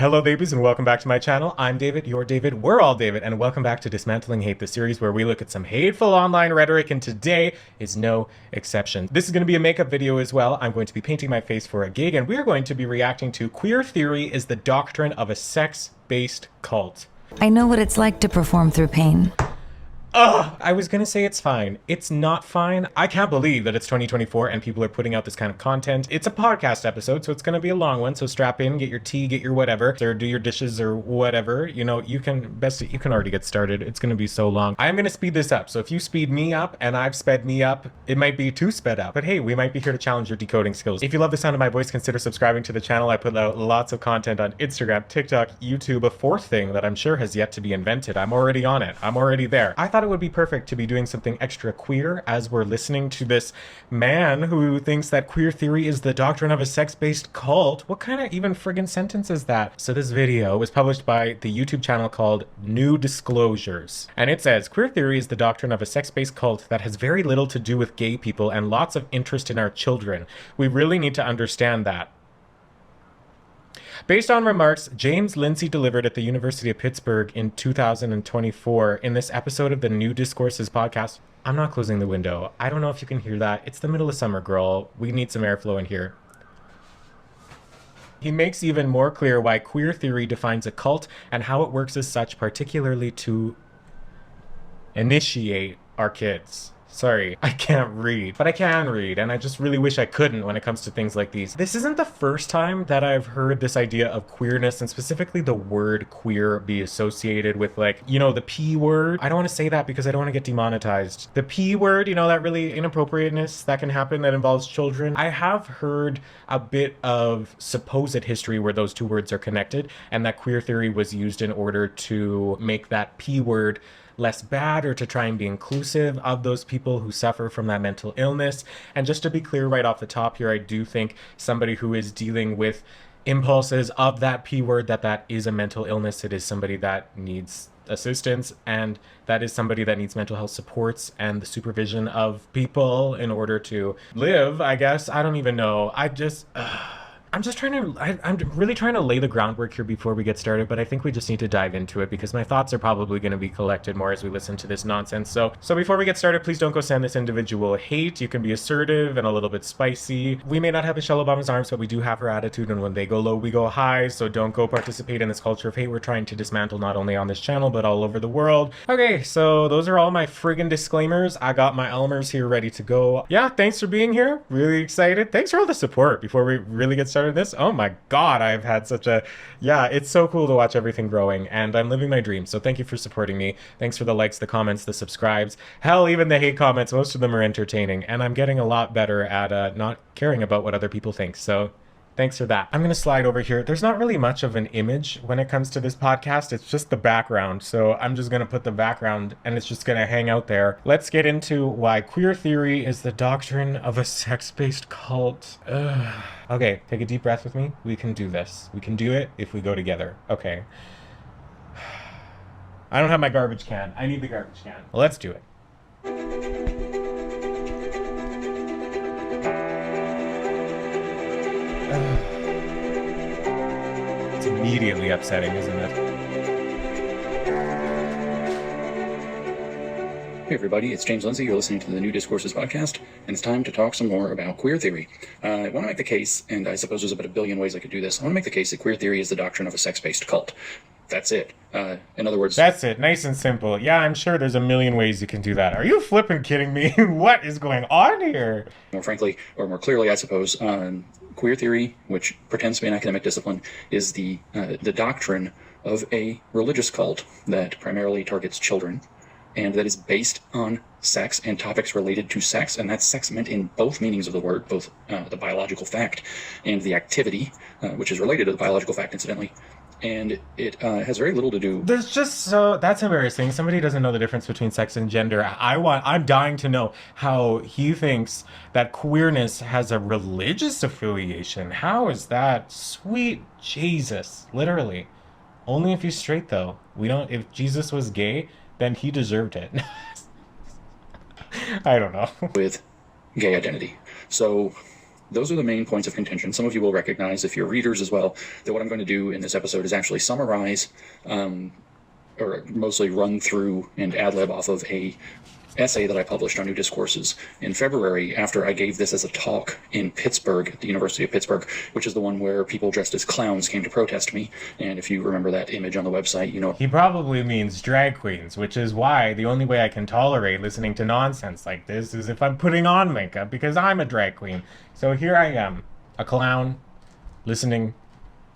Hello babies and welcome back to my channel. I'm David, you're David, we're all David, and welcome back to Dismantling Hate, the series where we look at some hateful online rhetoric, and today is no exception. This is going to be a makeup video as well. I'm going to be painting my face for a gig, and we're going to be reacting to Queer Theory is the Doctrine of a Sex-Based Cult. I know what it's like to perform through pain. Ugh, I was gonna say it's fine. It's not fine. I can't believe that it's 2024 and people are putting out this kind of content. It's a podcast episode, so it's gonna be a long one. So strap in, get your tea, get your whatever, or do your dishes or whatever. You know, you can already get started. It's gonna be so long. I'm gonna speed this up. So if you speed me up and I've sped me up, it might be too sped up. But hey, we might be here to challenge your decoding skills. If you love the sound of my voice, consider subscribing to the channel. I put out lots of content on Instagram, TikTok, YouTube, a fourth thing that I'm sure has yet to be invented. I'm already on it. I'm already there. I thought it would be perfect to be doing something extra queer as we're listening to this man who thinks that queer theory is the doctrine of a sex-based cult. What kind of even friggin' sentence is that? So this video was published by the YouTube channel called New Disclosures, and it says queer theory is the doctrine of a sex-based cult that has very little to do with gay people and lots of interest in our children. We really need to understand that. Based on remarks James Lindsay delivered at the University of Pittsburgh in 2024 in this episode of the New Discourses podcast. I'm not closing the window. I don't know if you can hear that. It's the middle of summer, girl. We need some airflow in here. He makes even more clear why queer theory defines a cult and how it works as such, particularly to initiate our kids. Sorry, I can't read, but I can read, and I just really wish I couldn't when it comes to things like these. This isn't the first time that I've heard this idea of queerness, and specifically the word queer, be associated with, like, you know, the P word. I don't want to say that because I don't want to get demonetized. The P word, you know, that really inappropriateness that can happen that involves children. I have heard a bit of supposed history where those two words are connected, and that queer theory was used in order to make that P word less bad, or to try and be inclusive of those people who suffer from that mental illness. And just to be clear right off the top here, I do think somebody who is dealing with impulses of that P word, that is a mental illness. It is somebody that needs assistance, and that is somebody that needs mental health supports and the supervision of people in order to live, I guess. I don't even know. I'm really trying to lay the groundwork here before we get started, but I think we just need to dive into it because my thoughts are probably going to be collected more as we listen to this nonsense. So before we get started, please don't go send this individual hate. You can be assertive and a little bit spicy. We may not have Michelle Obama's arms, but we do have her attitude, and when they go low, we go high. So don't go participate in this culture of hate we're trying to dismantle, not only on this channel, but all over the world. Okay, so those are all my friggin' disclaimers. I got my Elmers here ready to go. Yeah, thanks for being here. Really excited. Thanks for all the support before we really get started this. Oh my god, I've had such a it's so cool to watch everything growing, and I'm living my dream. So thank you for supporting me. Thanks for the likes, the comments, the subscribes, hell, even the hate comments. Most of them are entertaining, and I'm getting a lot better at not caring about what other people think. So thanks for that. I'm going to slide over here. There's not really much of an image when it comes to this podcast. It's just the background. So I'm just going to put the background and it's just going to hang out there. Let's get into why queer theory is the doctrine of a sex-based cult. Ugh. Okay, take a deep breath with me. We can do this. We can do it if we go together. Okay. I don't have my garbage can. I need the garbage can. Well, let's do it. It's immediately upsetting, isn't it? Hey everybody, it's James Lindsay. You're listening to the New Discourses podcast, and it's time to talk some more about queer theory. I want to make the case, and I suppose there's about a billion ways I could do this. I want to make the case that queer theory is the doctrine of a sex-based cult. That's it. In other words... That's it. Nice and simple. Yeah, I'm sure there's a million ways you can do that. Are you flipping kidding me? What is going on here? More frankly, or more clearly, I suppose, queer theory, which pretends to be an academic discipline, is the doctrine of a religious cult that primarily targets children, and that is based on sex and topics related to sex, and that's sex meant in both meanings of the word, both the biological fact and the activity, which is related to the biological fact, incidentally. And it has very little to do... There's just that's embarrassing. Somebody doesn't know the difference between sex and gender. I'm dying to know how he thinks that queerness has a religious affiliation. How is that? Sweet Jesus. Literally. Only if he's straight, though. If Jesus was gay, then he deserved it. I don't know. With gay identity. So those are the main points of contention. Some of you will recognize, if you're readers as well, that what I'm going to do in this episode is actually summarize or mostly run through and ad-lib off of a essay that I published on New Discourses in February after I gave this as a talk in Pittsburgh, at the University of Pittsburgh, which is the one where people dressed as clowns came to protest me. And if you remember that image on the website, you know. He probably means drag queens, which is why the only way I can tolerate listening to nonsense like this is if I'm putting on makeup, because I'm a drag queen. So here I am, a clown, listening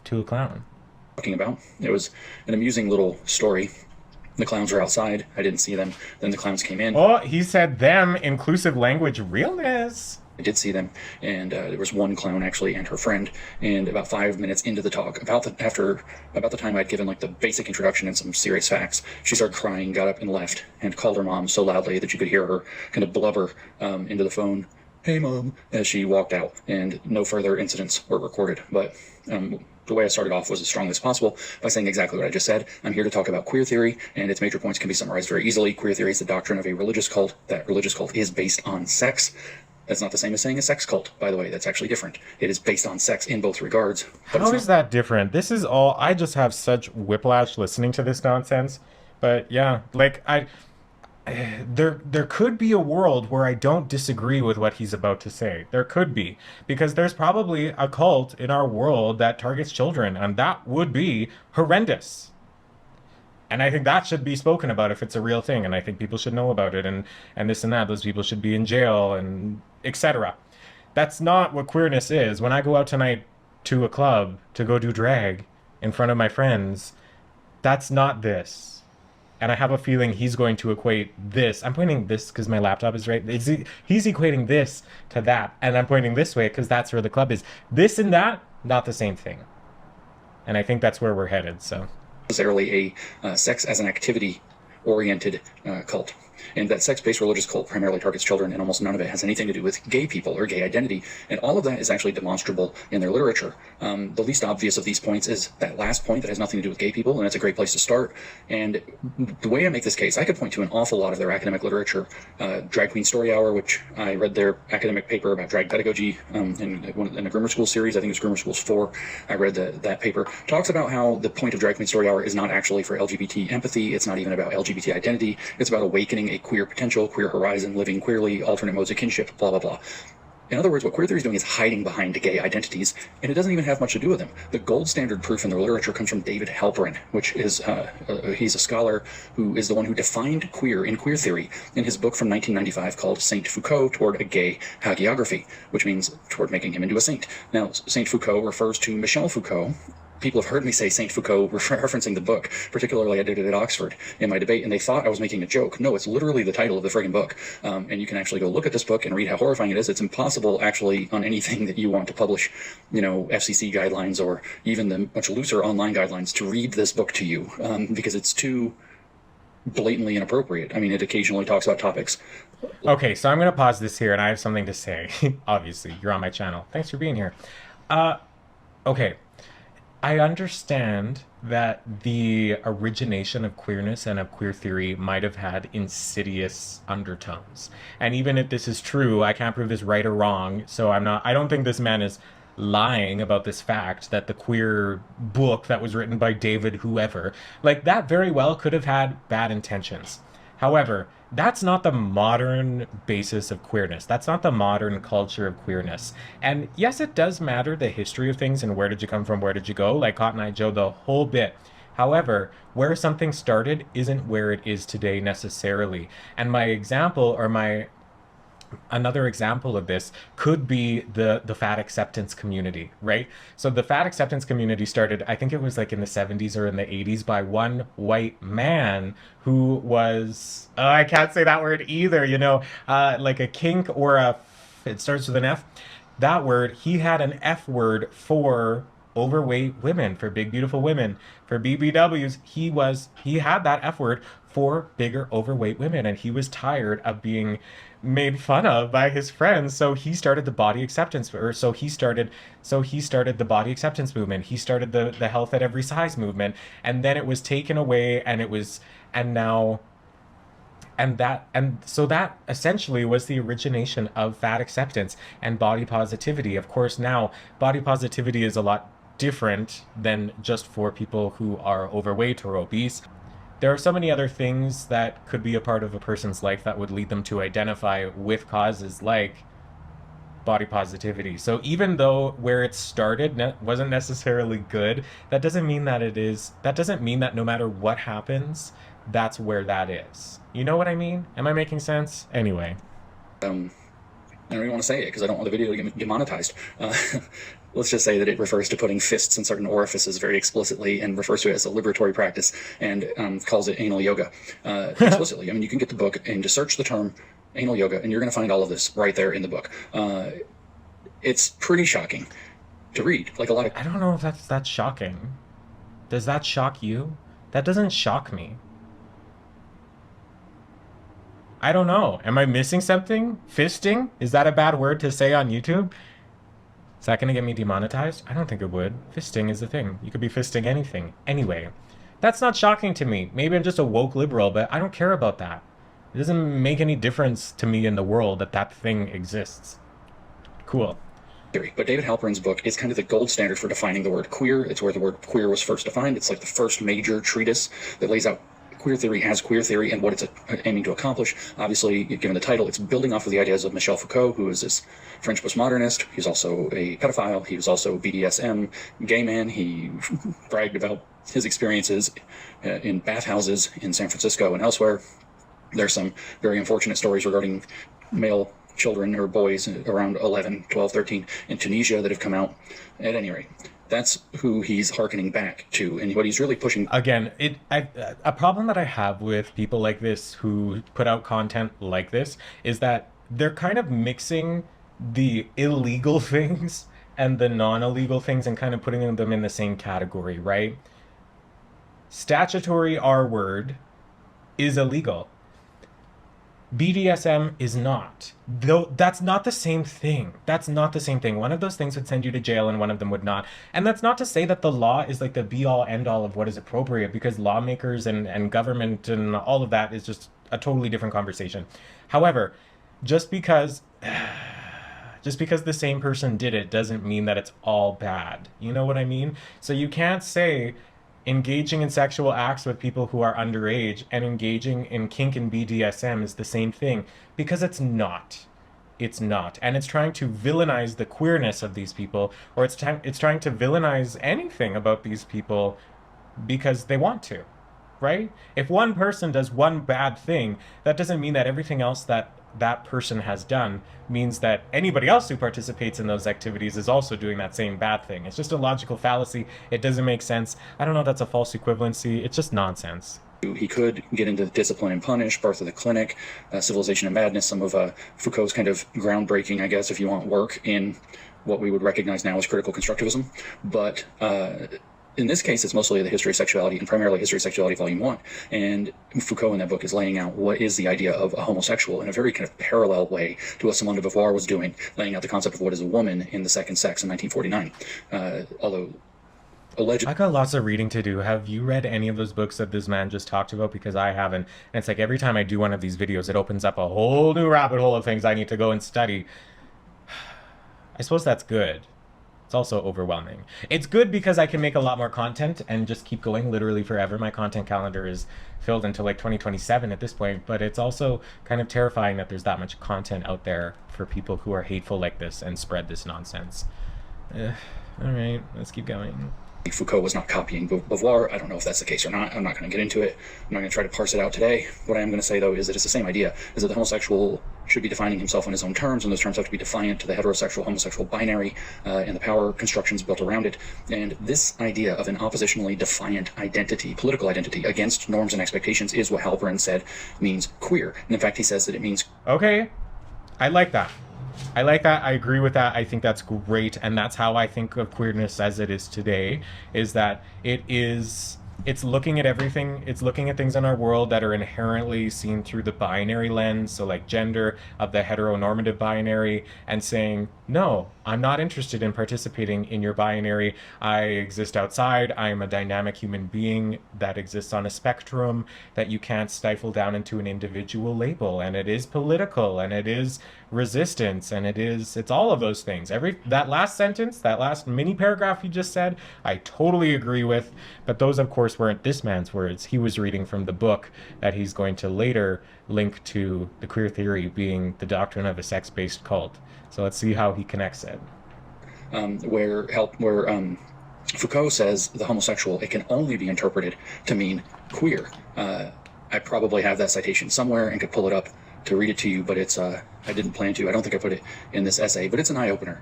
to a clown. Talking about. It was an amusing little story. The clowns were outside. I didn't see them. Then the clowns came in. Oh, he said them, inclusive language realness. I did see them, and there was one clown actually and her friend. And about 5 minutes into the talk, about the time I'd given like the basic introduction and some serious facts, she started crying, got up and left, and called her mom so loudly that you could hear her kind of blubber into the phone, "Hey mom," as she walked out. And no further incidents were recorded. But the way I started off was as strongly as possible by saying exactly what I just said. I'm here to talk about queer theory, and its major points can be summarized very easily. Queer theory is the doctrine of a religious cult. That religious cult is based on sex. That's not the same as saying a sex cult, by the way. That's actually different. It is based on sex in both regards. How is that different? This is all... I just have such whiplash listening to this nonsense. But yeah, like there could be a world where I don't disagree with what he's about to say. There could be, because there's probably a cult in our world that targets children, and that would be horrendous. And I think that should be spoken about if it's a real thing, and I think people should know about it, and this and that. Those people should be in jail, and etc. That's not what queerness is. When I go out tonight to a club to go do drag in front of my friends, that's not this. And I have a feeling he's going to equate this. I'm pointing this because my laptop is right. He's equating this to that. And I'm pointing this way because that's where the club is. This and that, not the same thing. And I think that's where we're headed, so. Necessarily a sex as an activity oriented cult. And that sex-based religious cult primarily targets children, and almost none of it has anything to do with gay people or gay identity. And all of that is actually demonstrable in their literature. The least obvious of these points is that last point that has nothing to do with gay people, and it's a great place to start. And the way I make this case, I could point to an awful lot of their academic literature. Drag Queen Story Hour, which I read their academic paper about drag pedagogy in a Groomer School series. I think it's Groomer Schools 4. I read that paper. Talks about how the point of Drag Queen Story Hour is not actually for LGBT empathy. It's not even about LGBT identity. It's about awakening a queer potential, queer horizon, living queerly, alternate modes of kinship, blah, blah, blah. In other words, what queer theory is doing is hiding behind gay identities, and it doesn't even have much to do with them. The gold standard proof in the literature comes from David Halperin, which is, he's a scholar who is the one who defined queer in queer theory in his book from 1995 called Saint Foucault Toward a Gay Hagiography, which means toward making him into a saint. Now, Saint Foucault refers to Michel Foucault. People have heard me say Saint Foucault referencing the book, particularly I did it at Oxford in my debate, and they thought I was making a joke. No, it's literally the title of the friggin' book. And you can actually go look at this book and read how horrifying it is. It's impossible, actually, on anything that you want to publish, FCC guidelines or even the much looser online guidelines, to read this book to you, because it's too blatantly inappropriate. I mean, it occasionally talks about topics. Okay, so I'm going to pause this here, and I have something to say. Obviously, you're on my channel. Thanks for being here. Okay. I understand that the origination of queerness and of queer theory might have had insidious undertones. And even if this is true, I can't prove this right or wrong, so I don't think this man is lying about this fact that the queer book that was written by David whoever, like that very well could have had bad intentions. However, that's not the modern basis of queerness. That's not the modern culture of queerness. And yes, it does matter the history of things and where did you come from, where did you go, like Cotton Eye Joe, the whole bit. However, where something started isn't where it is today necessarily. And another example of this could be the fat acceptance community, right? So the fat acceptance community started, I think it was like in the 70s or in the 80s, by one white man who was, I can't say that word either, like a kink or it starts with an F. That word, he had an F word for overweight women, for big beautiful women, for BBWs. He had that F word for bigger overweight women, and he was tired of being made fun of by his friends, so he started the body acceptance, so he started the body acceptance movement. He started the health at every size movement, and then it was taken away, and And so that essentially was the origination of fat acceptance and body positivity. Of course, now body positivity is a lot different than just for people who are overweight or obese. There are so many other things that could be a part of a person's life that would lead them to identify with causes like body positivity. So even though where it started wasn't necessarily good, that doesn't mean that that doesn't mean that no matter what happens, that's where that is. You know what I mean? Am I making sense? Anyway. I don't even want to say it because I don't want the video to get demonetized. Let's just say that it refers to putting fists in certain orifices very explicitly and refers to it as a liberatory practice and calls it anal yoga explicitly. I mean, you can get the book and just search the term anal yoga and you're going to find all of this right there in the book. It's pretty shocking to read. Like a lot of... I don't know if that's shocking. Does that shock you? That doesn't shock me. I don't know. Am I missing something? Fisting? Is that a bad word to say on YouTube? Is that going to get me demonetized? I don't think it would. Fisting is the thing. You could be fisting anything. Anyway, that's not shocking to me. Maybe I'm just a woke liberal, but I don't care about that. It doesn't make any difference to me in the world that that thing exists. Cool. But David Halperin's book is kind of the gold standard for defining the word queer. It's where the word queer was first defined. It's like the first major treatise that lays out queer theory as queer theory and what it's aiming to accomplish. Obviously, given the title, it's building off of the ideas of Michel Foucault, who is this French postmodernist. He's also a pedophile. He was also BDSM gay man. He bragged about his experiences in bathhouses in San Francisco and elsewhere. There's some very unfortunate stories regarding male children or boys around 11, 12, 13 in Tunisia that have come out. At any rate, that's who he's hearkening back to, and what he's really pushing. Again, a problem that I have with people like this who put out content like this is that they're kind of mixing the illegal things and the non-illegal things and kind of putting them in the same category, right? Statutory R word is illegal. BDSM is not. Though that's not the same thing. That's not the same thing. One of those things would send you to jail and one of them would not. And that's not to say that the law is like the be-all end-all of what is appropriate, because lawmakers and government and all of that is just a totally different conversation. However, just because the same person did it doesn't mean that it's all bad. You know what I mean? So you can't say engaging in sexual acts with people who are underage and engaging in kink and BDSM is the same thing, because it's not. It's not. And it's trying to villainize the queerness of these people, or it's trying to villainize anything about these people because they want to, right? If one person does one bad thing, that doesn't mean that everything else that person has done means that anybody else who participates in those activities is also doing that same bad thing. It's just a logical fallacy. It doesn't make sense. I don't know if that's a false equivalency. It's just nonsense. He could get into Discipline and Punish, Birth of the Clinic, Civilization and Madness, some of Foucault's kind of groundbreaking, I guess, if you want, work in what we would recognize now as critical constructivism. But in this case, it's mostly the history of sexuality, and primarily history of sexuality, volume 1. And Foucault in that book is laying out what is the idea of a homosexual in a very kind of parallel way to what Simone de Beauvoir was doing, laying out the concept of what is a woman in The Second Sex in 1949. Although allegedly, I got lots of reading to do. Have you read any of those books that this man just talked about? Because I haven't. And it's like every time I do one of these videos, it opens up a whole new rabbit hole of things I need to go and study. I suppose that's good. It's also overwhelming. It's good because I can make a lot more content and just keep going literally forever. My content calendar is filled until like 2027 at this point, but it's also kind of terrifying that there's that much content out there for people who are hateful like this and spread this nonsense. All right, let's keep going. Foucault was not copying Beauvoir. I don't know if that's the case or not. I'm not going to get into it. I'm not going to try to parse it out today. What I am going to say, though, is that it's the same idea, is that the homosexual should be defining himself on his own terms, and those terms have to be defiant to the heterosexual, homosexual binary and the power constructions built around it. And this idea of an oppositionally defiant identity, political identity, against norms and expectations is what Halperin said means queer. And in fact, he says that it means... Okay, I like that. I like that. I agree with that. I think that's great. And that's how I think of queerness as it is today, is that it's looking at everything. It's looking at things in our world that are inherently seen through the binary lens. So like gender, of the heteronormative binary, and saying, no, I'm not interested in participating in your binary. I exist outside. I am a dynamic human being that exists on a spectrum that you can't stifle down into an individual label. And it is political, and it is resistance, and it's all of those things. That last sentence, that last mini paragraph you just said, I totally agree with. But those, of course, weren't this man's words. He was reading from the book that he's going to later link to the queer theory being the doctrine of a sex-based cult. So let's see how he connects it. Where Foucault says the homosexual, it can only be interpreted to mean queer. I probably have that citation somewhere and could pull it up to read it to you, but it's I didn't plan to. I don't think I put it in this essay, but it's an eye-opener.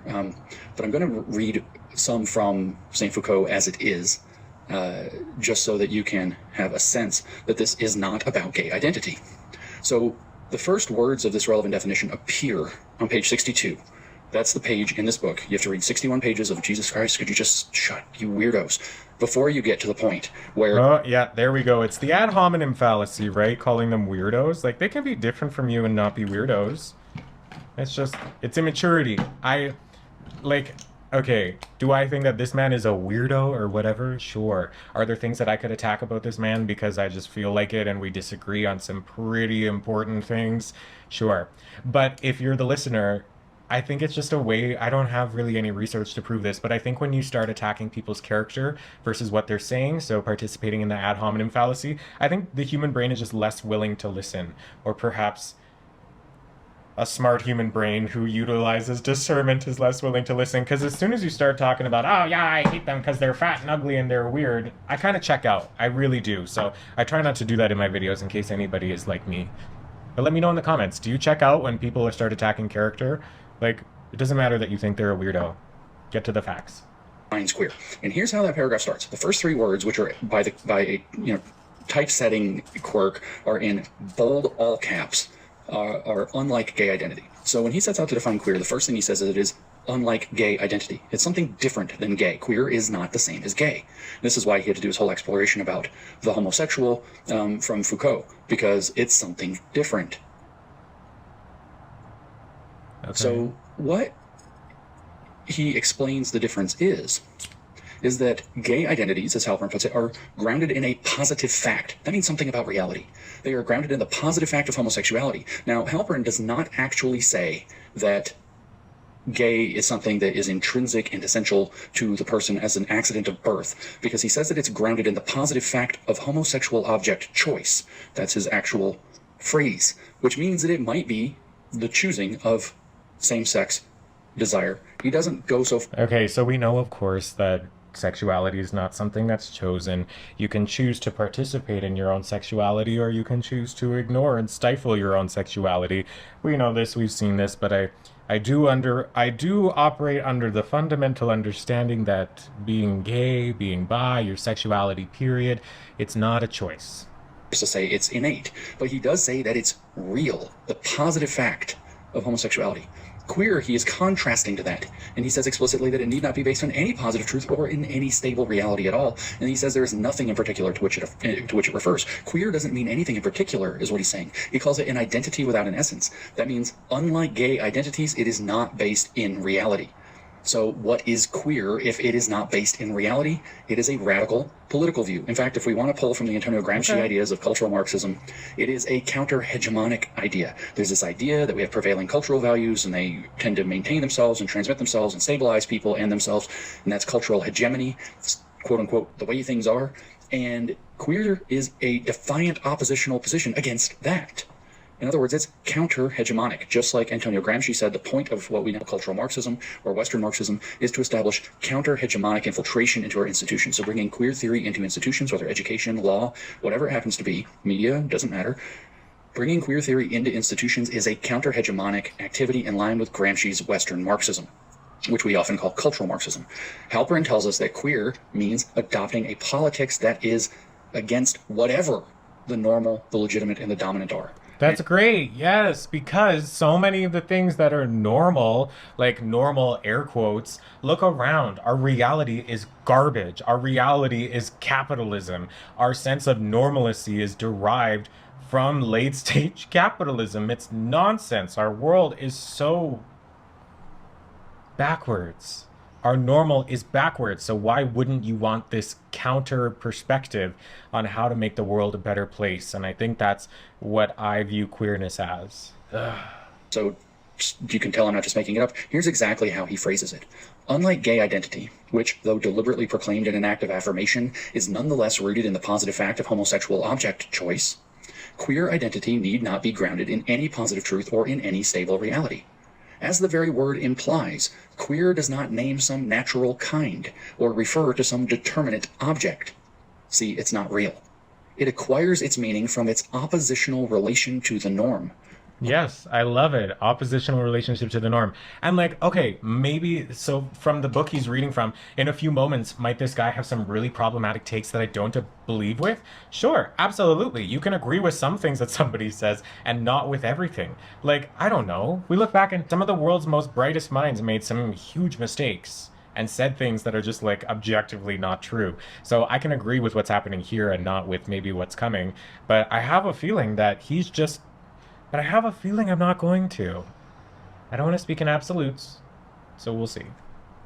But I'm going to read some from St. Foucault as it is, just so that you can have a sense that this is not about gay identity. So the first words of this relevant definition appear on page 62. That's the page in this book. You have to read 61 pages of Jesus Christ. Could you just shut, you weirdos, before you get to the point where... Oh, yeah, there we go. It's the ad hominem fallacy, right? Calling them weirdos. Like, they can be different from you and not be weirdos. It's immaturity. Okay, do I think that this man is a weirdo or whatever? Sure. Are there things that I could attack about this man because I just feel like it and we disagree on some pretty important things? Sure. But if you're the listener, I think it's just a way. I don't have really any research to prove this, but I think when you start attacking people's character versus what they're saying, so participating in the ad hominem fallacy, I think the human brain is just less willing to listen, or perhaps a smart human brain who utilizes discernment is less willing to listen, because as soon as you start talking about, oh yeah, I hate them because they're fat and ugly and they're weird, I kind of check out. I really do. So I try not to do that in my videos in case anybody is like me. But let me know in the comments. Do you check out when people start attacking character? Like, it doesn't matter that you think they're a weirdo. Get to the facts. Defines queer. And here's how that paragraph starts. The first three words, which are by a typesetting quirk, are in bold all caps, are unlike gay identity. So when he sets out to define queer, the first thing he says is it is unlike gay identity. It's something different than gay. Queer is not the same as gay. This is why he had to do his whole exploration about the homosexual from Foucault, because it's something different. Okay. So what he explains the difference is that gay identities, as Halpern puts it, are grounded in a positive fact. That means something about reality. They are grounded in the positive fact of homosexuality. Now, Halpern does not actually say that gay is something that is intrinsic and essential to the person as an accident of birth, because he says that it's grounded in the positive fact of homosexual object choice. That's his actual phrase, which means that it might be the choosing of same-sex desire. He doesn't go so far. Okay, so we know, of course, that sexuality is not something that's chosen. You can choose to participate in your own sexuality, or you can choose to ignore and stifle your own sexuality. We know this, we've seen this, but I do operate under the fundamental understanding that being gay, being bi, your sexuality, period, it's not a choice. To say it's innate, but he does say that it's real, the positive fact of homosexuality. Queer, he is contrasting to that, and he says explicitly that it need not be based on any positive truth or in any stable reality at all, and he says there is nothing in particular to which it refers. Queer doesn't mean anything in particular, is what he's saying. He calls it an identity without an essence. That means, unlike gay identities, it is not based in reality. So what is queer if it is not based in reality? It is a radical political view. In fact, if we want to pull from the Antonio Gramsci ideas of cultural Marxism, it is a counter-hegemonic idea. There's this idea that we have prevailing cultural values, and they tend to maintain themselves and transmit themselves and stabilize people and themselves, and that's cultural hegemony, quote-unquote, the way things are. And queer is a defiant oppositional position against that. In other words, it's counter-hegemonic. Just like Antonio Gramsci said, the point of what we know cultural Marxism or Western Marxism is to establish counter-hegemonic infiltration into our institutions. So bringing queer theory into institutions, whether education, law, whatever it happens to be, media, doesn't matter. Bringing queer theory into institutions is a counter-hegemonic activity in line with Gramsci's Western Marxism, which we often call cultural Marxism. Halpern tells us that queer means adopting a politics that is against whatever the normal, the legitimate, and the dominant are. That's great, yes, because so many of the things that are normal, like normal air quotes, look around. Our reality is garbage. Our reality is capitalism. Our sense of normalcy is derived from late-stage capitalism. It's nonsense. Our world is so backwards. Our normal is backwards. So why wouldn't you want this counter perspective on how to make the world a better place? And I think that's what I view queerness as. So you can tell I'm not just making it up. Here's exactly how he phrases it. Unlike gay identity, which, though deliberately proclaimed in an act of affirmation, is nonetheless rooted in the positive fact of homosexual object choice, queer identity need not be grounded in any positive truth or in any stable reality. As the very word implies, queer does not name some natural kind or refer to some determinate object. See, it's not real. It acquires its meaning from its oppositional relation to the norm. Yes, I love it. Oppositional relationship to the norm. And like, okay, maybe, so from the book he's reading from, in a few moments, might this guy have some really problematic takes that I don't believe with? Sure, absolutely. You can agree with some things that somebody says and not with everything. Like, I don't know. We look back and some of the world's most brightest minds made some huge mistakes and said things that are just like objectively not true. So I can agree with what's happening here and not with maybe what's coming. But I have a feeling that But I have a feeling I'm not going to. I don't want to speak in absolutes, so we'll see.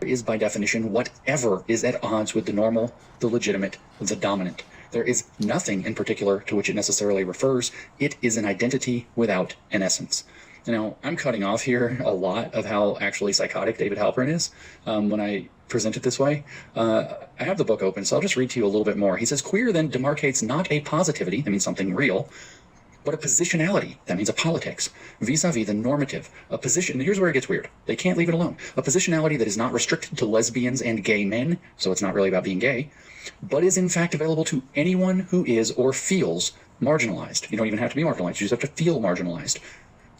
Is by definition whatever is at odds with the normal, the legitimate, the dominant. There is nothing in particular to which it necessarily refers. It is an identity without an essence. Now, I'm cutting off here a lot of how actually psychotic David Halpern is when I present it this way. I have the book open, so I'll just read to you a little bit more. He says, queer then demarcates not a positivity, that means something real, but a positionality, that means a politics, vis-a-vis the normative, a position, here's where it gets weird, they can't leave it alone, a positionality that is not restricted to lesbians and gay men, so it's not really about being gay, but is in fact available to anyone who is or feels marginalized. You don't even have to be marginalized, you just have to feel marginalized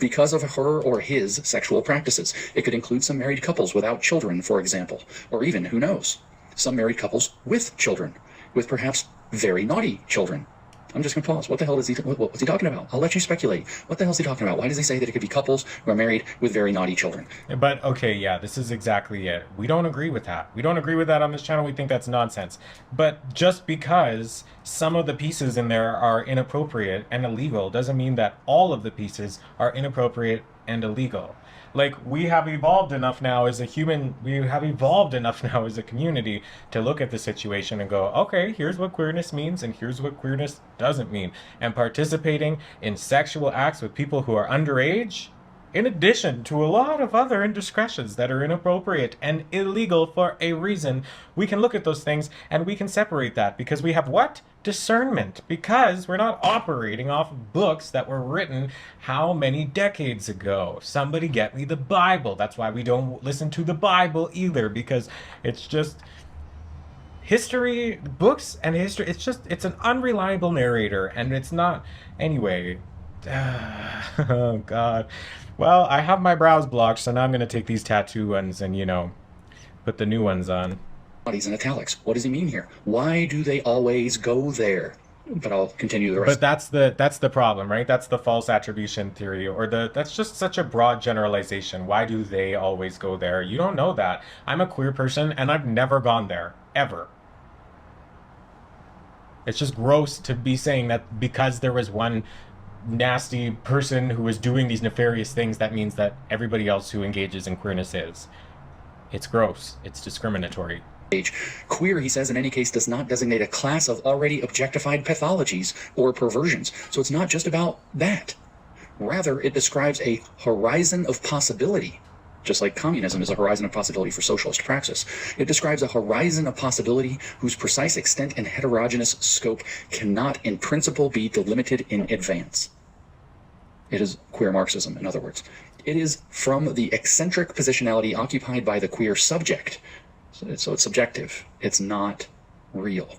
because of her or his sexual practices. It could include some married couples without children, for example, or even, who knows, some married couples with children, with perhaps very naughty children. I'm just going to pause. What the hell is what's he talking about? I'll let you speculate. What the hell is he talking about? Why does he say that it could be couples who are married with very naughty children? But, okay, yeah, this is exactly it. We don't agree with that. We don't agree with that on this channel. We think that's nonsense. But just because some of the pieces in there are inappropriate and illegal doesn't mean that all of the pieces are inappropriate and illegal. Like, we have evolved enough now as a community to look at the situation and go, okay, here's what queerness means and here's what queerness doesn't mean. And participating in sexual acts with people who are underage, in addition to a lot of other indiscretions that are inappropriate and illegal for a reason, we can look at those things and we can separate that because we have what? Discernment. Because we're not operating off books that were written how many decades ago. Somebody get me the Bible. That's why we don't listen to the Bible either, because it's just history, books and history. It's an unreliable narrator, and it's not. Anyway. Oh, God. Well, I have my brows blocked, so now I'm going to take these tattoo ones and, put the new ones on. Bodies in italics. What does he mean here? Why do they always go there? But I'll continue the rest. But that's the problem, right? That's the false attribution theory, or that's just such a broad generalization. Why do they always go there? You don't know that. I'm a queer person, and I've never gone there. Ever. It's just gross to be saying that because there was one nasty person who is doing these nefarious things, that means that everybody else who engages in queerness is. It's gross. It's discriminatory. Queer, he says, in any case, does not designate a class of already objectified pathologies or perversions. So it's not just about that. Rather, it describes a horizon of possibility, just like communism is a horizon of possibility for socialist praxis. It describes a horizon of possibility whose precise extent and heterogeneous scope cannot, in principle, be delimited in advance. It is queer Marxism, in other words. It is from the eccentric positionality occupied by the queer subject, so it's subjective, it's not real,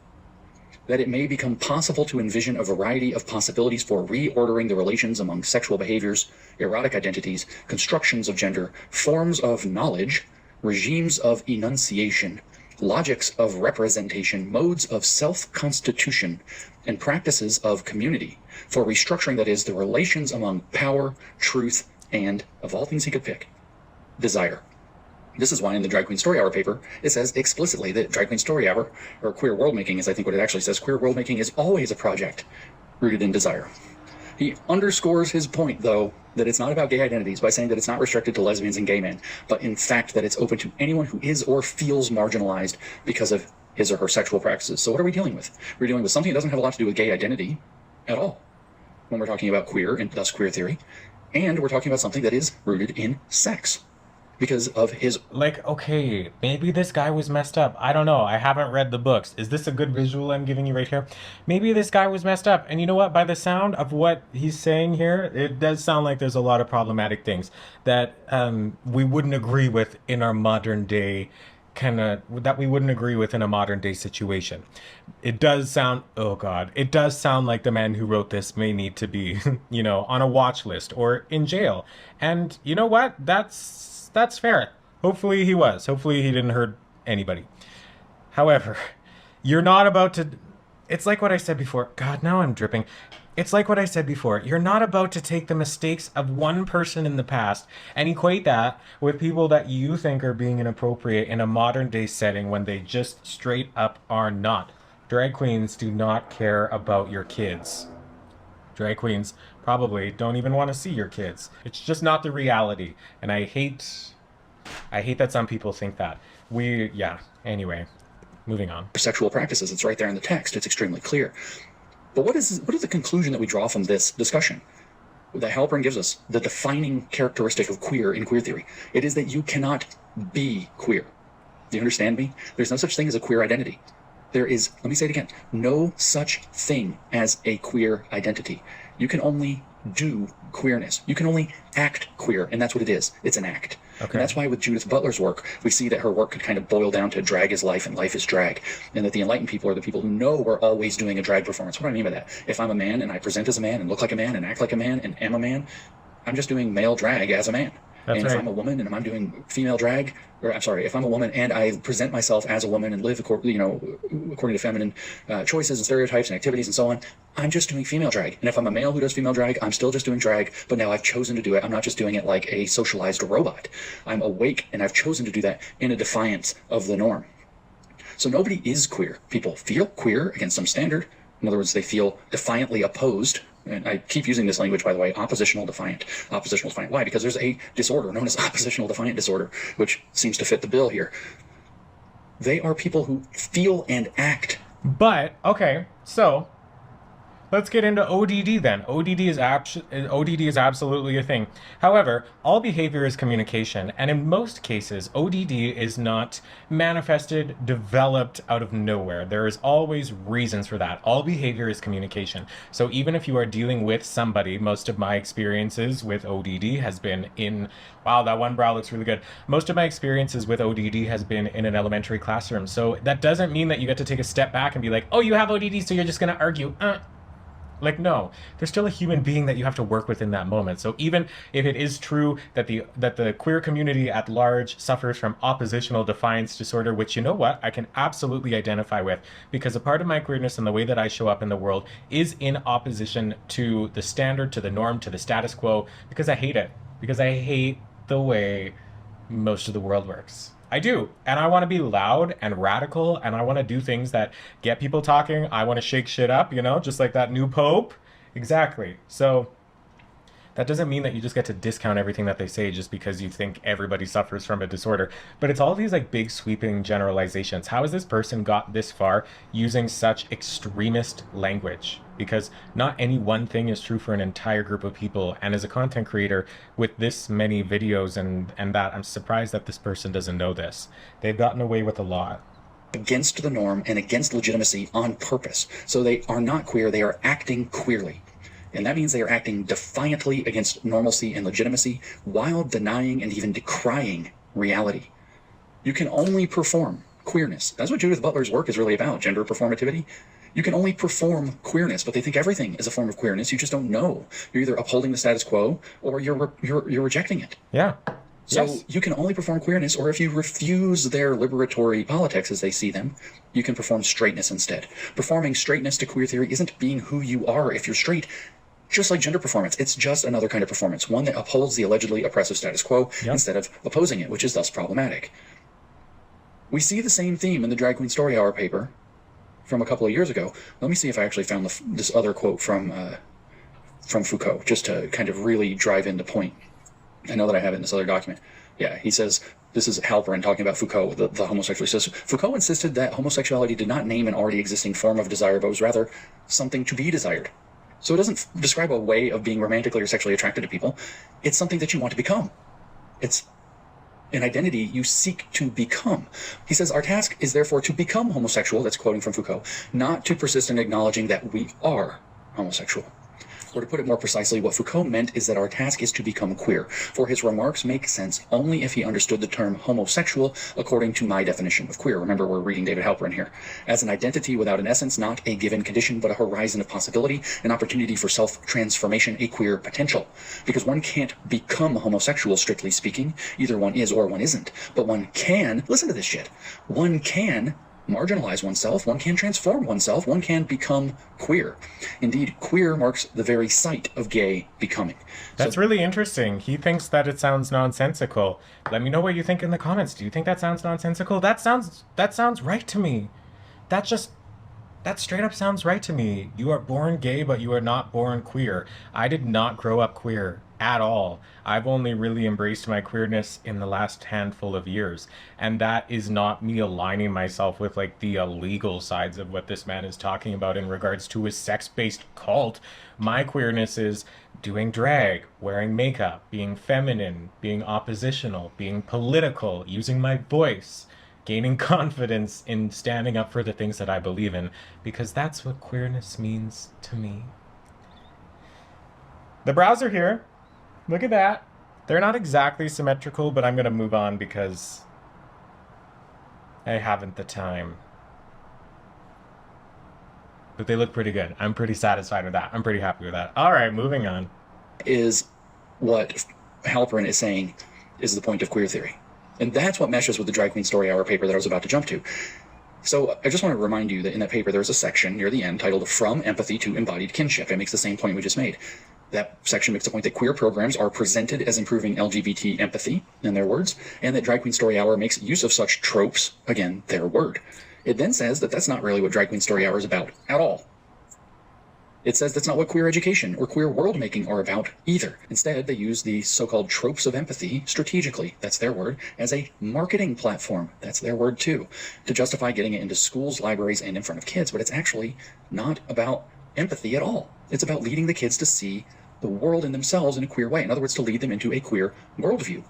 that it may become possible to envision a variety of possibilities for reordering the relations among sexual behaviors, erotic identities, constructions of gender, forms of knowledge, regimes of enunciation, logics of representation, modes of self-constitution, and practices of community, for restructuring, that is, the relations among power, truth, and, of all things he could pick, desire. This is why in the Drag Queen Story Hour paper, it says explicitly that Drag Queen Story Hour, or queer world making is I think what it actually says, queer world making is always a project rooted in desire. He underscores his point, though, that it's not about gay identities by saying that it's not restricted to lesbians and gay men, but in fact that it's open to anyone who is or feels marginalized because of his or her sexual practices. So what are we dealing with? We're dealing with something that doesn't have a lot to do with gay identity at all when we're talking about queer and thus queer theory. And we're talking about something that is rooted in sex because of his... Like, okay, maybe this guy was messed up. I don't know. I haven't read the books. Is this a good visual I'm giving you right here? Maybe this guy was messed up. And you know what? By the sound of what he's saying here, it does sound like there's a lot of problematic things that we wouldn't agree with in our modern day that we wouldn't agree with in a modern day situation. It does sound, oh God, it does sound like the man who wrote this may need to be, you know, on a watch list or in jail. And you know what? That's fair. Hopefully he was. Hopefully he didn't hurt anybody. However, you're not about to, it's like what I said before. God, now I'm dripping. It's like what I said before. You're not about to take the mistakes of one person in the past and equate that with people that you think are being inappropriate in a modern day setting when they just straight up are not. Drag queens do not care about your kids. Drag queens probably don't even want to see your kids. It's just not the reality. And I hate that some people think that. Anyway, moving on. Sexual practices, it's right there in the text. It's extremely clear. But what is the conclusion that we draw from this discussion? That Halpern gives us the defining characteristic of queer in queer theory. It is that you cannot be queer. Do you understand me? There's no such thing as a queer identity. There is, let me say it again, no such thing as a queer identity. You can only do queerness. You can only act queer, and that's what it is. It's an act. Okay. And that's why with Judith Butler's work, we see that her work could kind of boil down to drag is life and life is drag, and that the enlightened people are the people who know we're always doing a drag performance. What do I mean by that? If I'm a man and I present as a man and look like a man and act like a man and am a man, I'm just doing male drag as a man. That's and right. if I'm a woman and I'm doing female drag, or I'm sorry, if I'm a woman and I present myself as a woman and live, according to feminine choices and stereotypes and activities and so on, I'm just doing female drag. And if I'm a male who does female drag, I'm still just doing drag, but now I've chosen to do it. I'm not just doing it like a socialized robot. I'm awake and I've chosen to do that in a defiance of the norm. So nobody is queer. People feel queer against some standard. In other words, they feel defiantly opposed. And I keep using this language, by the way, oppositional defiant. Oppositional defiant. Why? Because there's a disorder known as oppositional defiant disorder, which seems to fit the bill here. They are people who feel and act. But, okay, so let's get into ODD then. ODD is absolutely a thing. However, all behavior is communication, and in most cases, ODD is not manifested, developed out of nowhere. There is always reasons for that. All behavior is communication. So even if you are dealing with somebody, most of my experiences with ODD has been in, wow, that one brow looks really good. Most of my experiences with ODD has been in an elementary classroom. So that doesn't mean that you get to take a step back and be like, oh, you have ODD, so you're just going to argue. Like, no, there's still a human being that you have to work with in that moment. So even if it is true that the queer community at large suffers from oppositional defiance disorder, which, you know what, I can absolutely identify with, because a part of my queerness and the way that I show up in the world is in opposition to the standard, to the norm, to the status quo, because I hate it. Because I hate the way most of the world works. I do. And I want to be loud and radical, and I want to do things that get people talking. I want to shake shit up, just like that new pope. Exactly. So that doesn't mean that you just get to discount everything that they say just because you think everybody suffers from a disorder. But it's all these like big sweeping generalizations. How has this person got this far using such extremist language? Because not any one thing is true for an entire group of people. And as a content creator with this many videos and that, I'm surprised that this person doesn't know this. They've gotten away with a lot. Against the norm and against legitimacy on purpose. So they are not queer, they are acting queerly. And that means they are acting defiantly against normalcy and legitimacy while denying and even decrying reality. You can only perform queerness. That's what Judith Butler's work is really about, gender performativity. You can only perform queerness, but they think everything is a form of queerness. You just don't know. You're either upholding the status quo or you're rejecting it. Yeah. So yes. You can only perform queerness, or if you refuse their liberatory politics as they see them, you can perform straightness instead. Performing straightness to queer theory isn't being who you are if you're straight. Just like gender performance, it's just another kind of performance, one that upholds the allegedly oppressive status quo instead of opposing it, which is thus problematic. We see the same theme in the Drag Queen Story Hour paper from a couple of years ago. Let me see if I actually found this other quote from from Foucault, just to kind of really drive in the point. I know that I have it in this other document. Yeah, he says, this is Halperin talking about Foucault, the homosexual. He says, Foucault insisted that homosexuality did not name an already existing form of desire, but was rather something to be desired. So it doesn't describe a way of being romantically or sexually attracted to people. It's something that you want to become. It's an identity you seek to become. He says, our task is therefore to become homosexual, that's quoting from Foucault, not to persist in acknowledging that we are homosexual. Or to put it more precisely, what Foucault meant is that our task is to become queer, for his remarks make sense only if he understood the term homosexual according to my definition of queer. Remember, we're reading David Halperin here. As an identity without an essence, not a given condition, but a horizon of possibility, an opportunity for self-transformation, a queer potential. Because one can't become homosexual, strictly speaking. Either one is or one isn't. But one can, listen to this shit, one can marginalize oneself, one can transform oneself, one can become queer. Indeed, queer marks the very site of gay becoming. That's really interesting. He thinks that it sounds nonsensical. Let me know what you think in the comments. Do you think that sounds nonsensical? That sounds right to me. That straight up sounds right to me. You are born gay, but you are not born queer. I did not grow up queer at all. I've only really embraced my queerness in the last handful of years. And that is not me aligning myself with like the illegal sides of what this man is talking about in regards to his sex-based cult. My queerness is doing drag, wearing makeup, being feminine, being oppositional, being political, using my voice, gaining confidence in standing up for the things that I believe in, because that's what queerness means to me. The brows are here. Look at that. They're not exactly symmetrical, but I'm going to move on because I haven't the time. But they look pretty good. I'm pretty satisfied with that. I'm pretty happy with that. All right, moving on. Is what Halperin is saying is the point of queer theory. And that's what meshes with the Drag Queen Story Hour paper that I was about to jump to. So I just want to remind you that in that paper there's a section near the end titled From Empathy to Embodied Kinship. It makes the same point we just made. That section makes the point that queer programs are presented as improving LGBT empathy, in their words, and that Drag Queen Story Hour makes use of such tropes, again, their word. It then says that that's not really what Drag Queen Story Hour is about at all. It says that's not what queer education or queer world making are about either. Instead, they use the so-called tropes of empathy strategically, that's their word, as a marketing platform, that's their word too, to justify getting it into schools, libraries, and in front of kids. But it's actually not about empathy at all. It's about leading the kids to see the world in themselves in a queer way. In other words, to lead them into a queer worldview.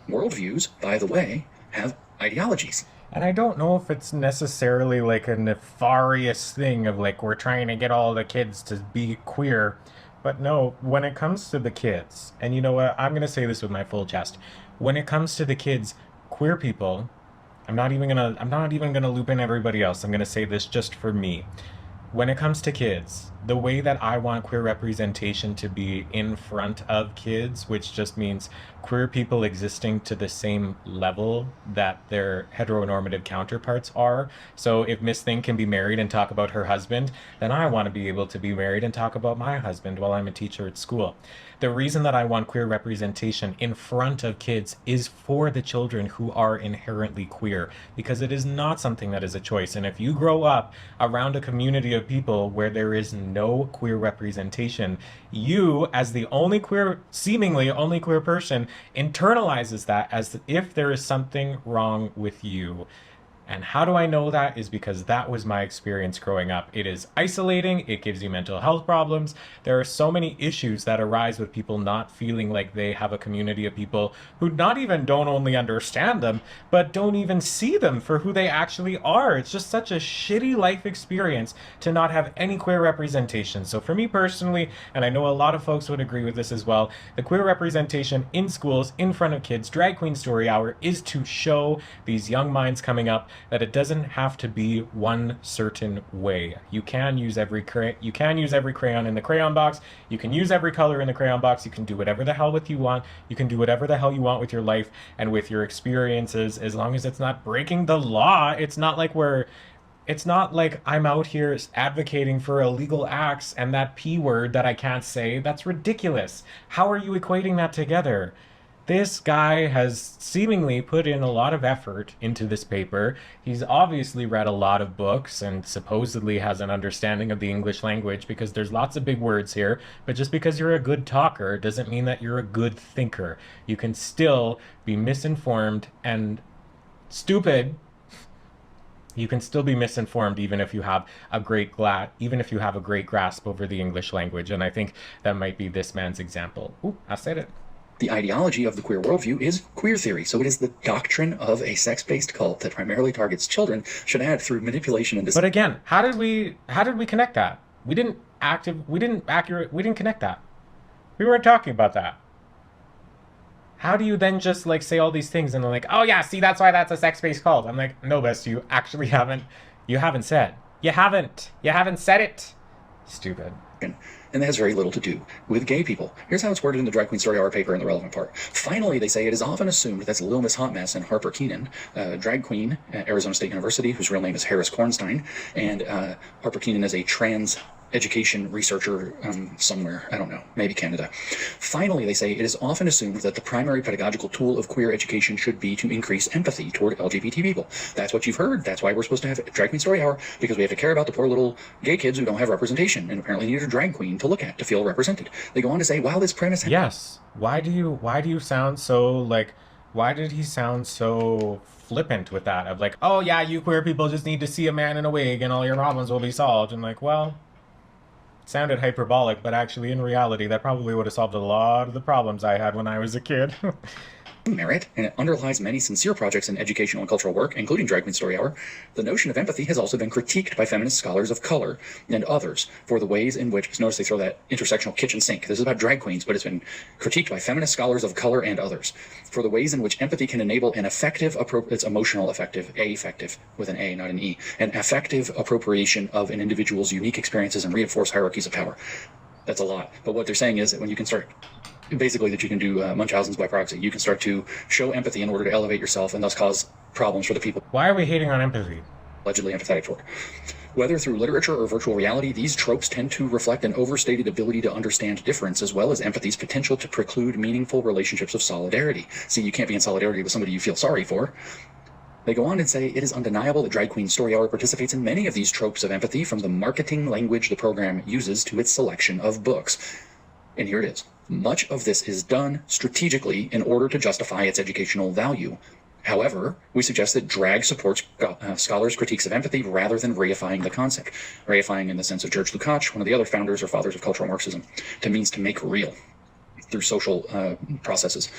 Worldviews, by the way, have ideologies. And I don't know if it's necessarily like a nefarious thing of like we're trying to get all the kids to be queer. But no, when it comes to the kids, and you know what, I'm going to say this with my full chest. When it comes to the kids, queer people, I'm not even going to loop in everybody else. I'm going to say this just for me. When it comes to kids, the way that I want queer representation to be in front of kids, which just means queer people existing to the same level that their heteronormative counterparts are. So if Miss Thing can be married and talk about her husband, then I want to be able to be married and talk about my husband while I'm a teacher at school. The reason that I want queer representation in front of kids is for the children who are inherently queer, because it is not something that is a choice. And if you grow up around a community of people where there is no queer representation, you, as the only queer, seemingly only queer person, internalizes that as if there is something wrong with you. And how do I know that? Is because that was my experience growing up. It is isolating. It gives you mental health problems. There are so many issues that arise with people not feeling like they have a community of people who don't only understand them, but don't even see them for who they actually are. It's just such a shitty life experience to not have any queer representation. So for me personally, and I know a lot of folks would agree with this as well, the queer representation in schools, in front of kids, Drag Queen Story Hour is to show these young minds coming up that it doesn't have to be one certain way. You can use every crayon in the crayon box. You can use every color in the crayon box. You can do whatever the hell with you want. You can do whatever the hell you want with your life and with your experiences, as long as it's not breaking the law. It's not like I'm out here advocating for illegal acts and that P word that I can't say. That's ridiculous. How are you equating that together? This guy has seemingly put in a lot of effort into this paper. He's obviously read a lot of books and supposedly has an understanding of the English language because there's lots of big words here. But just because you're a good talker doesn't mean that you're a good thinker. You can still be misinformed and stupid. You can still be misinformed even if you have a great grasp over the English language. And I think that might be this man's example. Ooh, I said it. The ideology of the queer worldview is queer theory, so it is the doctrine of a sex-based cult that primarily targets children, should add through manipulation and But again, how did we connect that? We didn't connect that. We weren't talking about that. How do you then just like say all these things and they're like, oh yeah, see, that's why that's a sex-based cult. I'm like, no, Bess, you actually haven't said it. Stupid. And that has very little to do with gay people. Here's how it's worded in the Drag Queen Story Hour paper in the relevant part. Finally, they say it is often assumed that's Lil Miss Hot Mess and Harper Keenan, drag queen at Arizona State University, whose real name is Harris Kornstein, and Harper Keenan is a trans education researcher somewhere, I don't know, maybe Canada. Finally, they say it is often assumed that the primary pedagogical tool of queer education should be to increase empathy toward LGBT people. That's what you've heard. That's why we're supposed to have Drag Queen Story Hour, because we have to care about the poor little gay kids who don't have representation and apparently need a drag queen to look at to feel represented. They go on to say, while this premise... Yes. Why do you sound so like... Why did he sound so flippant with that? Of like, oh yeah, you queer people just need to see a man in a wig and all your problems will be solved. And like, well... sounded hyperbolic, but actually in reality that probably would have solved a lot of the problems I had when I was a kid. merit, and it underlies many sincere projects in educational and cultural work, including Drag Queen Story Hour. The notion of empathy has also been critiqued by feminist scholars of color and others for the ways in which, notice they throw that intersectional kitchen sink. This is about drag queens, but it's been critiqued by feminist scholars of color and others for the ways in which empathy can enable an effective, it's emotional effective, affective with an A, not an E, an effective appropriation of an individual's unique experiences and reinforce hierarchies of power. That's a lot. But what they're saying is that when you can start, basically that you can do Munchausen's by proxy, you can start to show empathy in order to elevate yourself and thus cause problems for the people Why are we hating on empathy? allegedly empathetic toward. Whether through literature or virtual reality, these tropes tend to reflect an overstated ability to understand difference, as well as empathy's potential to preclude meaningful relationships of solidarity. See, you can't be in solidarity with somebody you feel sorry for. They go on and say, it is undeniable that Drag Queen Story Hour participates in many of these tropes of empathy, from the marketing language the program uses to its selection of books. And here it is. Much of this is done strategically in order to justify its educational value. However, we suggest that drag supports scholars' critiques of empathy rather than reifying the concept. Reifying in the sense of George Lukács, one of the other founders or fathers of cultural Marxism, to means to make real through social processes.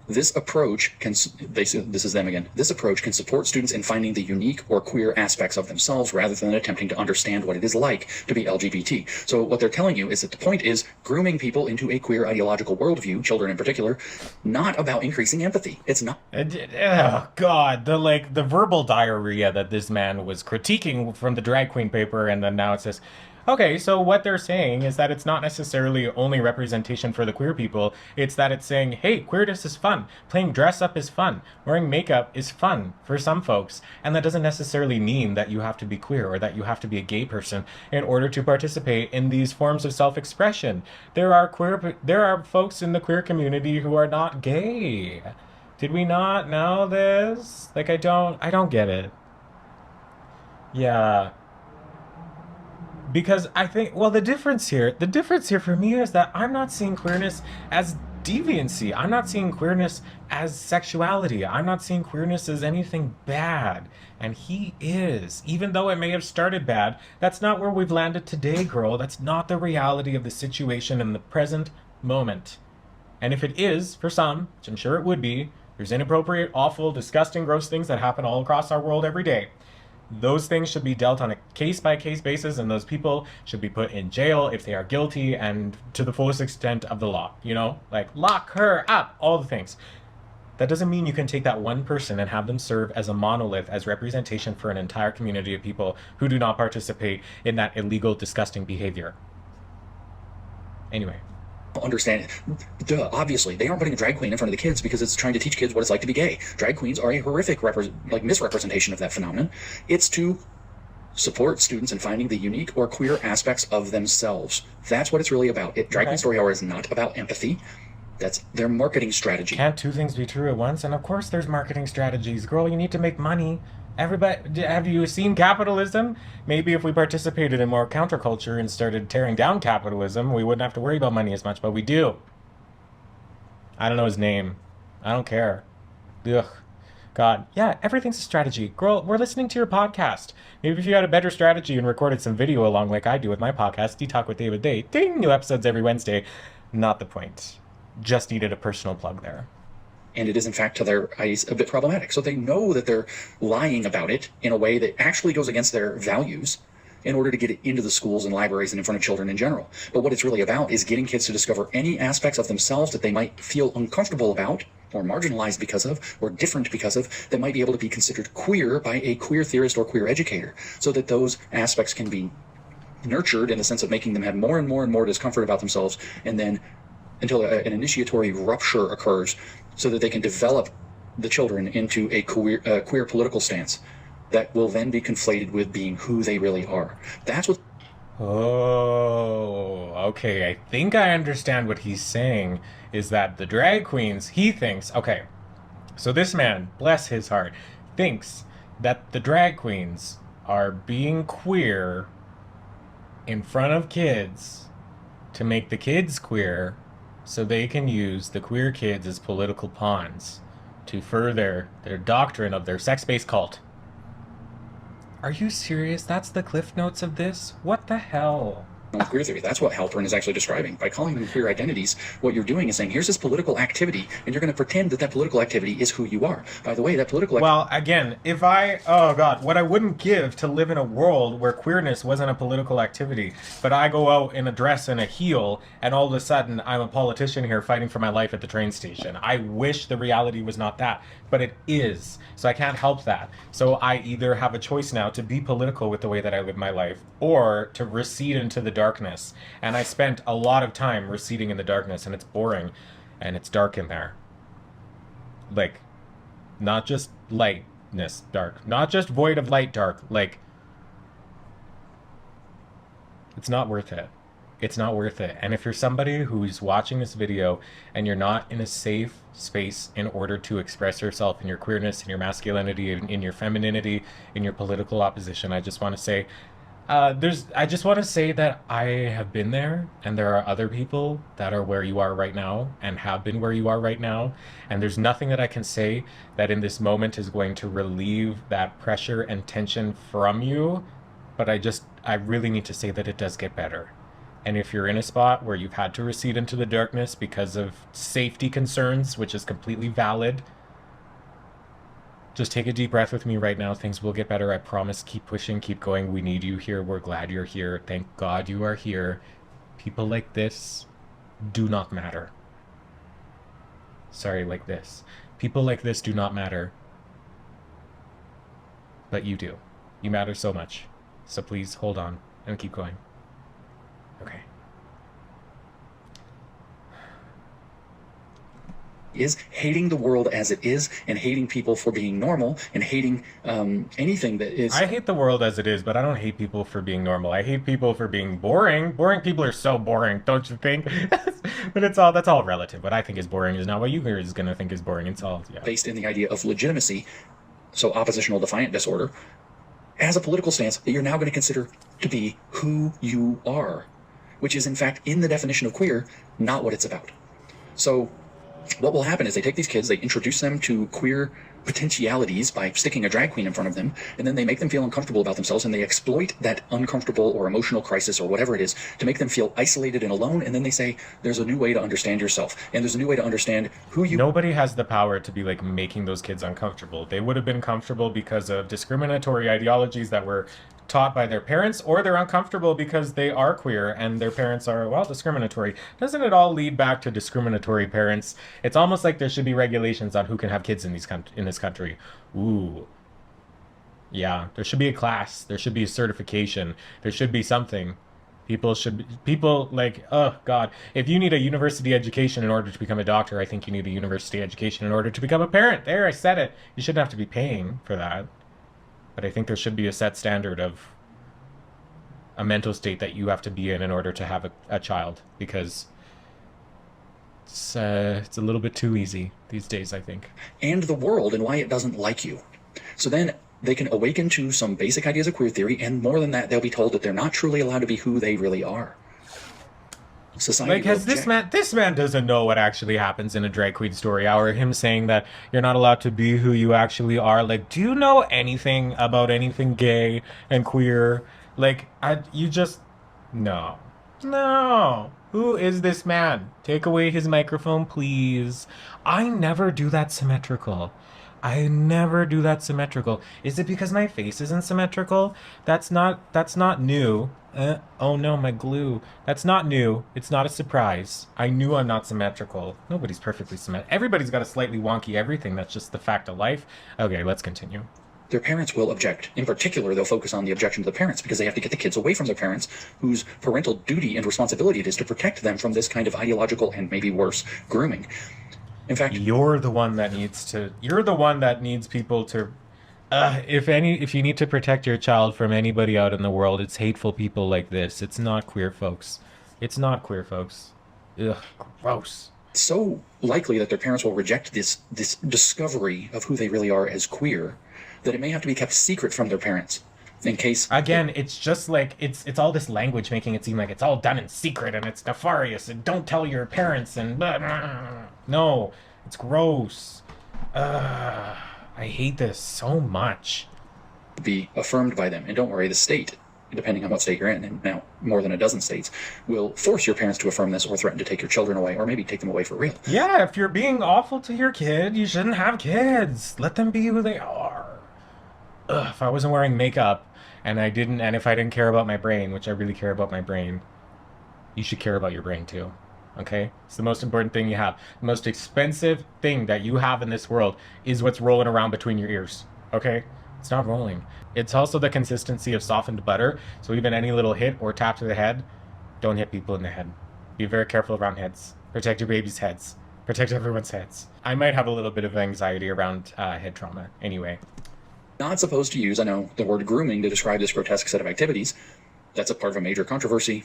This approach can, they say, this is them again, this approach can support students in finding the unique or queer aspects of themselves rather than attempting to understand what it is like to be LGBT. So what they're telling you is that the point is grooming people into a queer ideological worldview, children in particular, not about increasing empathy. It's not. Oh God, the verbal diarrhea that this man was critiquing from the drag queen paper, and then now it says, okay, so what they're saying is that it's not necessarily only representation for the queer people. It's that it's saying, hey, queerness is fun. Playing dress up is fun. Wearing makeup is fun for some folks. And that doesn't necessarily mean that you have to be queer or that you have to be a gay person in order to participate in these forms of self-expression. There are folks in the queer community who are not gay. Did we not know this? Like, I don't get it. Yeah. Because I think, well, the difference here for me is that I'm not seeing queerness as deviancy. I'm not seeing queerness as sexuality. I'm not seeing queerness as anything bad. And he is. Even though it may have started bad, that's not where we've landed today, girl. That's not the reality of the situation in the present moment. And if it is, for some, which I'm sure it would be, there's inappropriate, awful, disgusting, gross things that happen all across our world every day. Those things should be dealt on a case-by-case basis, and those people should be put in jail if they are guilty and to the fullest extent of the law. You know, like lock her up, all the things. That doesn't mean you can take that one person and have them serve as a monolith, as representation for an entire community of people who do not participate in that illegal, disgusting behavior. Anyway. Understand it. Duh, obviously they aren't putting a drag queen in front of the kids because it's trying to teach kids what it's like to be gay. Drag queens are a horrific misrepresentation of that phenomenon. It's to support students in finding the unique or queer aspects of themselves. That's what it's really about. Drag Queen Story Hour is not about empathy. That's their marketing strategy. Can't two things be true at once? And of course there's marketing strategies. Girl, you need to make money. Everybody, have you seen capitalism? Maybe if we participated in more counterculture and started tearing down capitalism, we wouldn't have to worry about money as much, but we do. I don't know his name. I don't care. Ugh. God. Yeah, everything's a strategy. Girl, we're listening to your podcast. Maybe if you had a better strategy and recorded some video along like I do with my podcast, D-Talk with David Day. Ding! New episodes every Wednesday. Not the point. Just needed a personal plug there. And it is, in fact, to their eyes, a bit problematic. So they know that they're lying about it in a way that actually goes against their values in order to get it into the schools and libraries and in front of children in general. But what it's really about is getting kids to discover any aspects of themselves that they might feel uncomfortable about, or marginalized because of, or different because of, that might be able to be considered queer by a queer theorist or queer educator, so that those aspects can be nurtured in the sense of making them have more and more and more discomfort about themselves, and then until an initiatory rupture occurs, so that they can develop the children into a queer political stance that will then be conflated with being who they really are. That's what... Oh, okay. I think I understand what he's saying is that the drag queens, he thinks, okay, so this man, bless his heart, thinks that the drag queens are being queer in front of kids to make the kids queer so they can use the queer kids as political pawns to further their doctrine of their sex-based cult. Are you serious? That's the cliff notes of this? What the hell? Queer theory. That's what Halpern is actually describing. By calling them queer identities, what you're doing is saying, here's this political activity, and you're going to pretend that that political activity is who you are. By the way, that political... Well, again, if I... Oh, God. What I wouldn't give to live in a world where queerness wasn't a political activity, but I go out in a dress and a heel, and all of a sudden I'm a politician here fighting for my life at the train station. I wish the reality was not that, but it is. So I can't help that. So I either have a choice now to be political with the way that I live my life, or to recede into the darkness. And I spent a lot of time receding in the darkness, and it's boring, and it's dark in there. Like, not just lightness dark, not just void of light dark, like, it's not worth it. It's not worth it. And if you're somebody who's watching this video and you're not in a safe space in order to express yourself in your queerness, in your masculinity, in your femininity, in your political opposition, I just want to say, I just want to say that I have been there, and there are other people that are where you are right now and have been where you are right now. And there's nothing that I can say that in this moment is going to relieve that pressure and tension from you. But I really need to say that it does get better. And if you're in a spot where you've had to recede into the darkness because of safety concerns, which is completely valid, just take a deep breath with me right now. Things will get better. I promise. Keep pushing. Keep going. We need you here. We're glad you're here. Thank God you are here. People like this do not matter. Sorry, like this. People like this do not matter. But you do. You matter so much. So please hold on and keep going. Okay. Is hating the world as it is, and hating people for being normal, and hating anything that is... I hate the world as it is, but I don't hate people for being normal. I hate people for being boring. Boring people are so boring, don't you think? But that's all relative. What I think is boring is not what you guys is going to think is boring. It's all, yeah. Based in the idea of legitimacy, so oppositional defiant disorder, as a political stance that you're now going to consider to be who you are, which is in fact in the definition of queer, not what it's about. So what will happen is they take these kids, they introduce them to queer potentialities by sticking a drag queen in front of them, and then they make them feel uncomfortable about themselves, and they exploit that uncomfortable or emotional crisis or whatever it is to make them feel isolated and alone, and then they say, there's a new way to understand yourself, and there's a new way to understand who you... Nobody has the power to be like making those kids uncomfortable. They would have been comfortable because of discriminatory ideologies that were taught by their parents, or they're uncomfortable because they are queer and their parents are, well, discriminatory. Doesn't it all lead back to discriminatory parents? It's almost like there should be regulations on who can have kids in this country. Ooh. Yeah, there should be a class. There should be a certification. There should be something. People like, oh God, if you need a university education in order to become a doctor, I think you need a university education in order to become a parent. There, I said it. You shouldn't have to be paying for that. But I think there should be a set standard of a mental state that you have to be in order to have a child, because It's a little bit too easy these days, I think. and the world and why it doesn't like you. So then they can awaken to some basic ideas of queer theory, and more than that, they'll be told that they're not truly allowed to be who they really are. Society Like, has this man doesn't know what actually happens in a drag queen story hour. Him saying that you're not allowed to be who you actually are. Like, do you know anything about anything gay and queer? Like, no. No. Who is this man? Take away his microphone, please. I never do that symmetrical. I never do that symmetrical. Is it because my face isn't symmetrical? That's not new. Oh no, my glue. That's not new. It's not a surprise. I knew I'm not symmetrical. Nobody's perfectly symmetrical. Everybody's got a slightly wonky everything. That's just the fact of life. Okay, let's continue. Their parents will object. In particular, they'll focus on the objection to the parents because they have to get the kids away from their parents, whose parental duty and responsibility it is to protect them from this kind of ideological and maybe worse grooming. In fact, You're the one that needs people to if you need to protect your child from anybody out in the world, it's hateful people like this. It's not queer folks. It's not queer folks. Ugh, gross. it's so likely that their parents will reject this discovery of who they really are as queer that it may have to be kept secret from their parents in case. Again, it's just like it's all this language making it seem like it's all done in secret and it's nefarious and don't tell your parents and blah, blah, blah. No, it's gross. I hate this so much. Be affirmed by them. And don't worry, the state, depending on what state you're in, and now more than a dozen states, will force your parents to affirm this or threaten to take your children away or maybe take them away for real. Yeah, if you're being awful to your kid, you shouldn't have kids. Let them be who they are. Ugh, if I wasn't wearing makeup and if I didn't care about my brain, which I really care about my brain, you should care about your brain too. Okay? It's the most important thing you have. The most expensive thing that you have in this world is what's rolling around between your ears. Okay? It's not rolling. It's also the consistency of softened butter. So even any little hit or tap to the head, don't hit people in the head. Be very careful around heads. Protect your baby's heads. Protect everyone's heads. I might have a little bit of anxiety around head trauma. Anyway. Not supposed to use, I know, the word grooming to describe this grotesque set of activities. That's a part of a major controversy.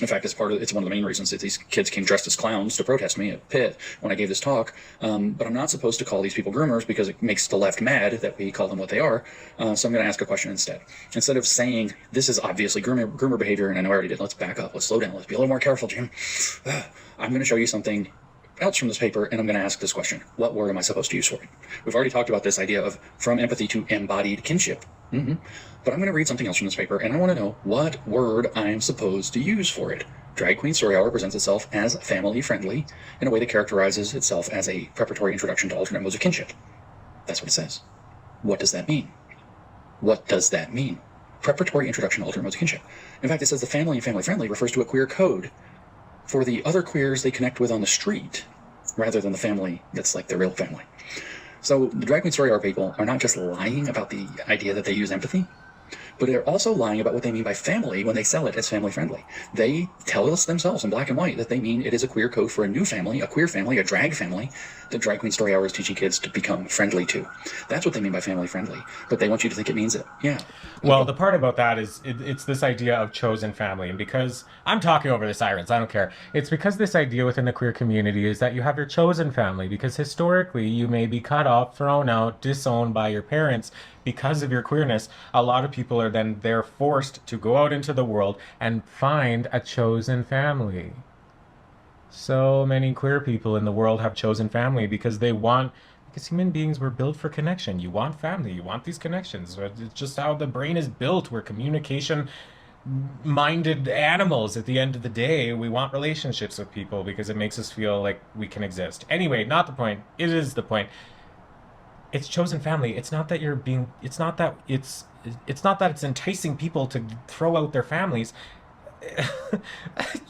In fact, it's one of the main reasons that these kids came dressed as clowns to protest me at Pitt when I gave this talk. But I'm not supposed to call these people groomers because it makes the left mad that we call them what they are. So I'm going to ask a question instead. Instead of saying, this is obviously groomer behavior, and I know I already did, let's back up, let's slow down, let's be a little more careful, Jim. I'm going to show you something else from this paper, and I'm going to ask this question. What word am I supposed to use for it? We've already talked about this idea of from empathy to embodied kinship. But I'm going to read something else from this paper, and I want to know what word I'm supposed to use for it. Drag Queen Story Hour presents itself as family-friendly in a way that characterizes itself as a preparatory introduction to alternate modes of kinship. That's what it says. What does that mean? What does that mean? Preparatory introduction to alternate modes of kinship. In fact, it says the family and family-friendly refers to a queer code for the other queers they connect with on the street, rather than the family that's like their real family. So the Drag Queen Story Hour people are not just lying about the idea that they use empathy, but they're also lying about what they mean by family when they sell it as family-friendly. They tell us themselves in black and white that they mean it is a queer code for a new family, a queer family, a drag family, that Drag Queen Story Hour is teaching kids to become friendly to. That's what they mean by family-friendly. But they want you to think it means it. Yeah. Well, the part about that is it's this idea of chosen family. And because I'm talking over the sirens, I don't care. It's because this idea within the queer community is that you have your chosen family. Because historically, you may be cut off, thrown out, disowned by your parents because of your queerness. A lot of people are then they're forced to go out into the world and find a chosen family. So many queer people in the world have chosen family because because human beings were built for connection. You want family, you want these connections. It's just how the brain is built. We're communication-minded animals at the end of the day. We want relationships with people because it makes us feel like we can exist. Anyway, not the point. It is the point. It's chosen family. It's not that it's not that it's enticing people to throw out their families.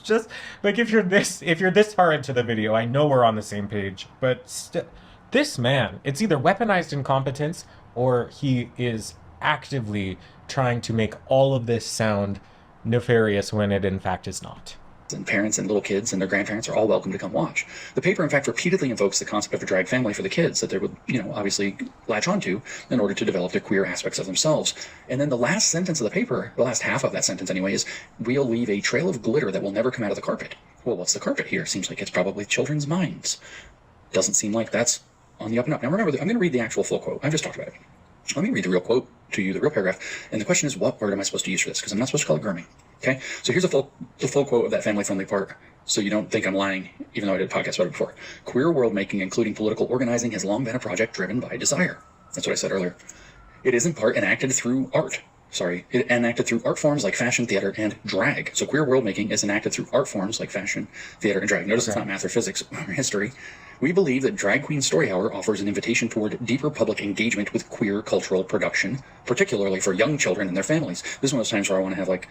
Just like if you're this far into the video, I know we're on the same page, but this man, it's either weaponized incompetence or he is actively trying to make all of this sound nefarious when it in fact is not. And parents and little kids and their grandparents are all welcome to come watch. The paper, in fact, repeatedly invokes the concept of a drag family for the kids that they would, obviously latch onto in order to develop the queer aspects of themselves. And then the last sentence of the paper, the last half of that sentence anyway, is, we'll leave a trail of glitter that will never come out of the carpet. well, what's the carpet here? Seems like it's probably children's minds. Doesn't seem like that's on the up and up. Now remember, I'm going to read the actual full quote. I've just talked about it. Let me read the real quote to you, the real paragraph. And the question is, what word am I supposed to use for this? Because I'm not supposed to call it grooming. Okay? So here's the full quote of that family-friendly part, so you don't think I'm lying, even though I did a podcast about it before. Queer world making, including political organizing, has long been a project driven by desire. That's what I said earlier. It is in part enacted through art. It enacted through art forms like fashion, theater, and drag. So queer world making is enacted through art forms like fashion, theater, and drag. Notice it's not math or physics or history. We believe that Drag Queen Story Hour offers an invitation toward deeper public engagement with queer cultural production, particularly for young children and their families. This is one of those times where I want to have like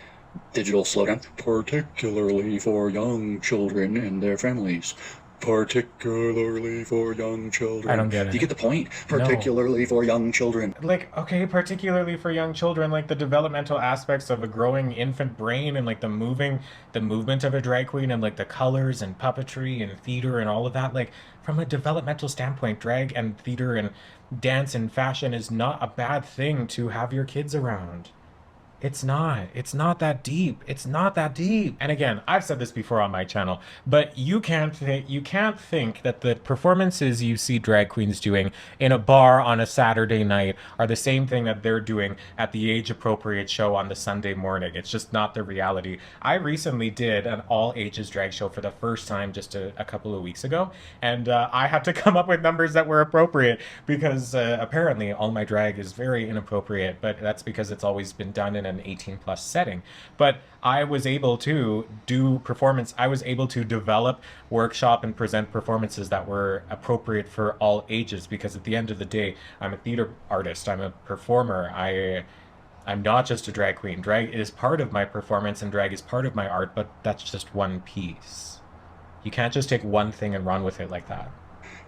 digital slowdown. Particularly for young children and their families. Particularly for young children. I don't get it. Do you get the point? Particularly for young children. Like, okay, particularly for young children, like the developmental aspects of a growing infant brain and like the movement of a drag queen and like the colors and puppetry and theater and all of that. Like, from a developmental standpoint, drag and theater and dance and fashion is not a bad thing to have your kids around. It's not that deep. It's not that deep. And again, I've said this before on my channel, but you can't think that the performances you see drag queens doing in a bar on a Saturday night are the same thing that they're doing at the age appropriate show on the Sunday morning. It's just not the reality. I recently did an all ages drag show for the first time just a couple of weeks ago, and I had to come up with numbers that were appropriate because apparently all my drag is very inappropriate, but that's because it's always been done in an 18 plus setting. But I was able to I was able to develop, workshop, and present performances that were appropriate for all ages, because at the end of the day, I'm a theater artist, I'm a performer, I'm not just a drag queen. Drag is part of my performance and drag is part of my art, but that's just one piece. You can't just take one thing and run with it like that.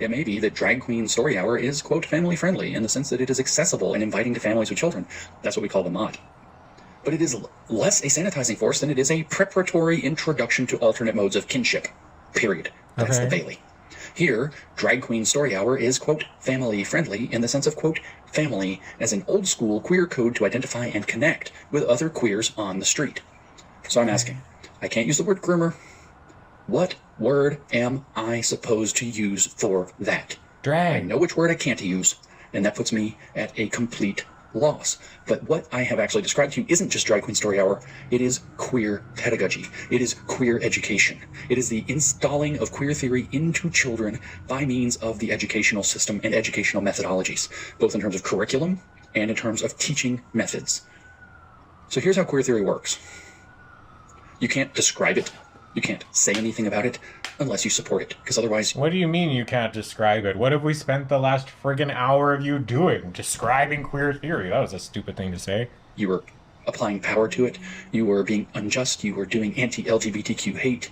It may be that Drag Queen Story Hour is, quote, family-friendly in the sense that it is accessible and inviting to families with children. That's what we call the mod. But it is less a sanitizing force than it is a preparatory introduction to alternate modes of kinship. Period. That's the Bailey. Here, Drag Queen Story Hour is, quote, family-friendly in the sense of, quote, family as an old-school queer code to identify and connect with other queers on the street. So I'm asking, I can't use the word groomer. What word am I supposed to use for that? Drag. I know which word I can't use, and that puts me at a complete loss. But what I have actually described to you isn't just Drag Queen Story Hour. It is queer pedagogy. It is queer education. It is the installing of queer theory into children by means of the educational system and educational methodologies, both in terms of curriculum and in terms of teaching methods. So here's how queer theory works. You can't describe it. You can't say anything about it unless you support it, because otherwise... What do you mean you can't describe it? What have we spent the last friggin' hour of you doing? Describing queer theory. That was a stupid thing to say. You were applying power to it. You were being unjust. You were doing anti-LGBTQ hate.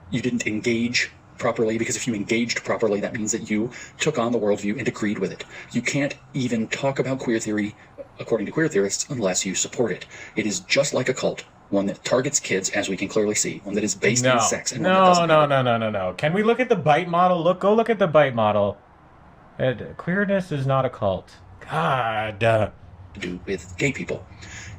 You didn't engage properly, because if you engaged properly, that means that you took on the worldview and agreed with it. You can't even talk about queer theory, according to queer theorists, unless you support it. It is just like a cult. One that targets kids, as we can clearly see. One that is based in sex. And one that doesn't No. Can we look at the bite model? Go look at the bite model. Queerness is not a cult. God. To do with gay people.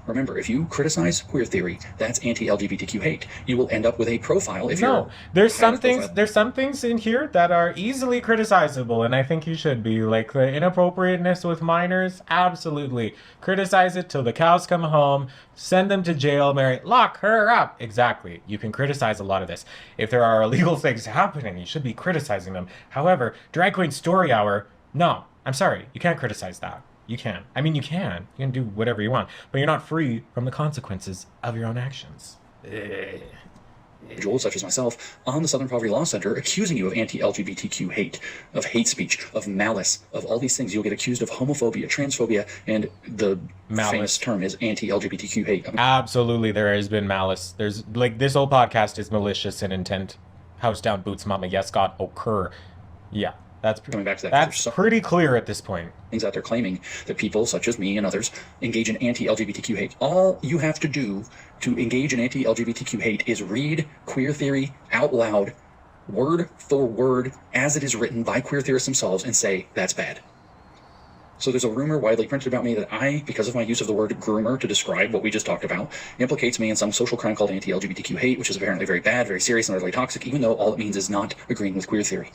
Remember, if you criticize queer theory, that's anti-LGBTQ hate. You will end up with a profile if you're... There's some things in here that are easily criticizable, and I think you should be. Like the inappropriateness with minors, absolutely. Criticize it till the cows come home, send them to jail, lock her up. Exactly. You can criticize a lot of this. If there are illegal things happening, you should be criticizing them. However, Drag Queen Story Hour, no. I'm sorry. You can't criticize that. You can. I mean, you can. You can do whatever you want, but you're not free from the consequences of your own actions. Individuals such as myself on the Southern Poverty Law Center accusing you of anti-LGBTQ hate, of hate speech, of malice, of all these things. You'll get accused of homophobia, transphobia, and the famous term is anti-LGBTQ hate. Absolutely, there has been malice. There's like this whole podcast is malicious in intent. House down, boots, mama. Yes, God, occur. Yeah. That's coming back to that. That's pretty clear at this point. Things out there claiming that people such as me and others engage in anti-LGBTQ hate. All you have to do to engage in anti-LGBTQ hate is read queer theory out loud, word for word, as it is written by queer theorists themselves, and say, that's bad. So there's a rumor widely printed about me that I, because of my use of the word groomer to describe what we just talked about, implicates me in some social crime called anti-LGBTQ hate, which is apparently very bad, very serious, and utterly toxic, even though all it means is not agreeing with queer theory.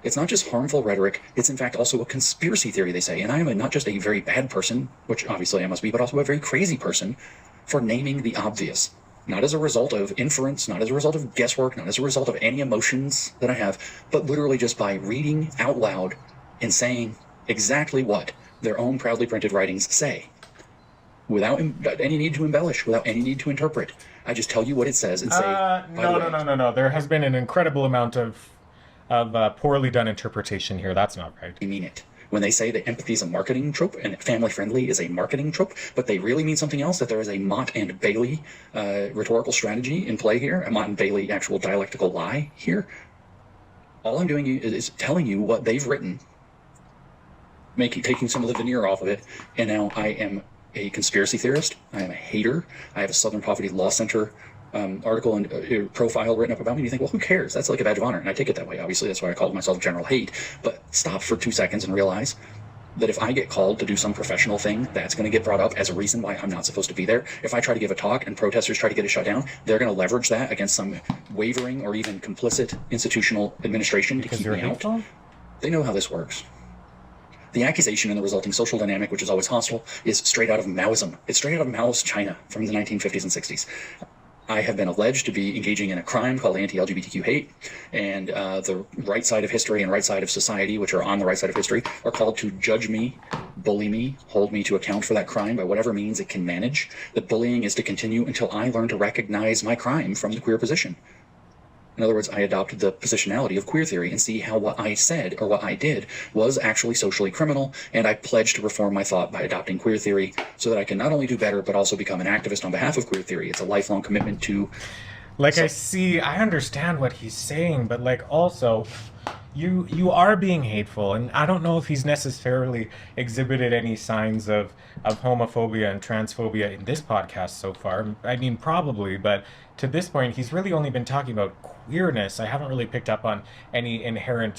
It's not just harmful rhetoric, it's in fact also a conspiracy theory, they say, and I am not just a very bad person, which obviously I must be, but also a very crazy person for naming the obvious. Not as a result of inference, not as a result of guesswork, not as a result of any emotions that I have, but literally just by reading out loud and saying exactly what their own proudly printed writings say, without any need to embellish, without any need to interpret. I just tell you what it says and say, no. There has been an incredible amount of poorly done interpretation here. That's not right. I mean it. When they say that empathy is a marketing trope and family-friendly is a marketing trope, but they really mean something else, that there is a Mott and Bailey rhetorical strategy in play here, a Mott and Bailey actual dialectical lie here. All I'm doing is telling you what they've written, taking some of the veneer off of it, and now I am a conspiracy theorist, I am a hater, I have a Southern Poverty Law Center article and profile written up about me, and you think, well, who cares? That's like a badge of honor, and I take it that way, obviously. That's why I called myself General Hate. But stop for 2 seconds and realize that if I get called to do some professional thing, that's going to get brought up as a reason why I'm not supposed to be there. If I try to give a talk and protesters try to get it shut down, they're going to leverage that against some wavering or even complicit institutional administration to keep me out. They know how this works. The accusation and the resulting social dynamic, which is always hostile, is straight out of Maoism. It's straight out of Mao's China from the 1950s and 60s. I have been alleged to be engaging in a crime called anti-LGBTQ hate, and the right side of history and right side of society, which are on the right side of history, are called to judge me, bully me, hold me to account for that crime by whatever means it can manage. The bullying is to continue until I learn to recognize my crime from the queer position. In other words, I adopted the positionality of queer theory and see how what I said or what I did was actually socially criminal, and I pledged to reform my thought by adopting queer theory so that I can not only do better, but also become an activist on behalf of queer theory. It's a lifelong commitment to... I understand what he's saying, but also... You are being hateful, and I don't know if he's necessarily exhibited any signs of homophobia and transphobia in this podcast so far. I mean, probably, but to this point, he's really only been talking about queerness. I haven't really picked up on any inherent,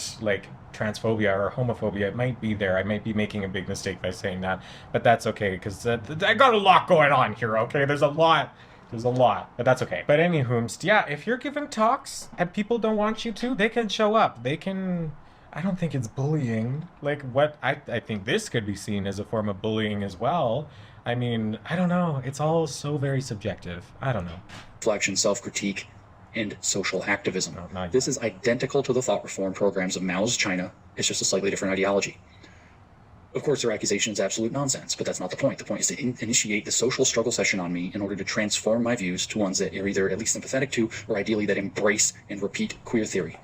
transphobia or homophobia. It might be there. I might be making a big mistake by saying that, but that's okay, because I got a lot going on here, okay? There's a lot, but that's okay. But anywho, yeah, if you're giving talks and people don't want you to, they can show up. They can... I don't think it's bullying. I think this could be seen as a form of bullying as well. I mean, I don't know. It's all so very subjective. I don't know. Reflection, self-critique, and social activism. This is identical to the thought reform programs of Mao's China. It's just a slightly different ideology. Of course, their accusation is absolute nonsense, but that's not the point. The point is to initiate the social struggle session on me in order to transform my views to ones that are either at least sympathetic to, or ideally that embrace and repeat queer theory.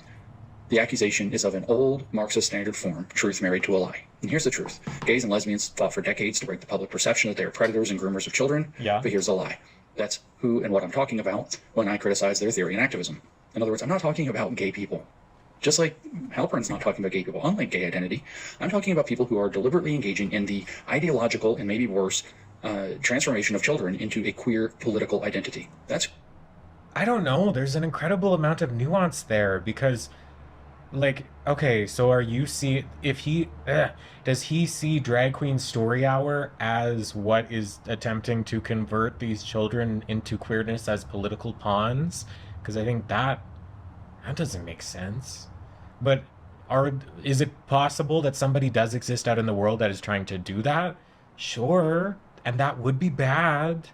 The accusation is of an old Marxist standard form, truth married to a lie. And here's the truth. Gays and lesbians fought for decades to break the public perception that they are predators and groomers of children. Yeah. But here's the lie. That's who and what I'm talking about when I criticize their theory and activism. In other words, I'm not talking about gay people. Just like Halpern's not talking about gay people, unlike gay identity, I'm talking about people who are deliberately engaging in the ideological and maybe worse transformation of children into a queer political identity. I don't know. There's an incredible amount of nuance there because, okay, so does he see Drag Queen Story Hour as what is attempting to convert these children into queerness as political pawns? Because I think that doesn't make sense. But is it possible that somebody does exist out in the world that is trying to do that? Sure, and that would be bad.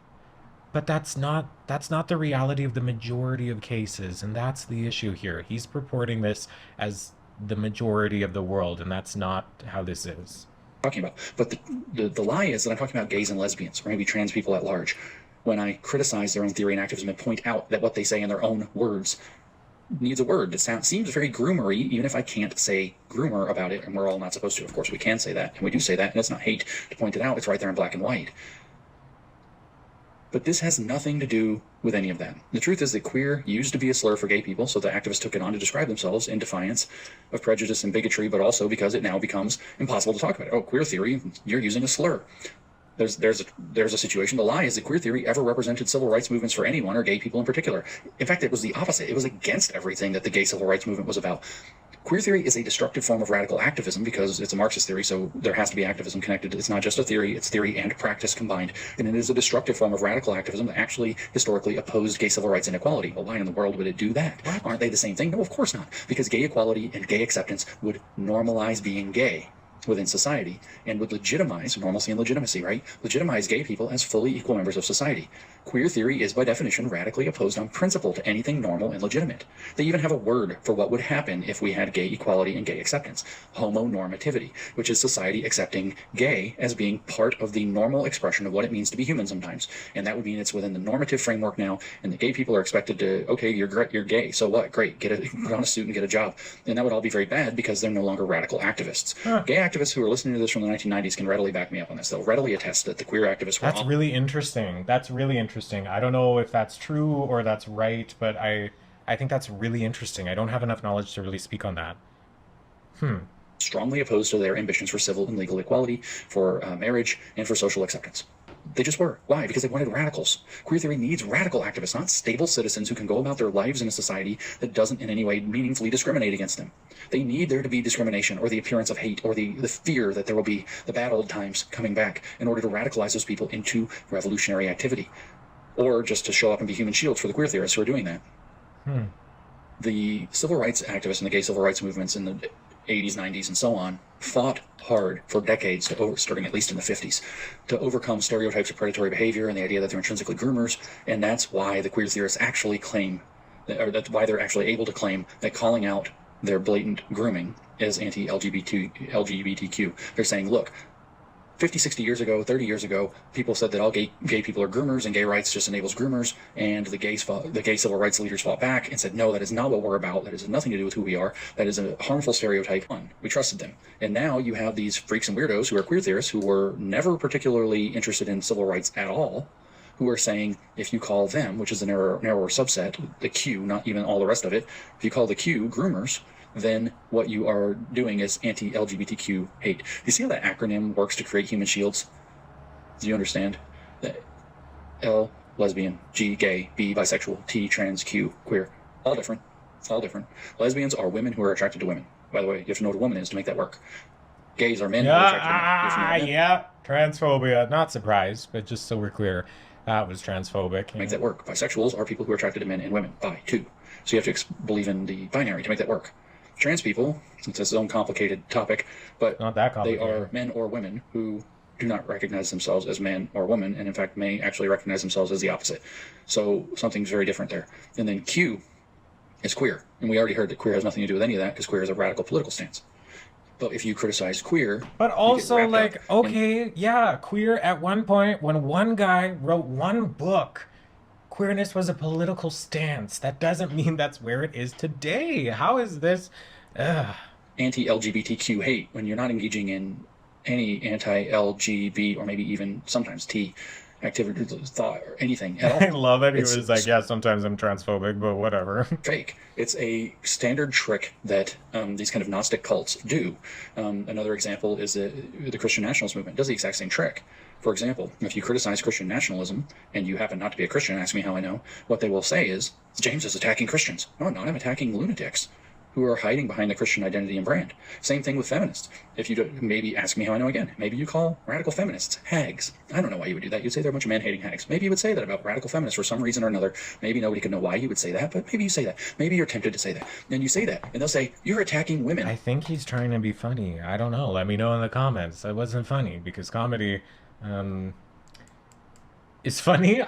But that's not the reality of the majority of cases, and that's the issue here. He's purporting this as the majority of the world, and that's not how this is. Talking about. But the lie is that I'm talking about gays and lesbians, or maybe trans people at large. When I criticize their own theory and activism and point out that what they say in their own words needs a word. It seems very groomery, even if I can't say groomer about it, and we're all not supposed to. Of course, we can say that, and we do say that, and it's not hate to point it out. It's right there in black and white. But this has nothing to do with any of that. The truth is that queer used to be a slur for gay people, so the activists took it on to describe themselves in defiance of prejudice and bigotry, but also because it now becomes impossible to talk about it. Oh, queer theory, you're using a slur. There's a situation. The lie is that queer theory ever represented civil rights movements for anyone or gay people in particular. In fact, it was the opposite. It was against everything that the gay civil rights movement was about. Queer theory is a destructive form of radical activism because it's a Marxist theory, so there has to be activism connected. It's not just a theory, it's theory and practice combined. And it is a destructive form of radical activism that actually historically opposed gay civil rights and equality. Well, why in the world would it do that? What? Aren't they the same thing? No, of course not. Because gay equality and gay acceptance would normalize being gay within society and would legitimize normalcy and legitimacy, right? Legitimize gay people as fully equal members of society. Queer theory is by definition radically opposed on principle to anything normal and legitimate. They even have a word for what would happen if we had gay equality and gay acceptance: homonormativity, which is society accepting gay as being part of the normal expression of what it means to be human sometimes. And that would mean it's within the normative framework now, and the gay people are expected to, okay, you're gay, so what? Great, put on a suit and get a job. And that would all be very bad because they're no longer radical activists. Gay activists who are listening to this from the 1990s can readily back me up on this. They'll readily attest that the queer activists were That's really interesting. That's really interesting. I don't know if that's true or that's right, but I think that's really interesting. I don't have enough knowledge to really speak on that. strongly opposed to their ambitions for civil and legal equality, for marriage, and for social acceptance. They just were. Why? Because they wanted radicals. Queer theory needs radical activists, not stable citizens who can go about their lives in a society that doesn't in any way meaningfully discriminate against them. They need there to be discrimination or the appearance of hate or the fear that there will be the bad old times coming back in order to radicalize those people into revolutionary activity, or just to show up and be human shields for the queer theorists who are doing that. The civil rights activists and the gay civil rights movements in the 80s, 90s, and so on fought hard for decades, starting at least in the 50s, to overcome stereotypes of predatory behavior and the idea that they're intrinsically groomers. And that's why the queer theorists actually claim, or that's why they're actually able to claim that calling out their blatant grooming is anti-LGBTQ. They're saying, look, 50, 60 years ago, 30 years ago, people said that all gay people are groomers and gay rights just enables groomers, and the gay civil rights leaders fought back and said, no, that is not what we're about. That has nothing to do with who we are. That is a harmful stereotype. We trusted them. And now you have these freaks and weirdos who are queer theorists who were never particularly interested in civil rights at all, who are saying if you call them, which is a narrower subset, the Q, not even all the rest of it, if you call the Q groomers, then what you are doing is anti-LGBTQ hate. Do you see how that acronym works to create human shields? Do you understand? L, lesbian, G, gay, B, bisexual, T, trans, Q, queer. All different. All different. Lesbians are women who are attracted to women. By the way, you have to know what a woman is to make that work. Gays are men who are attracted to men. Yeah, transphobia. Not surprised, but just so we're clear, that was transphobic. Make that work. Bisexuals are people who are attracted to men and women. Bi, too. So you have to believe in the binary to make that work. Trans people, it's its own complicated topic, but not that complicated. They are men or women who do not recognize themselves as man or woman, and in fact may actually recognize themselves as the opposite. So something's very different there. And then Q is queer, and we already heard that queer has nothing to do with any of that because queer is a radical political stance. But if you criticize queer, but also like, okay, yeah, queer at one point when one guy wrote one book, queerness was a political stance. That doesn't mean that's where it is today. How is this? Anti-LGBTQ hate when you're not engaging in any anti-LGB or maybe even sometimes T activity, thought, or anything at all. I love it. He was like, yeah, sometimes I'm transphobic, but whatever. Fake. It's a standard trick that these kind of Gnostic cults do. Another example is the Christian nationalist movement does the exact same trick. For example, if you criticize Christian nationalism and you happen not to be a Christian, ask me how I know, what they will say is, James is attacking Christians. No, I'm not. I'm attacking lunatics who are hiding behind the Christian identity and brand. Same thing with feminists. If you do, maybe ask me how I know again. Maybe you call radical feminists hags. I don't know why you would do that. You'd say they're a bunch of man-hating hags. Maybe you would say that about radical feminists for some reason or another. Maybe nobody could know why you would say that, but maybe you say that. Maybe you're tempted to say that. And you say that, and they'll say, you're attacking women. I think he's trying to be funny. I don't know. Let me know in the comments. It wasn't funny, because comedy is funny.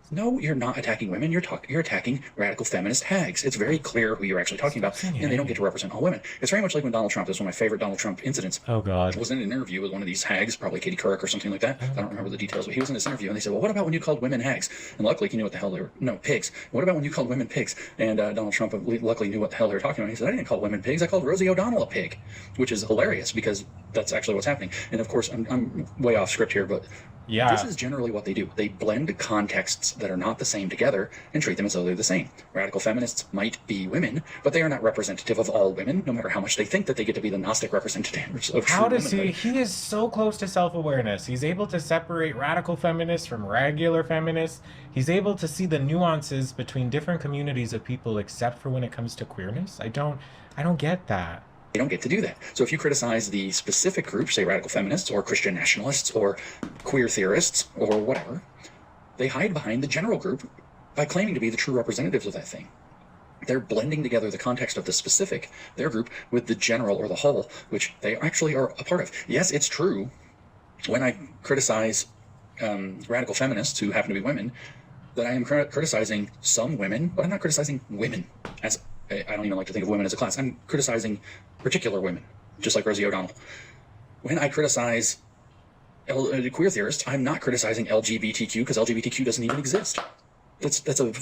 No, you're not attacking women. You're attacking radical feminist hags. It's very clear who you're actually talking about, and they don't get to represent all women. It's very much like when Donald Trump, this was one of my favorite Donald Trump incidents. Oh, God. Was in an interview with one of these hags, probably Katie Couric or something like that. I don't remember the details, but he was in this interview, and they said, well, what about when you called women hags? And luckily, he knew what the hell they were. No, pigs. What about when you called women pigs? And Donald Trump luckily knew what the hell they were talking about. He said, I didn't call women pigs. I called Rosie O'Donnell a pig, which is hilarious because that's actually what's happening. And of course, I'm way off script here, but Yeah. this is generally what they do. They blend contexts that are not the same together and treat them as though they're the same. Radical feminists might be women, but they are not representative of all women, no matter how much they think that they get to be the Gnostic representatives of true How does womanhood. he is so close to self-awareness. He's able to separate radical feminists from regular feminists. He's able to see the nuances between different communities of people, except for when it comes to queerness. I don't get that. They don't get to do that. So if you criticize the specific group, say radical feminists or Christian nationalists or queer theorists or whatever, they hide behind the general group by claiming to be the true representatives of that thing. They're blending together the context of the specific, their group, with the general or the whole, which they actually are a part of. Yes, it's true. When I criticize radical feminists who happen to be women, that I am criticizing some women, but I'm not criticizing women as I don't even like to think of women as a class. I'm criticizing particular women, just like Rosie O'Donnell. When I criticize queer theorists, I'm not criticizing LGBTQ because LGBTQ doesn't even exist. That's a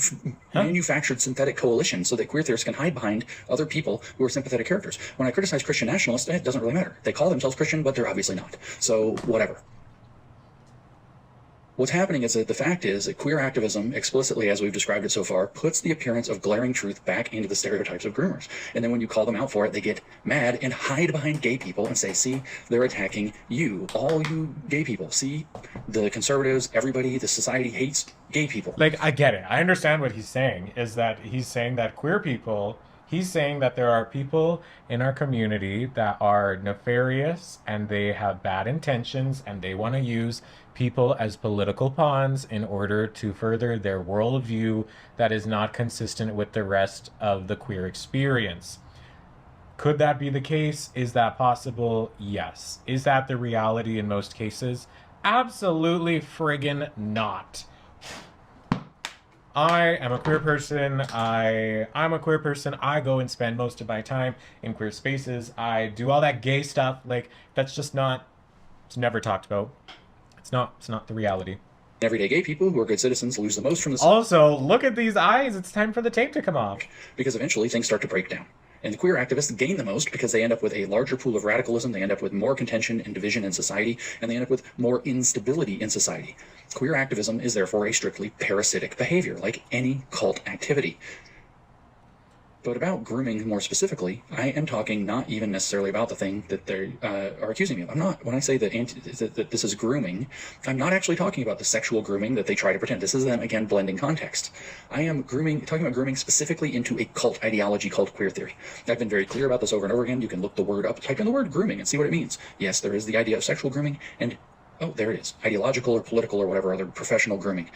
manufactured synthetic coalition so that queer theorists can hide behind other people who are sympathetic characters. When I criticize Christian nationalists, it doesn't really matter. They call themselves Christian, but they're obviously not. So whatever. What's happening is that the fact is that queer activism, explicitly as we've described it so far, puts the appearance of glaring truth back into the stereotypes of groomers. And then when you call them out for it, they get mad and hide behind gay people and say, see, they're attacking you, all you gay people. See, the conservatives, everybody, the society hates gay people. Like, I get it. I understand what he's saying, is that he's saying that queer people, he's saying that there are people in our community that are nefarious and they have bad intentions and they want to use people as political pawns in order to further their worldview that is not consistent with the rest of the queer experience. Could that be the case? Is that possible? Yes. Is that the reality in most cases? Absolutely friggin' not. I am a queer person. I'm a queer person. I go and spend most of my time in queer spaces. I do all that gay stuff. Like, that's just not, it's never talked about. It's not the reality. Everyday gay people who are good citizens lose the most from this. Also, look at these eyes. It's time for the tape to come off. Because eventually things start to break down. And the queer activists gain the most because they end up with a larger pool of radicalism, they end up with more contention and division in society, and they end up with more instability in society. Queer activism is therefore a strictly parasitic behavior, like any cult activity. But about grooming more specifically, I am talking not even necessarily about the thing that they are accusing me of. I'm not, when I say that this is grooming, I'm not actually talking about the sexual grooming that they try to pretend. This is them, again, blending context. I am talking about grooming specifically into a cult ideology called queer theory. I've been very clear about this over and over again. You can look the word up, type in the word grooming and see what it means. Yes, there is the idea of sexual grooming, and oh, there it is. Ideological or political or whatever other professional grooming.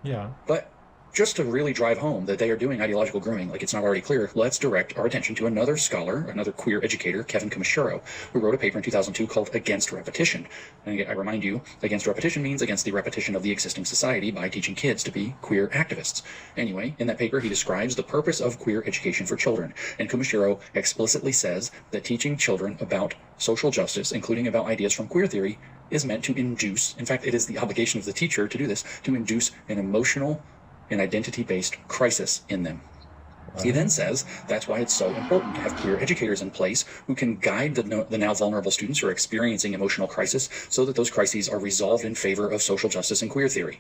Yeah. But just to really drive home that they are doing ideological grooming, like it's not already clear, let's direct our attention to another scholar, another queer educator, Kevin Comishero, who wrote a paper in 2002 called Against Repetition. And I remind you, against repetition means against the repetition of the existing society by teaching kids to be queer activists. Anyway, in that paper, he describes the purpose of queer education for children. And Comishero explicitly says that teaching children about social justice, including about ideas from queer theory, is meant to induce, in fact, it is the obligation of the teacher to do this, to induce an emotional and identity-based crisis in them. He then says that's why it's so important to have queer educators in place who can guide the now vulnerable students who are experiencing emotional crisis so that those crises are resolved in favor of social justice and queer theory.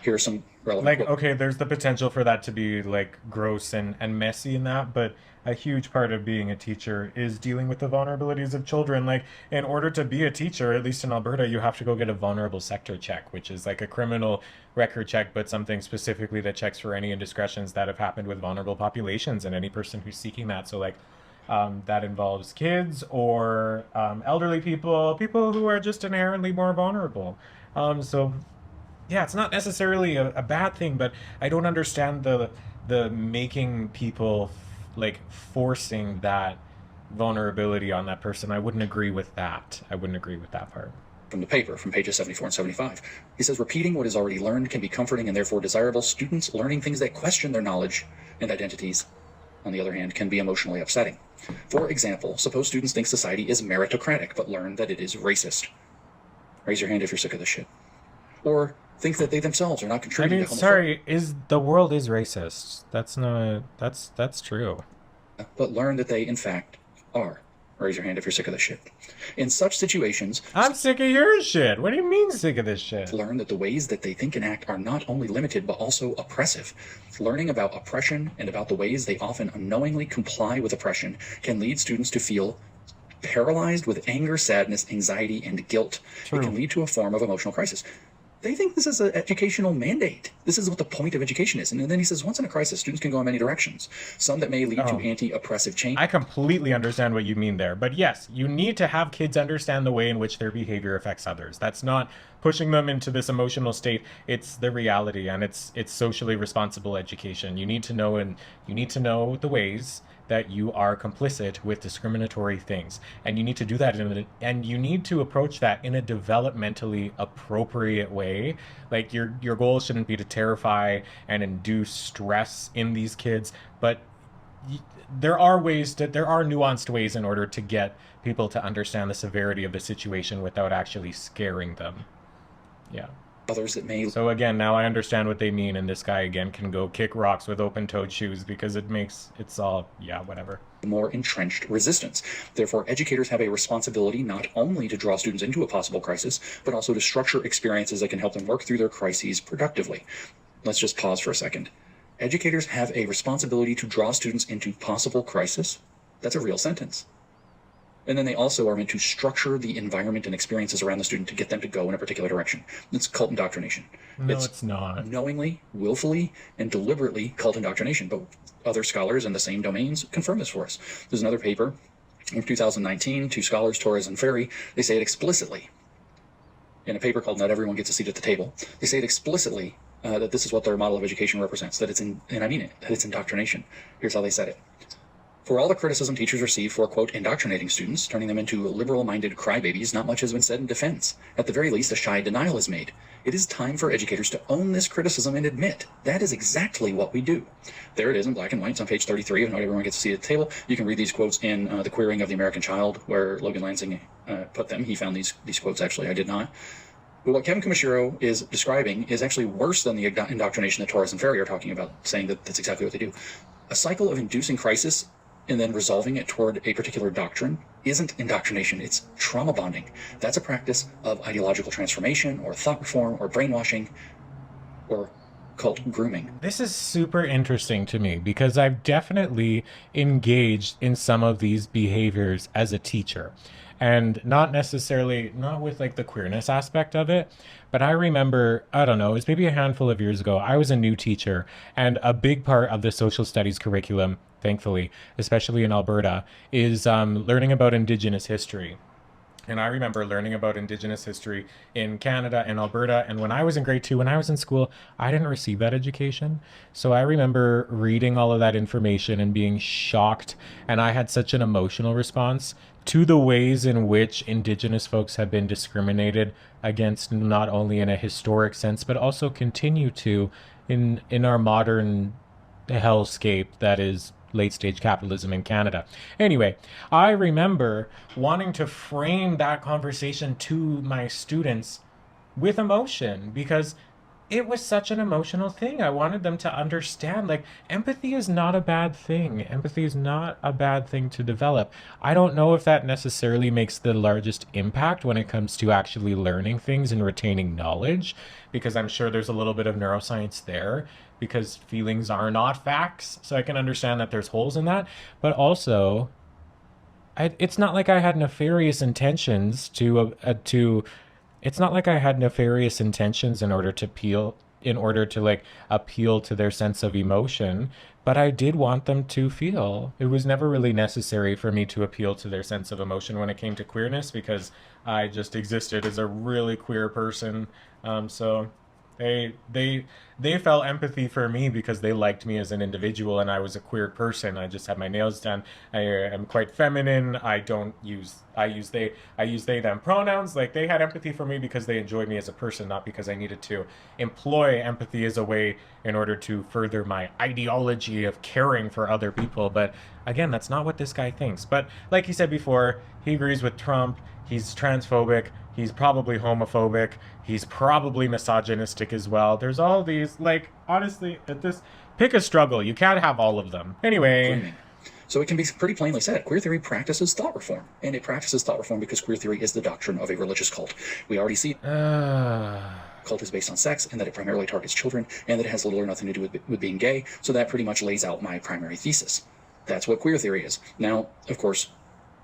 Here are some relevant quotes. Okay, there's the potential for that to be like gross and messy in that, but a huge part of being a teacher is dealing with the vulnerabilities of children. Like, in order to be a teacher, at least in Alberta, you have to go get a vulnerable sector check, which is like a criminal record check, but something specifically that checks for any indiscretions that have happened with vulnerable populations and any person who's seeking that. So like, that involves kids or elderly people who are just inherently more vulnerable. So yeah, it's not necessarily a bad thing, but I don't understand the making people like forcing that vulnerability on that person. I wouldn't agree with that. I wouldn't agree with that part. From the paper, from pages 74 and 75. He says, repeating what is already learned can be comforting and therefore desirable. Students learning things that question their knowledge and identities, on the other hand, can be emotionally upsetting. For example, suppose students think society is meritocratic, but learn that it is racist. Raise your hand if you're sick of this shit. Or think that they themselves are not contributing to homophobia. Sorry, the world is racist. That's true. But learn that they, in fact, are. Raise your hand if you're sick of this shit. In such situations, I'm sick of your shit. What do you mean sick of this shit? learn that the ways that they think and act are not only limited but also oppressive. Learning about oppression and about the ways they often unknowingly comply with oppression can lead students to feel paralyzed with anger, sadness, anxiety, and guilt. True. It can lead to a form of emotional crisis. They think this is an educational mandate. This is what the point of education is. And then he says, once in a crisis, students can go in many directions. Some that may lead to anti-oppressive change. I completely understand what you mean there. But yes, you need to have kids understand the way in which their behavior affects others. That's not pushing them into this emotional state. It's the reality, and it's socially responsible education. You need to know, and you need to know the ways that you are complicit with discriminatory things, and you need to do that and you need to approach that in a developmentally appropriate way. Like your goal shouldn't be to terrify and induce stress in these kids, but there are nuanced ways in order to get people to understand the severity of the situation without actually scaring them. Yeah. Others that may. So again, now I understand what they mean, and this guy again can go kick rocks with open-toed shoes because it's all, yeah, whatever. More entrenched resistance. Therefore, educators have a responsibility not only to draw students into a possible crisis, but also to structure experiences that can help them work through their crises productively. Let's just pause for a second. Educators have a responsibility to draw students into possible crisis. That's a real sentence. And then they also are meant to structure the environment and experiences around the student to get them to go in a particular direction. It's cult indoctrination. No, it's not. Knowingly, willfully, and deliberately cult indoctrination. But other scholars in the same domains confirm this for us. There's another paper in 2019, two scholars, Torres and Ferry, they say it explicitly. In a paper called Not Everyone Gets a Seat at the Table, they say it explicitly that this is what their model of education represents, that it's and I mean it, that it's indoctrination. Here's how they said it. For all the criticism teachers receive for, quote, indoctrinating students, turning them into liberal-minded crybabies, not much has been said in defense. At the very least, a shy denial is made. It is time for educators to own this criticism and admit that is exactly what we do. There it is in black and white. It's on page 33 of Not Everyone Gets a Seat at the Table. You can read these quotes in The Queering of the American Child, where Logan Lansing put them. He found these quotes, actually. I did not. But what Kevin Comishiro is describing is actually worse than the indoctrination that Torres and Ferry are talking about, saying that that's exactly what they do. A cycle of inducing crisis and then resolving it toward a particular doctrine isn't indoctrination, it's trauma bonding. That's a practice of ideological transformation or thought reform or brainwashing or cult grooming. This is super interesting to me because I've definitely engaged in some of these behaviors as a teacher. And not with like the queerness aspect of it, but I remember, I don't know, it was maybe a handful of years ago, I was a new teacher, and a big part of the social studies curriculum, thankfully, especially in Alberta, is learning about Indigenous history. And I remember learning about Indigenous history in Canada and Alberta. And when I was in grade 2, when I was in school, I didn't receive that education. So I remember reading all of that information and being shocked. And I had such an emotional response to the ways in which Indigenous folks have been discriminated against, not only in a historic sense, but also continue to in our modern hellscape that is late-stage capitalism in Canada. Anyway, I remember wanting to frame that conversation to my students with emotion because it was such an emotional thing. I wanted them to understand, like, empathy is not a bad thing. Empathy is not a bad thing to develop. I don't know if that necessarily makes the largest impact when it comes to actually learning things and retaining knowledge, because I'm sure there's a little bit of neuroscience there, because feelings are not facts. So I can understand that there's holes in that. But also, it's not like I had nefarious intentions it's not like I had nefarious intentions in order to like appeal to their sense of emotion, but I did want them to feel. It was never really necessary for me to appeal to their sense of emotion when it came to queerness, because I just existed as a really queer person. So they felt empathy for me because they liked me as an individual and I was a queer person. I just had my nails done. I am quite feminine. I use they them pronouns. Like, they had empathy for me because they enjoyed me as a person, not because I needed to employ empathy as a way in order to further my ideology of caring for other people. But again, that's not what this guy thinks. But like he said before, he agrees with Trump. He's transphobic. He's probably homophobic. He's probably misogynistic as well. There's all these, like, honestly, pick a struggle. You can't have all of them. Anyway. So it can be pretty plainly said, queer theory practices thought reform. And it practices thought reform because queer theory is the doctrine of a religious cult. We already see cult is based on sex, and that it primarily targets children, and that it has little or nothing to do with being gay. So that pretty much lays out my primary thesis. That's what queer theory is. Now, of course,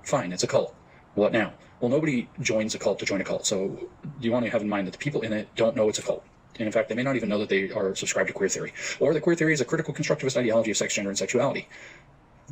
fine, it's a cult. What now? Well, nobody joins a cult to join a cult. So you want to have in mind that the people in it don't know it's a cult. And in fact, they may not even know that they are subscribed to queer theory, or that queer theory is a critical constructivist ideology of sex, gender, and sexuality.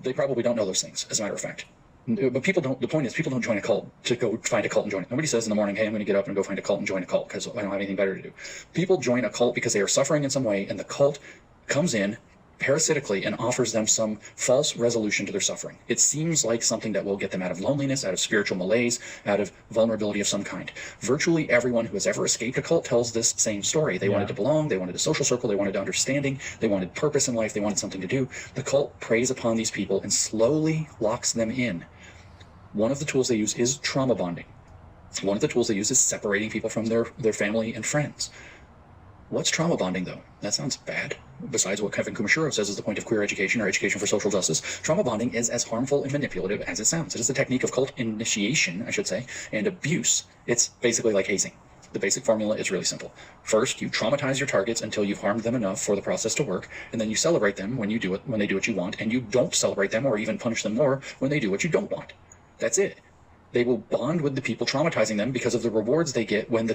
They probably don't know those things, as a matter of fact. But people don't, the point is, people don't join a cult to go find a cult and join it. Nobody says in the morning, hey, I'm going to get up and go find a cult and join a cult because I don't have anything better to do. People join a cult because they are suffering in some way, and the cult comes in parasitically and offers them some false resolution to their suffering. It seems like something that will get them out of loneliness, out of spiritual malaise, out of vulnerability of some kind. Virtually everyone who has ever escaped a cult tells this same story. They wanted to belong, they wanted a social circle, they wanted understanding, they wanted purpose in life, they wanted something to do. The cult preys upon these people and slowly locks them in. One of the tools they use is trauma bonding. One of the tools they use is separating people from their family and friends. What's trauma bonding, though? That sounds bad. Besides what Kevin Kumashiro says is the point of queer education or education for social justice, trauma bonding is as harmful and manipulative as it sounds. It is the technique of cult initiation, I should say, and abuse. It's basically like hazing. The basic formula is really simple. First, you traumatize your targets until you've harmed them enough for the process to work, and then you celebrate them when they do what you want, and you don't celebrate them or even punish them more when they do what you don't want. That's it. They will bond with the people traumatizing them because of the rewards they get when the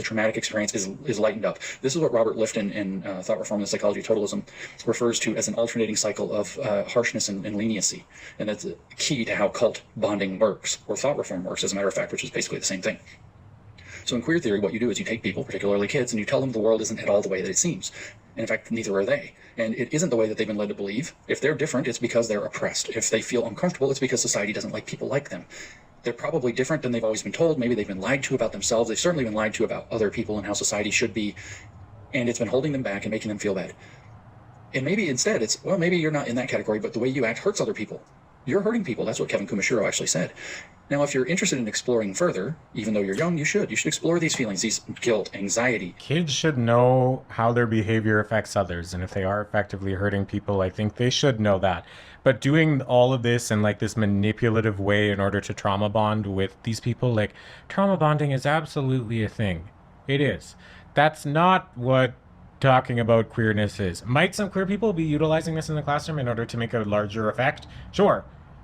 traumatic experience is lightened up. This is what Robert Lifton in Thought Reform and the Psychology of Totalism refers to as an alternating cycle of harshness and leniency. And that's key to how cult bonding works, or thought reform works, as a matter of fact, which is basically the same thing. So in queer theory, what you do is you take people, particularly kids, and you tell them the world isn't at all the way that it seems. And in fact, neither are they. And it isn't the way that they've been led to believe. If they're different, it's because they're oppressed. If they feel uncomfortable, it's because society doesn't like people like them. They're probably different than they've always been told. Maybe they've been lied to about themselves. They've certainly been lied to about other people and how society should be. And it's been holding them back and making them feel bad. And maybe instead it's, well, maybe you're not in that category, but the way you act hurts other people. You're hurting people. That's what Kevin Kumashiro actually said. Now, if you're interested in exploring further, even though you're young, you should explore these feelings, these guilt, anxiety. Kids should know how their behavior affects others, and if they are effectively hurting people, I think they should know that. But doing all of this in like this manipulative way in order to trauma bond with these people, like trauma bonding is absolutely a thing. It is. That's not what talking about queerness is. Might some queer people be utilizing this in the classroom in order to make a larger effect? Sure.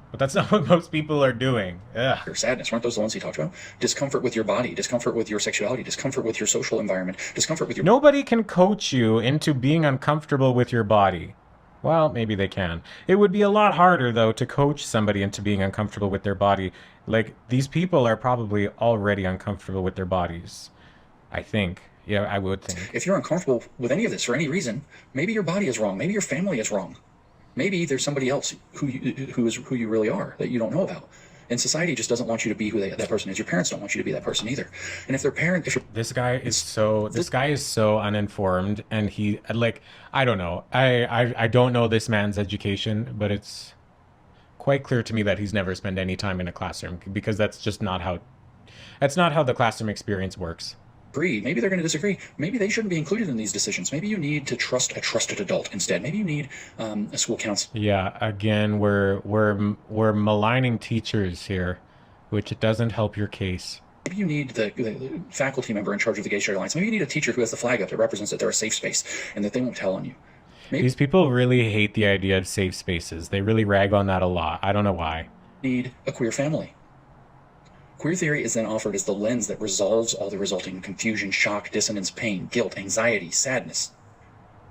But that's not what most people are doing. Ugh. Your sadness, weren't those the ones he talked about? Discomfort with your body, discomfort with your sexuality, discomfort with your social environment, discomfort with your... Nobody can coach you into being uncomfortable with your body. Well, maybe they can. It would be a lot harder, though, to coach somebody into being uncomfortable with their body. Like, these people are probably already uncomfortable with their bodies. I think. Yeah, I would think. If you're uncomfortable with any of this for any reason, maybe your body is wrong. Maybe your family is wrong. Maybe there's somebody else who you really are that you don't know about. And society just doesn't want you to be who that person is. Your parents don't want you to be that person either. And if their parent... This guy is so uninformed, and he, like, I don't know. I don't know this man's education, but it's quite clear to me that he's never spent any time in a classroom, because that's just not how the classroom experience works. Maybe they're going to disagree. Maybe they shouldn't be included in these decisions. Maybe you need to trust a trusted adult instead. Maybe you need a school counselor. Yeah, again, we're maligning teachers here, which doesn't help your case. Maybe you need the faculty member in charge of the Gay Straight Alliance. Maybe you need a teacher who has the flag up that represents that they're a safe space and that they won't tell on you. Maybe these people really hate the idea of safe spaces. They really rag on that a lot. I don't know why. Need a queer family. Queer theory is then offered as the lens that resolves all the resulting confusion, shock, dissonance, pain, guilt, anxiety, sadness,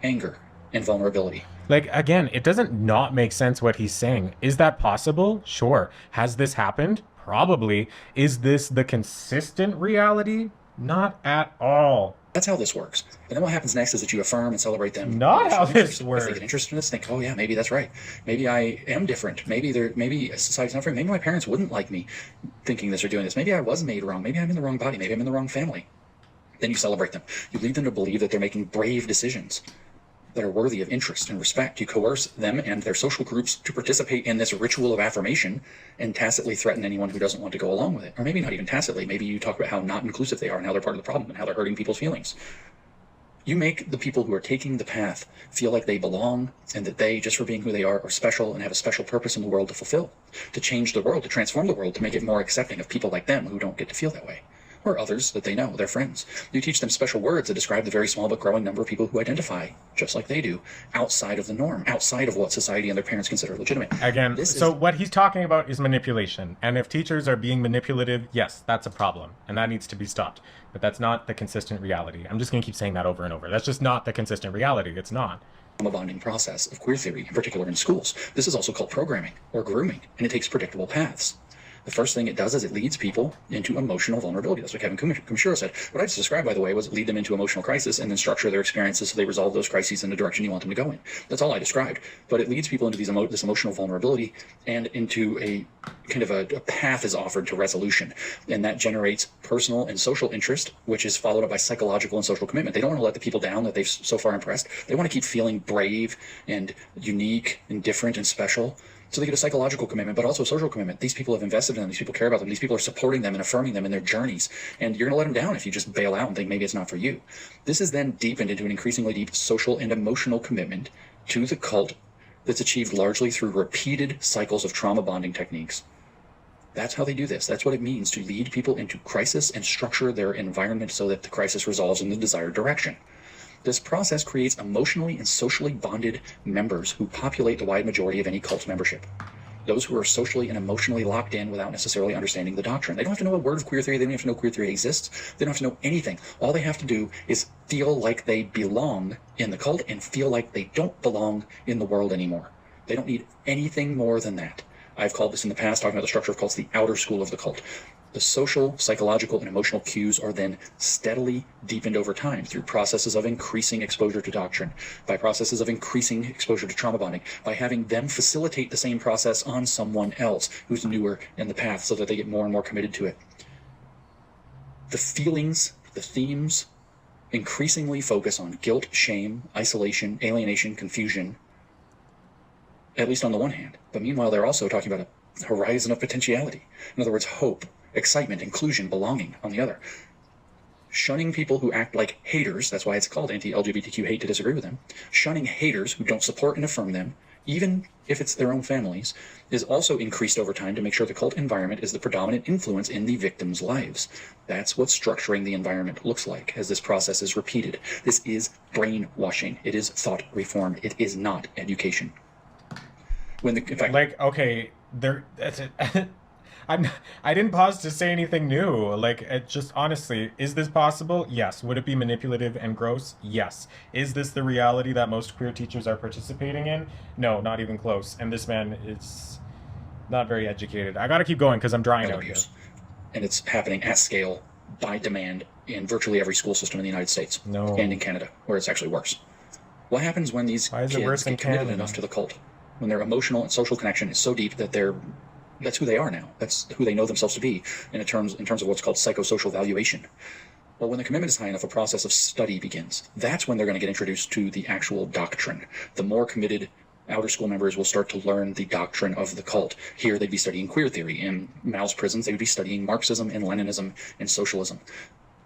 anger, and vulnerability. Like, again, it doesn't not make sense what he's saying. Is that possible? Sure. Has this happened? Probably. Is this the consistent reality? Not at all. That's how this works. And then what happens next is that you affirm and celebrate them. Not how this works. If they get interested in this, think, oh yeah, maybe that's right. Maybe I am different. Maybe society's not for me. Maybe my parents wouldn't like me thinking this or doing this. Maybe I was made wrong. Maybe I'm in the wrong body. Maybe I'm in the wrong family. Then you celebrate them. You lead them to believe that they're making brave decisions that are worthy of interest and respect. You coerce them and their social groups to participate in this ritual of affirmation and tacitly threaten anyone who doesn't want to go along with it. Or maybe not even tacitly. Maybe you talk about how not inclusive they are and how they're part of the problem and how they're hurting people's feelings. You make the people who are taking the path feel like they belong and that they, just for being who they are special and have a special purpose in the world to fulfill, to change the world, to transform the world, to make it more accepting of people like them who don't get to feel that way, or others that they know, their friends. You teach them special words that describe the very small but growing number of people who identify just like they do, outside of the norm, outside of what society and their parents consider legitimate. Again, what he's talking about is manipulation. And if teachers are being manipulative, yes, that's a problem. And that needs to be stopped. But that's not the consistent reality. I'm just going to keep saying that over and over. That's just not the consistent reality. It's not. A bonding process of queer theory, in particular in schools. This is also called programming or grooming, and it takes predictable paths. The first thing it does is it leads people into emotional vulnerability. That's what Kevin Kumashiro said. What I just described, by the way, was lead them into emotional crisis and then structure their experiences so they resolve those crises in the direction you want them to go in. That's all I described. But it leads people into this emotional vulnerability and into a kind of a path is offered to resolution. And that generates personal and social interest, which is followed up by psychological and social commitment. They don't want to let the people down that they've so far impressed. They want to keep feeling brave and unique and different and special. So they get a psychological commitment, but also a social commitment. These people have invested in them. These people care about them. These people are supporting them and affirming them in their journeys. And you're going to let them down if you just bail out and think maybe it's not for you. This is then deepened into an increasingly deep social and emotional commitment to the cult that's achieved largely through repeated cycles of trauma bonding techniques. That's how they do this. That's what it means to lead people into crisis and structure their environment so that the crisis resolves in the desired direction. This process creates emotionally and socially bonded members who populate the wide majority of any cult membership. Those who are socially and emotionally locked in without necessarily understanding the doctrine. They don't have to know a word of queer theory. They don't have to know queer theory exists. They don't have to know anything. All they have to do is feel like they belong in the cult and feel like they don't belong in the world anymore. They don't need anything more than that. I've called this in the past, talking about the structure of cults, the outer school of the cult. The social, psychological, and emotional cues are then steadily deepened over time through processes of increasing exposure to doctrine, by processes of increasing exposure to trauma bonding, by having them facilitate the same process on someone else who's newer in the path so that they get more and more committed to it. The feelings, the themes, increasingly focus on guilt, shame, isolation, alienation, confusion, at least on the one hand. But meanwhile, they're also talking about a horizon of potentiality. In other words, hope, excitement, inclusion, belonging on the other. Shunning people who act like haters, that's why it's called anti-LGBTQ hate, to disagree with them. Shunning haters who don't support and affirm them, even if it's their own families, is also increased over time to make sure the cult environment is the predominant influence in the victims' lives. That's what structuring the environment looks like as this process is repeated. This is brainwashing. It is thought reform. It is not education. In fact, like, okay, that's it. I didn't pause to say anything new. Like, it just honestly, is this possible? Yes. Would it be manipulative and gross? Yes. Is this the reality that most queer teachers are participating in? No, not even close. And this man is not very educated. I gotta keep going because I'm drying out here. And it's happening at scale by demand in virtually every school system in the United States. No. And in Canada, where it's actually worse. What happens when these kids get committed enough to the cult? When their emotional and social connection is so deep that that's who they are now. That's who they know themselves to be in terms of what's called psychosocial valuation. Well, when the commitment is high enough, a process of study begins. That's when they're going to get introduced to the actual doctrine. The more committed outer school members will start to learn the doctrine of the cult. Here, they'd be studying queer theory. In Mao's prisons, they would be studying Marxism and Leninism and socialism.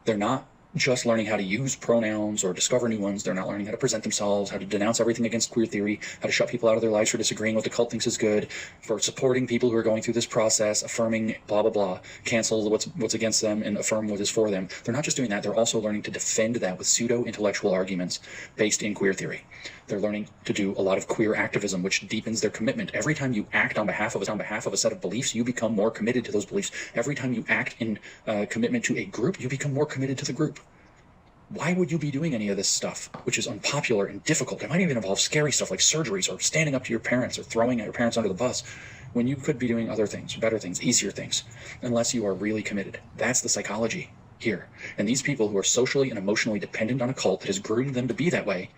They're not just learning how to use pronouns or discover new ones. They're not learning how to present themselves, how to denounce everything against queer theory, how to shut people out of their lives for disagreeing what the cult thinks is good, for supporting people who are going through this process, affirming blah, blah, blah, cancel what's against them and affirm what is for them. They're not just doing that. They're also learning to defend that with pseudo-intellectual arguments based in queer theory. They're learning to do a lot of queer activism, which deepens their commitment. Every time you act on behalf of a set of beliefs, you become more committed to those beliefs. Every time you act in commitment to a group, you become more committed to the group. Why would you be doing any of this stuff, which is unpopular and difficult? It might even involve scary stuff like surgeries or standing up to your parents or throwing your parents under the bus, when you could be doing other things, better things, easier things, unless you are really committed. That's the psychology here. And these people who are socially and emotionally dependent on a cult that has groomed them to be that way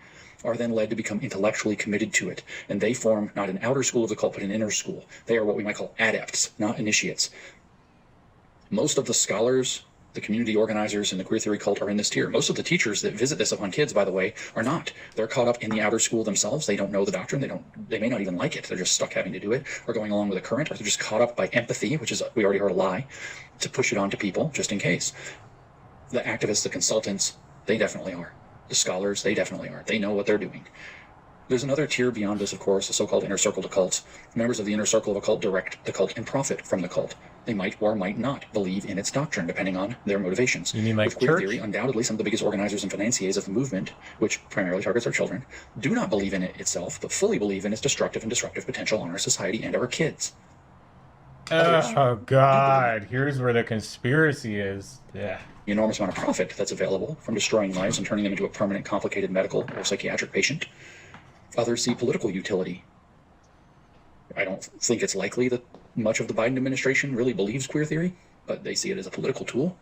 are then led to become intellectually committed to it. And they form not an outer school of the cult, but an inner school. They are what we might call adepts, not initiates. Most of the scholars, the community organizers in the queer theory cult are in this tier. Most of the teachers that visit this upon kids, by the way, are not. They're caught up in the outer school themselves. They don't know the doctrine. They may not even like it. They're just stuck having to do it, or going along with the current, or they're just caught up by empathy, which is, we already heard, a lie, to push it on to people just in case. The activists, the consultants, they definitely are. The scholars, they definitely are. They know what they're doing. There's another tier beyond this, of course, the so-called inner circle to cults. Members of the inner circle of a cult direct the cult and profit from the cult. They might or might not believe in its doctrine, depending on their motivations. You mean like With queer church? theory, undoubtedly some of the biggest organizers and financiers of the movement, which primarily targets our children, do not believe in it itself, but fully believe in its destructive and disruptive potential on our society and our kids. Oh, God. Here's where the conspiracy is. Yeah. The enormous amount of profit that's available from destroying lives and turning them into a permanent, complicated medical or psychiatric patient. Others see political utility. I don't think it's likely that much of the Biden administration really believes queer theory, but they see it as a political tool.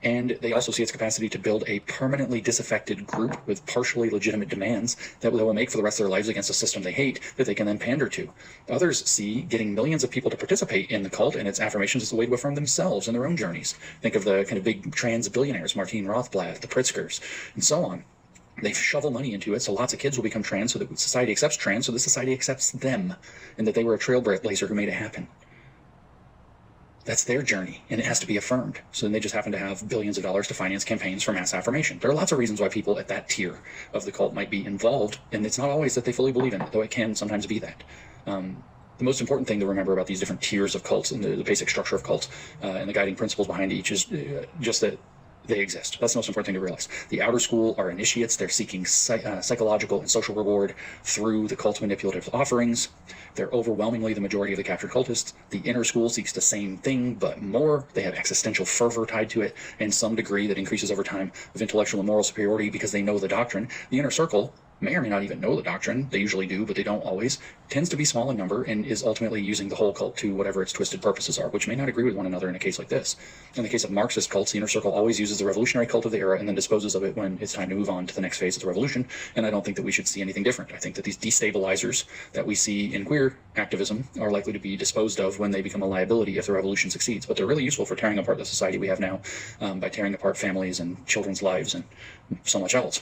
And they also see its capacity to build a permanently disaffected group with partially legitimate demands that they will make for the rest of their lives against a system they hate that they can then pander to. Others see getting millions of people to participate in the cult and its affirmations as a way to affirm themselves in their own journeys. Think of the kind of big trans billionaires, Martine Rothblatt, the Pritzkers, and so on. They shovel money into it, so lots of kids will become trans, so that society accepts trans, so the society accepts them, and that they were a trailblazer who made it happen. That's their journey, and it has to be affirmed. So then they just happen to have billions of dollars to finance campaigns for mass affirmation. There are lots of reasons why people at that tier of the cult might be involved, and it's not always that they fully believe in it, though it can sometimes be that. The most important thing to remember about these different tiers of cults and the basic structure of cults and the guiding principles behind each is just that they exist. That's the most important thing to realize. The outer school are initiates. They're seeking psychological and social reward through the cult manipulative offerings. They're overwhelmingly the majority of the captured cultists. The inner school seeks the same thing, but more. They have existential fervor tied to it, and some degree that increases over time of intellectual and moral superiority because they know the doctrine. The inner circle may or may not even know the doctrine. They usually do, but they don't always. Tends to be small in number and is ultimately using the whole cult to whatever its twisted purposes are, which may not agree with one another in a case like this. In the case of Marxist cults, the inner circle always uses the revolutionary cult of the era and then disposes of it when it's time to move on to the next phase of the revolution. And I don't think that we should see anything different. I think that these destabilizers that we see in queer activism are likely to be disposed of when they become a liability if the revolution succeeds. But they're really useful for tearing apart the society we have now by tearing apart families and children's lives and so much else.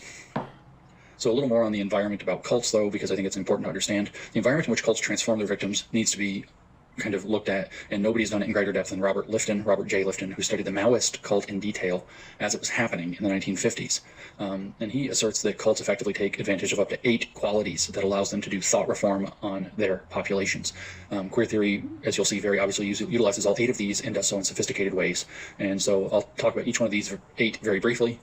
So a little more on the environment about cults, though, because I think it's important to understand. The environment in which cults transform their victims needs to be kind of looked at, and nobody's done it in greater depth than Robert J. Lifton, who studied the Maoist cult in detail as it was happening in the 1950s. And he asserts that cults effectively take advantage of up to 8 qualities that allows them to do thought reform on their populations. Queer theory, as you'll see, very obviously utilizes all 8 of these and does so in sophisticated ways. And so I'll talk about each one of these 8 very briefly.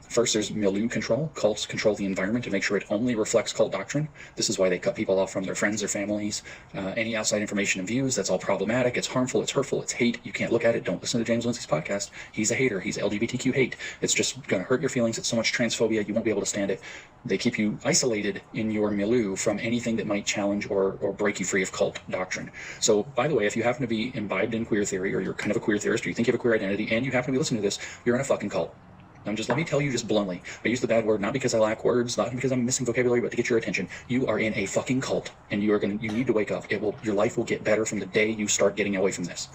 First, there's milieu control. Cults control the environment to make sure it only reflects cult doctrine. This is why they cut people off from their friends, their families, any outside information and views. That's all problematic. It's harmful. It's hurtful. It's hate. You can't look at it. Don't listen to James Lindsay's podcast. He's a hater. He's LGBTQ hate. It's just going to hurt your feelings. It's so much transphobia. You won't be able to stand it. They keep you isolated in your milieu from anything that might challenge or break you free of cult doctrine. So, by the way, if you happen to be imbibed in queer theory, or you're kind of a queer theorist, or you think you have a queer identity, and you happen to be listening to this, you're in a fucking cult. Let me tell you just bluntly, I use the bad word not because I lack words, not because I'm missing vocabulary, but to get your attention. You are in a fucking cult, and you need to wake up. Your life will get better from the day you start getting away from this.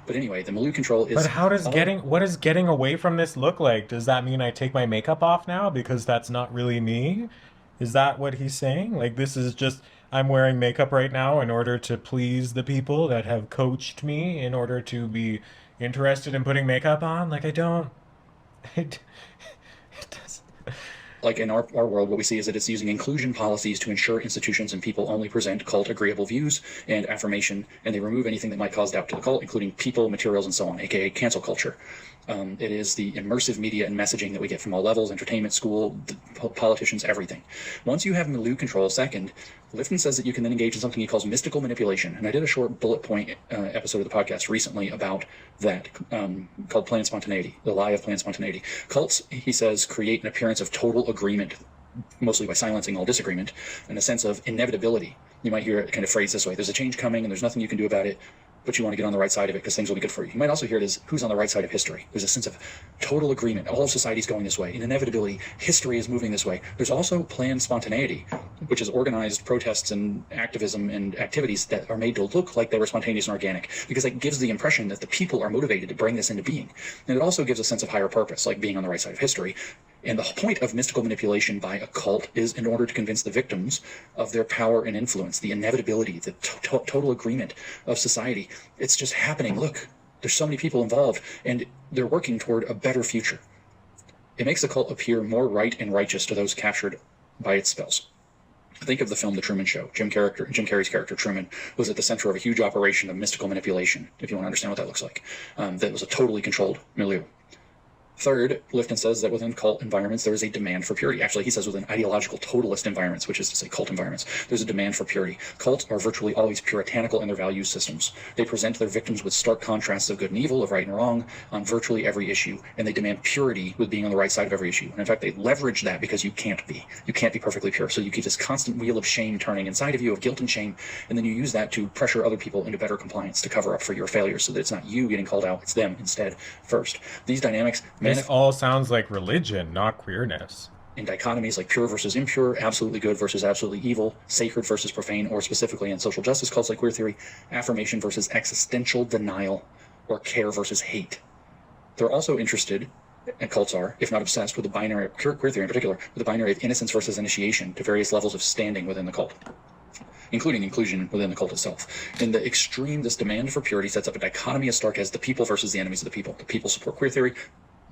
But anyway, the milieu control is... But what does getting away from this look like? Does that mean I take my makeup off now because that's not really me? Is that what he's saying? Like, this is just, I'm wearing makeup right now in order to please the people that have coached me in order to be interested in putting makeup on? Like, I don't... It does. Like in our world, what we see is that it's using inclusion policies to ensure institutions and people only present cult-agreeable views and affirmation, and they remove anything that might cause doubt to the cult, including people, materials, and so on, aka cancel culture. It is the immersive media and messaging that we get from all levels, entertainment, school, politicians, everything. Once you have milieu control, second, Lifton says that you can then engage in something he calls mystical manipulation. And I did a short bullet point episode of the podcast recently about that, called planned spontaneity, the lie of planned spontaneity. Cults, he says, create an appearance of total agreement, mostly by silencing all disagreement, and a sense of inevitability. You might hear it kind of phrased this way: there's a change coming and there's nothing you can do about it, but you want to get on the right side of it because things will be good for you. You might also hear it as who's on the right side of history. There's a sense of total agreement. All of society's going this way. In inevitability, history is moving this way. There's also planned spontaneity, which is organized protests and activism and activities that are made to look like they were spontaneous and organic, because it gives the impression that the people are motivated to bring this into being. And it also gives a sense of higher purpose, like being on the right side of history. And the point of mystical manipulation by a cult is in order to convince the victims of their power and influence, the inevitability, the total agreement of society. It's just happening. Look, there's so many people involved, and they're working toward a better future. It makes the cult appear more right and righteous to those captured by its spells. Think of the film The Truman Show. Jim Carrey's character, Truman, was at the center of a huge operation of mystical manipulation, if you want to understand what that looks like. That was a totally controlled milieu. Third, Lifton says that within cult environments, there is a demand for purity. Actually, he says within ideological totalist environments, which is to say cult environments, there's a demand for purity. Cults are virtually always puritanical in their value systems. They present their victims with stark contrasts of good and evil, of right and wrong, on virtually every issue, and they demand purity with being on the right side of every issue. And in fact, they leverage that because you can't be. You can't be perfectly pure. So you keep this constant wheel of shame turning inside of you, of guilt and shame, and then you use that to pressure other people into better compliance, to cover up for your failures, so that it's not you getting called out, it's them instead first. These dynamics This all sounds like religion, not queerness. In dichotomies like pure versus impure, absolutely good versus absolutely evil, sacred versus profane, or specifically in social justice cults like queer theory, affirmation versus existential denial, or care versus hate. They're also interested, and cults are, if not obsessed, with the binary, queer theory in particular, with the binary of innocence versus initiation to various levels of standing within the cult, including inclusion within the cult itself. In the extreme, this demand for purity sets up a dichotomy as stark as the people versus the enemies of the people. The people support queer theory.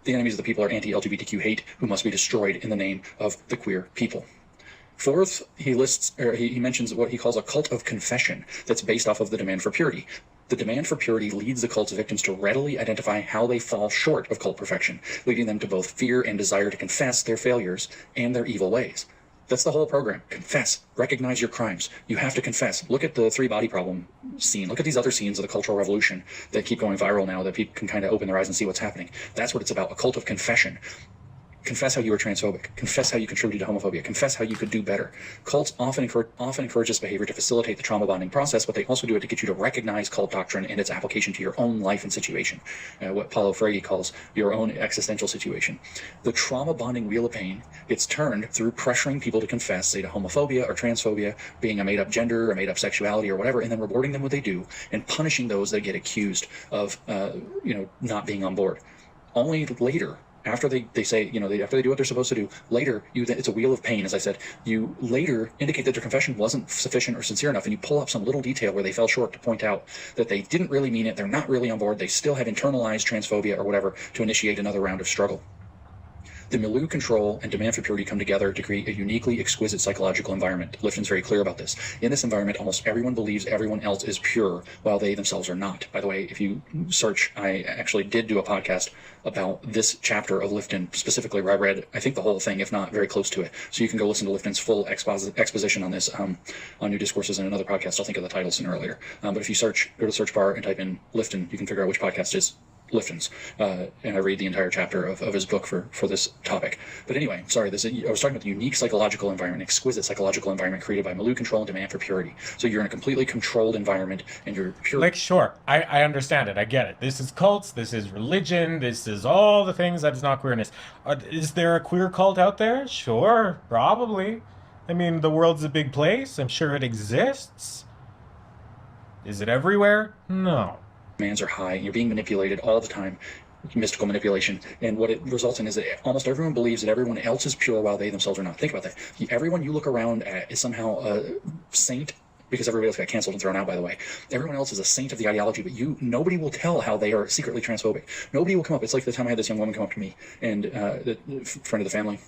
The enemies of the people are anti-LGBTQ hate, who must be destroyed in the name of the queer people. Fourth, he mentions what he calls a cult of confession that's based off of the demand for purity. The demand for purity leads the cult's victims to readily identify how they fall short of cult perfection, leading them to both fear and desire to confess their failures and their evil ways. That's the whole program. Confess. Recognize your crimes. You have to confess. Look at the three body problem scene. Look at these other scenes of the Cultural Revolution that keep going viral now that people can kind of open their eyes and see what's happening. That's what it's about, a cult of confession. Confess how you were transphobic. Confess how you contributed to homophobia. Confess how you could do better. Cults often encourage this behavior to facilitate the trauma bonding process, but they also do it to get you to recognize cult doctrine and its application to your own life and situation, what Paulo Freire calls your own existential situation. The trauma bonding wheel of pain gets turned through pressuring people to confess, say, to homophobia or transphobia, being a made-up gender or made-up sexuality or whatever, and then rewarding them what they do and punishing those that get accused of, not being on board. Only later, after they say, after they do what they're supposed to do, later, it's a wheel of pain, as I said. You later indicate that their confession wasn't sufficient or sincere enough, and you pull up some little detail where they fell short to point out that they didn't really mean it, they're not really on board, they still have internalized transphobia or whatever to initiate another round of struggle. The milieu control and demand for purity come together to create a uniquely exquisite psychological environment. Lifton's very clear about this. In this environment, almost everyone believes everyone else is pure, while they themselves are not. By the way, if you search, I actually did do a podcast about this chapter of Lifton, specifically where I read, I think, the whole thing, if not very close to it. So you can go listen to Lifton's full exposition on this on New Discourses in another podcast. I'll think of the title sooner or later. But if you go to the search bar and type in Lifton, you can figure out which podcast is Lifton's, and I read the entire chapter of his book for this topic. But anyway, sorry, I was talking about the unique psychological environment, exquisite psychological environment created by milieu control and demand for purity. So you're in a completely controlled environment, and you're pure. Like, sure, I understand it, I get it. This is cults, this is religion, this is all the things that is not queerness. Is there a queer cult out there? Sure, probably. I mean, the world's a big place, I'm sure it exists. Is it everywhere? No. Demands are high, and you're being manipulated all the time, mystical manipulation, and what it results in is that almost everyone believes that everyone else is pure while they themselves are not. Think about that. Everyone you look around at is somehow a saint, because everybody else got canceled and thrown out, by the way. Everyone else is a saint of the ideology, but nobody will tell how they are secretly transphobic. Nobody will come up. It's like the time I had this young woman come up to me, and the friend of the family,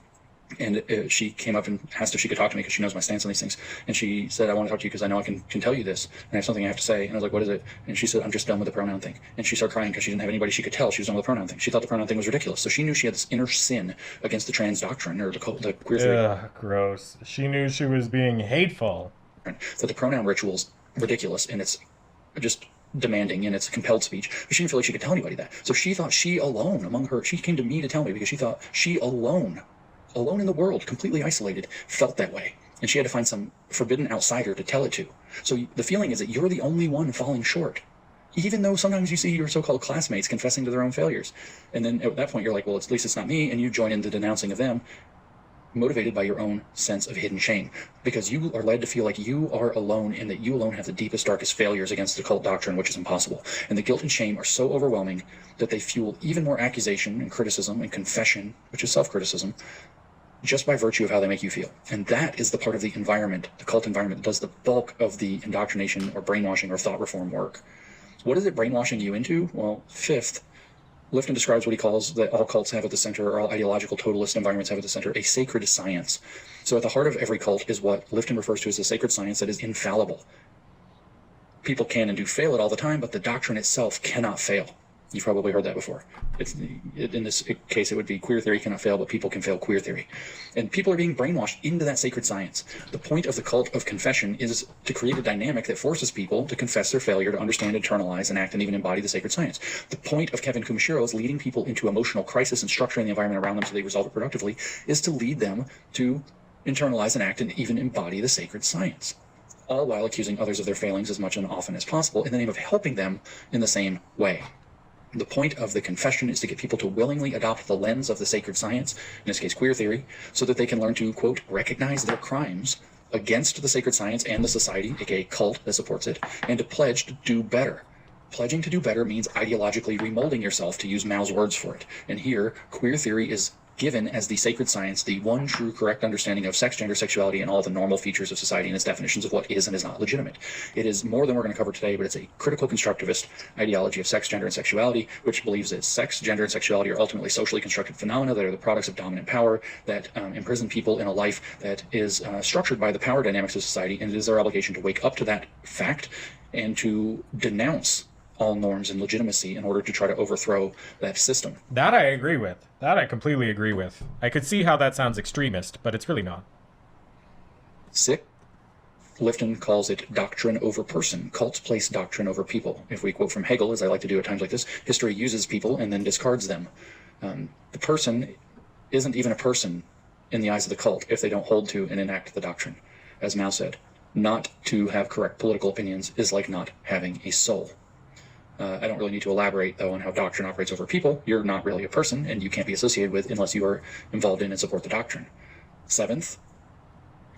and she came up and asked if she could talk to me because she knows my stance on these things. And she said, I want to talk to you because I know I can tell you this, and I have something I have to say. And I was like, what is it? And she said, I'm just done with the pronoun thing. And she started crying because she didn't have anybody she could tell she was done with the pronoun thing. She thought the pronoun thing was ridiculous. So she knew she had this inner sin against the trans doctrine, or the queer theory. Ugh, gross. She knew she was being hateful. That the pronoun ritual's ridiculous, and it's just demanding, and it's compelled speech, but she didn't feel like she could tell anybody that. So she thought she alone she came to me to tell me because she thought she alone in the world, completely isolated, felt that way. And she had to find some forbidden outsider to tell it to. So the feeling is that you're the only one falling short, even though sometimes you see your so-called classmates confessing to their own failures. And then at that point, you're like, well, at least it's not me, and you join in the denouncing of them, motivated by your own sense of hidden shame, because you are led to feel like you are alone and that you alone have the deepest, darkest failures against the cult doctrine, which is impossible. And the guilt and shame are so overwhelming that they fuel even more accusation and criticism and confession, which is self-criticism, just by virtue of how they make you feel. And that is the part of the environment, the cult environment, that does the bulk of the indoctrination or brainwashing or thought reform work. What is it brainwashing you into? Well, fifth, Lifton describes what he calls that all cults have at the center, or all ideological totalist environments have at the center, a sacred science. So at the heart of every cult is what Lifton refers to as a sacred science that is infallible. People can and do fail it all the time, but the doctrine itself cannot fail. You've probably heard that before. In this case, it would be queer theory cannot fail, but people can fail queer theory. And people are being brainwashed into that sacred science. The point of the cult of confession is to create a dynamic that forces people to confess their failure to understand, internalize, enact, and even embody the sacred science. The point of Kevin Kumashiro is leading people into emotional crisis and structuring the environment around them so they resolve it productively, is to lead them to internalize, enact, and even embody the sacred science, all while accusing others of their failings as much and often as possible in the name of helping them in the same way. The point of the confession is to get people to willingly adopt the lens of the sacred science, in this case queer theory, so that they can learn to, quote, recognize their crimes against the sacred science and the society, aka cult that supports it, and to pledge to do better. Pledging to do better means ideologically remolding yourself, to use Mao's words for it. And here, queer theory is given as the sacred science, the one true correct understanding of sex, gender, sexuality, and all the normal features of society and its definitions of what is and is not legitimate. It is more than we're going to cover today, but it's a critical constructivist ideology of sex, gender, and sexuality, which believes that sex, gender, and sexuality are ultimately socially constructed phenomena that are the products of dominant power, that imprison people in a life that is structured by the power dynamics of society, and it is their obligation to wake up to that fact and to denounce all norms and legitimacy in order to try to overthrow that system. That I agree with. That I completely agree with. I could see how that sounds extremist, but it's really not. 6. Lifton calls it doctrine over person. Cults place doctrine over people. If we quote from Hegel, as I like to do at times like this, history uses people and then discards them. The person isn't even a person in the eyes of the cult if they don't hold to and enact the doctrine. As Mao said, not to have correct political opinions is like not having a soul. I don't really need to elaborate, though, on how doctrine operates over people. You're not really a person, and you can't be associated with unless you are involved in and support the doctrine. 7th,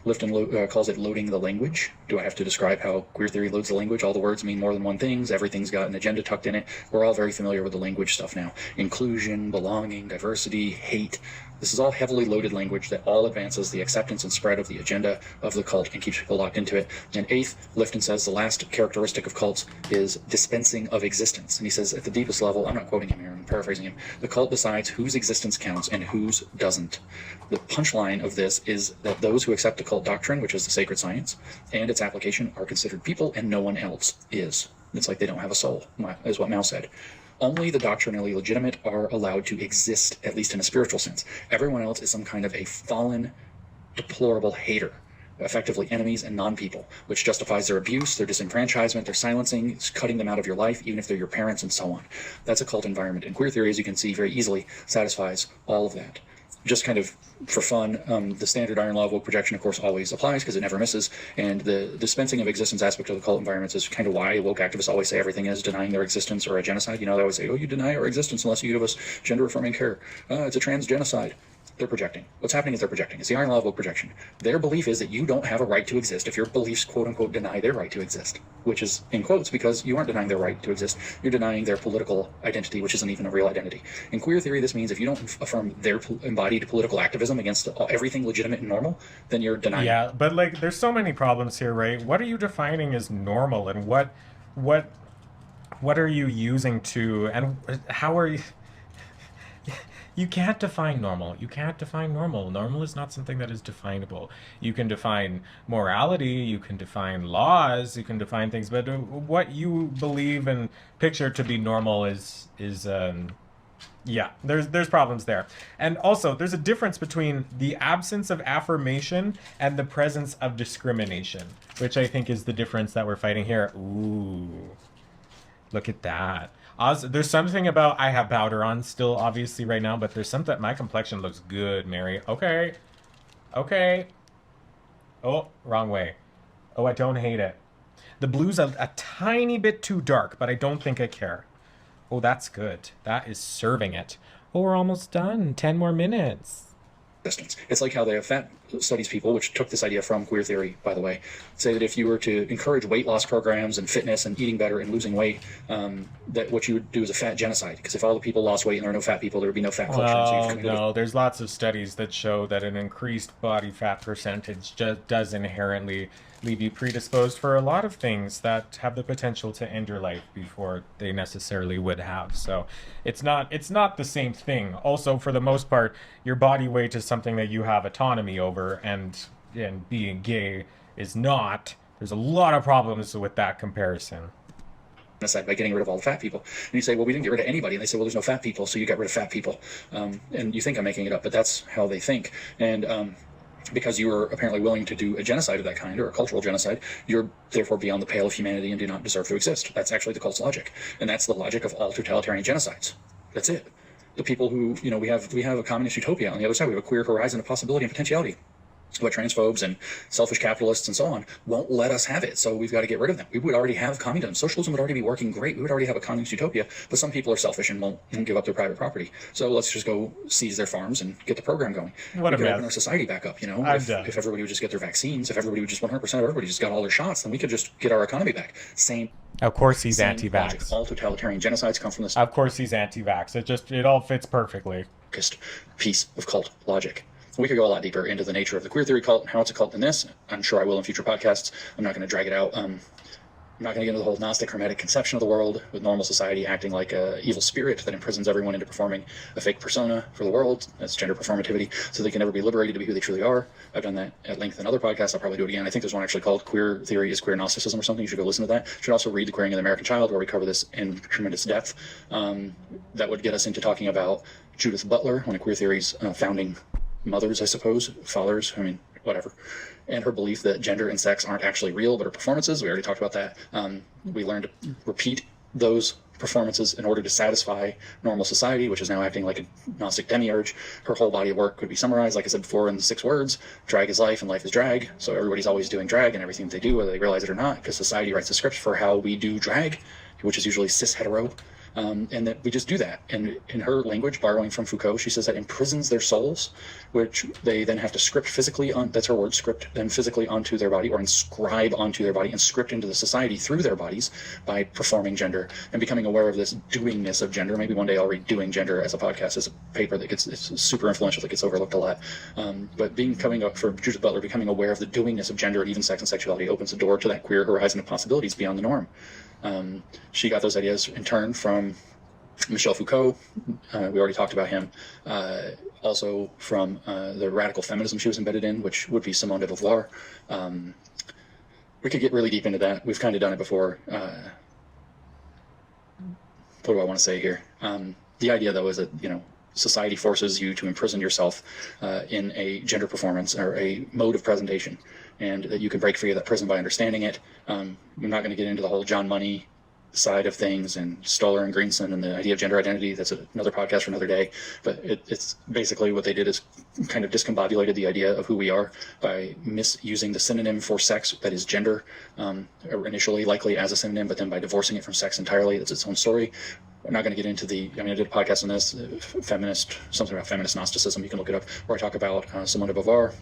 Lifton calls it loading the language. Do I have to describe how queer theory loads the language? All the words mean more than one thing. Everything's got an agenda tucked in it. We're all very familiar with the language stuff now. Inclusion, belonging, diversity, hate. This is all heavily loaded language that all advances the acceptance and spread of the agenda of the cult and keeps people locked into it. And 8th, Lifton says the last characteristic of cults is dispensing of existence. And he says at the deepest level, I'm not quoting him here, I'm paraphrasing him, the cult decides whose existence counts and whose doesn't. The punchline of this is that those who accept the cult doctrine, which is the sacred science, and its application are considered people and no one else is. It's like they don't have a soul, is what Mao said. Only the doctrinally legitimate are allowed to exist, at least in a spiritual sense. Everyone else is some kind of a fallen, deplorable hater, effectively enemies and non-people, which justifies their abuse, their disenfranchisement, their silencing, cutting them out of your life, even if they're your parents and so on. That's a cult environment. And queer theory, as you can see, very easily satisfies all of that. Just kind of for fun, the standard iron law of woke projection, of course, always applies because it never misses. And the dispensing of existence aspect of the cult environments is kind of why woke activists always say everything is denying their existence or a genocide. You know, they always say, oh, you deny our existence unless you give us gender-affirming care. It's a trans genocide. They're projecting. What's happening is they're projecting. It's the iron law of woke projection. Their belief is that you don't have a right to exist if your beliefs, quote-unquote, deny their right to exist, which is in quotes because you aren't denying their right to exist. You're denying their political identity, which isn't even a real identity. In queer theory, this means if you don't affirm their embodied political activism against everything legitimate and normal, then you're denying. Yeah, but like there's so many problems here, right? What are you defining as normal, and what are you using to, and how are you... You can't define normal. You can't define normal. Normal is not something that is definable. You can define morality, you can define laws, you can define things, but what you believe and picture to be normal is yeah, there's problems there. And also, there's a difference between the absence of affirmation and the presence of discrimination, which I think is the difference that we're fighting here. Ooh, look at that. There's something about, I have powder on still, obviously, right now, but there's something, my complexion looks good, Mary. Okay. Okay. Oh, wrong way. Oh, I don't hate it. The blue's a tiny bit too dark, but I don't think I care. Oh, that's good. That is serving it. Oh, we're almost done. 10 more minutes. existence. It's like how the fat studies people, which took this idea from queer theory, by the way, say that if you were to encourage weight loss programs and fitness and eating better and losing weight, that what you would do is a fat genocide. Because if all the people lost weight and there were no fat people, there would be no fat culture. Well, no, there's lots of studies that show that an increased body fat percentage just does inherently leave you predisposed for a lot of things that have the potential to end your life before they necessarily would have. So it's not the same thing. Also, for the most part, your body weight is something that you have autonomy over, and being gay is not. There's a lot of problems with that comparison. Genocide by getting rid of all the fat people. And you say, well, we didn't get rid of anybody. And they say, well, there's no fat people, so you got rid of fat people. And you think I'm making it up, but that's how they think. And because you are apparently willing to do a genocide of that kind, or a cultural genocide, you're therefore beyond the pale of humanity and do not deserve to exist. That's actually the cult's logic. And that's the logic of all totalitarian genocides. That's it. The people who, we have a communist utopia. On the other side, we have a queer horizon of possibility and potentiality. But transphobes and selfish capitalists and so on won't let us have it, so we've got to get rid of them. We would already have communism. Socialism would already be working great. We would already have a communist utopia, but some people are selfish and won't give up their private property. So let's just go seize their farms and get the program going. What we could open our society back up, if everybody would just get their vaccines, if everybody would just 100% of everybody just got all their shots, then we could just get our economy back. Of course he's anti-vax. All totalitarian genocides come from this. Of course he's anti-vax. It all fits perfectly. Piece of cult logic. We could go a lot deeper into the nature of the queer theory cult and how it's a cult in this. I'm sure I will in future podcasts. I'm not going to drag it out. I'm not going to get into the whole Gnostic hermetic conception of the world, with normal society acting like an evil spirit that imprisons everyone into performing a fake persona for the world. That's gender performativity, so they can never be liberated to be who they truly are. I've done that at length in other podcasts. I'll probably do it again. I think there's one actually called Queer Theory is Queer Gnosticism or something. You should go listen to that. You should also read The Queering of the American Child, where we cover this in tremendous depth. That would get us into talking about Judith Butler, one of queer theory's founding mothers, I suppose, fathers, whatever, and her belief that gender and sex aren't actually real but are performances. We already talked about that. We learned to repeat those performances in order to satisfy normal society, which is now acting like a Gnostic demiurge. Her whole body of work could be summarized, like I said before, in the 6 words: drag is life and life is drag. So everybody's always doing drag in everything that they do, whether they realize it or not, because society writes the scripts for how we do drag, which is usually cis hetero. And that we just do that. And in her language, borrowing from Foucault, she says that imprisons their souls, which they then have to script physically on, that's her word, script, then physically onto their body, or inscribe onto their body and script into the society through their bodies by performing gender and becoming aware of this doingness of gender. Maybe one day I'll read Doing Gender as a podcast, as a paper that it's super influential, that gets overlooked a lot. But for Judith Butler, becoming aware of the doingness of gender and even sex and sexuality opens the door to that queer horizon of possibilities beyond the norm. She got those ideas in turn from Michel Foucault. We already talked about him. Also from the radical feminism she was embedded in, which would be Simone de Beauvoir. We could get really deep into that. We've kind of done it before. What do I want to say here? The idea, though, is that, society forces you to imprison yourself in a gender performance or a mode of presentation, and that you can break free of that prison by understanding it. I'm not going to get into the whole John Money side of things and Stoller and Greenson and the idea of gender identity. That's another podcast for another day. But it's basically what they did is kind of discombobulated the idea of who we are by misusing the synonym for sex, that is gender, initially likely as a synonym, but then by divorcing it from sex entirely. That's its own story. I'm not going to get into I did a podcast on this, something about feminist Gnosticism. You can look it up, where I talk about Simone de Beauvoir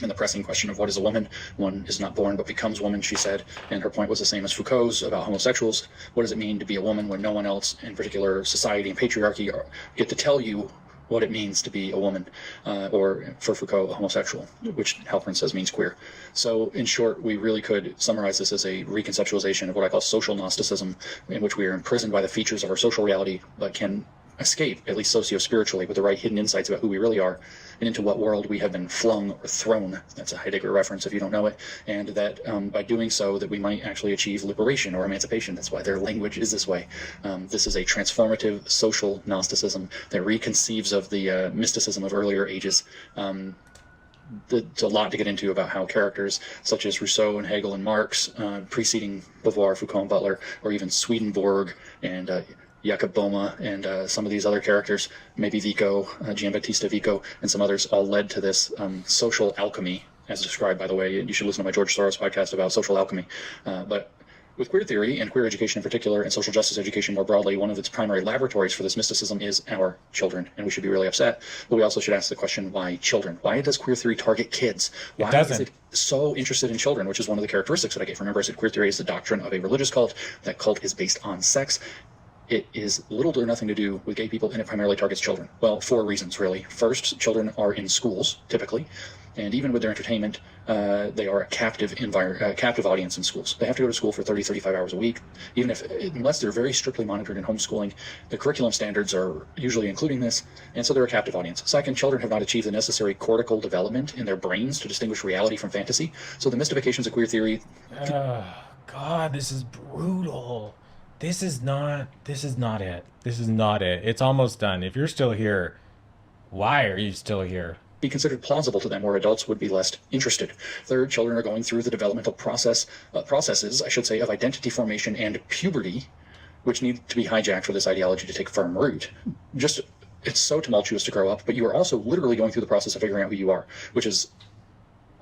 and the pressing question of what is a woman. One is not born but becomes woman, she said, and her point was the same as Foucault's about homosexuals. What does it mean to be a woman when no one else, in particular society and patriarchy, get to tell you what it means to be a woman, or for Foucault, a homosexual, which Halpern says means queer. So in short, we really could summarize this as a reconceptualization of what I call social Gnosticism, in which we are imprisoned by the features of our social reality, but can escape, at least socio-spiritually, with the right hidden insights about who we really are, and into what world we have been flung or thrown. That's a Heidegger reference if you don't know it. And that by doing so, that we might actually achieve liberation or emancipation. That's why their language is this way. This is a transformative social Gnosticism that reconceives of the mysticism of earlier ages. There's a lot to get into about how characters such as Rousseau and Hegel and Marx, preceding Beauvoir, Foucault, and Butler, or even Swedenborg and Jakob Boehme and some of these other characters, maybe Vico, Giambattista Vico, and some others, all led to this social alchemy, as described, by the way. You should listen to my George Soros podcast about social alchemy. But With queer theory and queer education in particular, and social justice education more broadly, one of its primary laboratories for this mysticism is our children, and we should be really upset. But we also should ask the question, why children? Why does queer theory target kids? Why is it so interested in children, which is one of the characteristics that I gave? Remember, I said queer theory is the doctrine of a religious cult. That cult is based on sex. It is little or nothing to do with gay people, and it primarily targets children. Well, 4 reasons, really. First, children are in schools, typically, and even with their entertainment, they are a captive audience in schools. They have to go to school for 30, 35 hours a week, unless they're very strictly monitored in homeschooling. The curriculum standards are usually including this, and so they're a captive audience. Second, children have not achieved the necessary cortical development in their brains to distinguish reality from fantasy. So the mystifications of queer theory... God, this is brutal. This is not it. This is not it. It's almost done. If you're still here, why are you still here? Be considered plausible to them, where adults would be less interested. Third, children are going through the developmental processes, I should say, of identity formation and puberty, which need to be hijacked for this ideology to take firm root. It's so tumultuous to grow up, but you are also literally going through the process of figuring out who you are, which is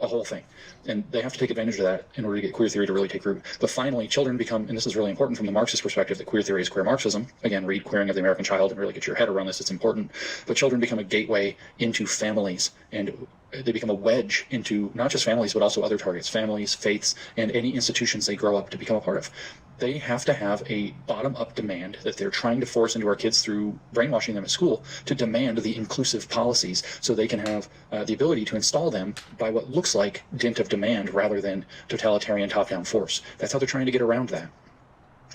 a whole thing. And they have to take advantage of that in order to get queer theory to really take root. But finally, children become, and this is really important from the Marxist perspective, that queer theory is queer Marxism. Again, read Queering of the American Child and really get your head around this. It's important. But children become a gateway into families, and they become a wedge into not just families, but also other targets, families, faiths, and any institutions they grow up to become a part of. They have to have a bottom-up demand that they're trying to force into our kids through brainwashing them at school to demand the inclusive policies so they can have the ability to install them by what looks like dint of demand rather than totalitarian top-down force. That's how they're trying to get around that.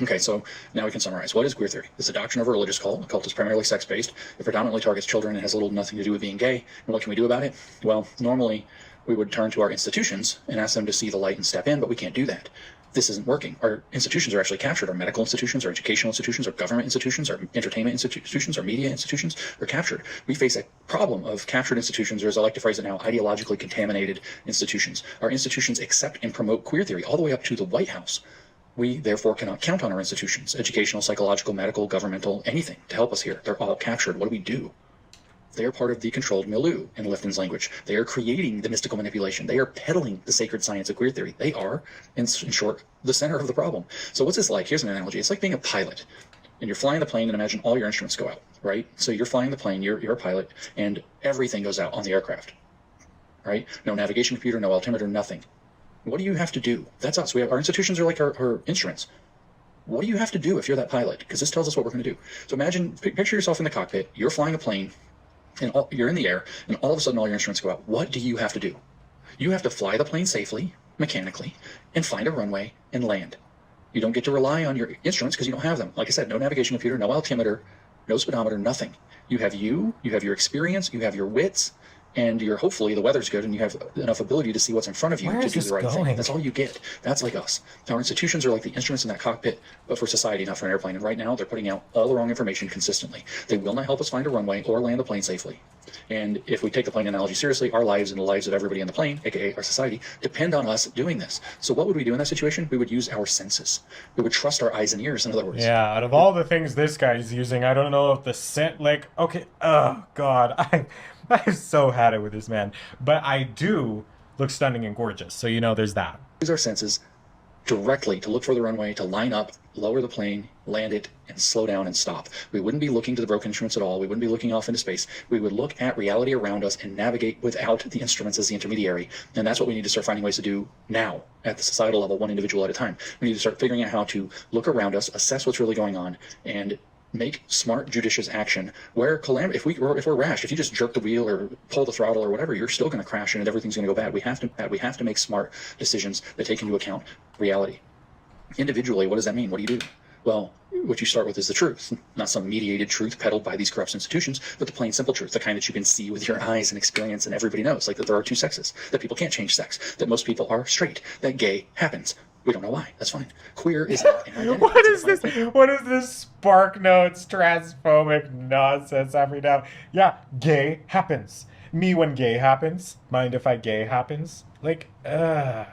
Okay, so now we can summarize. What is queer theory? It's a doctrine of a religious cult. The cult is primarily sex-based. It predominantly targets children and has little to nothing to do with being gay. And what can we do about it? Well, normally we would turn to our institutions and ask them to see the light and step in, but we can't do that. This isn't working. Our institutions are actually captured. Our medical institutions, our educational institutions, our government institutions, our entertainment institutions, our media institutions are captured. We face a problem of captured institutions, or as I like to phrase it now, ideologically contaminated institutions. Our institutions accept and promote queer theory all the way up to the White House. We, therefore, cannot count on our institutions, educational, psychological, medical, governmental, anything, to help us here. They're all captured. What do we do? They are part of the controlled milieu, in Lifton's language. They are creating the mystical manipulation. They are peddling the sacred science of queer theory. They are, in short, the center of the problem. So what's this like? Here's an analogy. It's like being a pilot, and you're flying the plane, and imagine all your instruments go out, right? So you're flying the plane, you're a pilot, and everything goes out on the aircraft, right? No navigation computer, no altimeter, nothing. What do you have to do? That's us. Our institutions are like our instruments. What do you have to do if you're that pilot? Because this tells us what we're going to do. So imagine, picture yourself in the cockpit, you're flying a plane, and you're in the air, and all of a sudden all your instruments go out. What do you have to do? You have to fly the plane safely, mechanically, and find a runway and land. You don't get to rely on your instruments because you don't have them. Like I said, no navigation computer, no altimeter, no speedometer, nothing. You have your experience, you have your wits, and hopefully the weather's good and you have enough ability to see what's in front of you to do the right thing. That's all you get. That's like us. Our institutions are like the instruments in that cockpit, but for society, not for an airplane. And right now, they're putting out all the wrong information consistently. They will not help us find a runway or land the plane safely. And if we take the plane analogy seriously, our lives and the lives of everybody on the plane, aka our society, depend on us doing this. So what would we do in that situation? We would use our senses. We would trust our eyes and ears, in other words. Yeah, out of all the things this guy's using, I don't know if the scent, okay, oh God, I've so had it with this man. But I do look stunning and gorgeous, so there's that. Use our senses directly to look for the runway, to line up, lower the plane, land it, and slow down and stop. We wouldn't be looking to the broken instruments at all. We wouldn't be looking off into space. We would look at reality around us and navigate without the instruments as the intermediary. And that's what we need to start finding ways to do now at the societal level, one individual at a time. We need to start figuring out how to look around us, assess what's really going on, and make smart, judicious action where if we're rash, if you just jerk the wheel or pull the throttle or whatever, you're still going to crash and everything's going to go bad. We have to make smart decisions that take into account reality. Individually, what does that mean? What do you do? Well, what you start with is the truth, not some mediated truth peddled by these corrupt institutions, but the plain simple truth, the kind that you can see with your eyes and experience and everybody knows, like that there are two sexes, that people can't change sex, that most people are straight, that gay happens. We don't know why. That's fine. Queer is not an identity. What is this? What is this Spark Notes transphobic nonsense every now? Yeah, gay happens. Me when gay happens. Mind if I gay happens? God,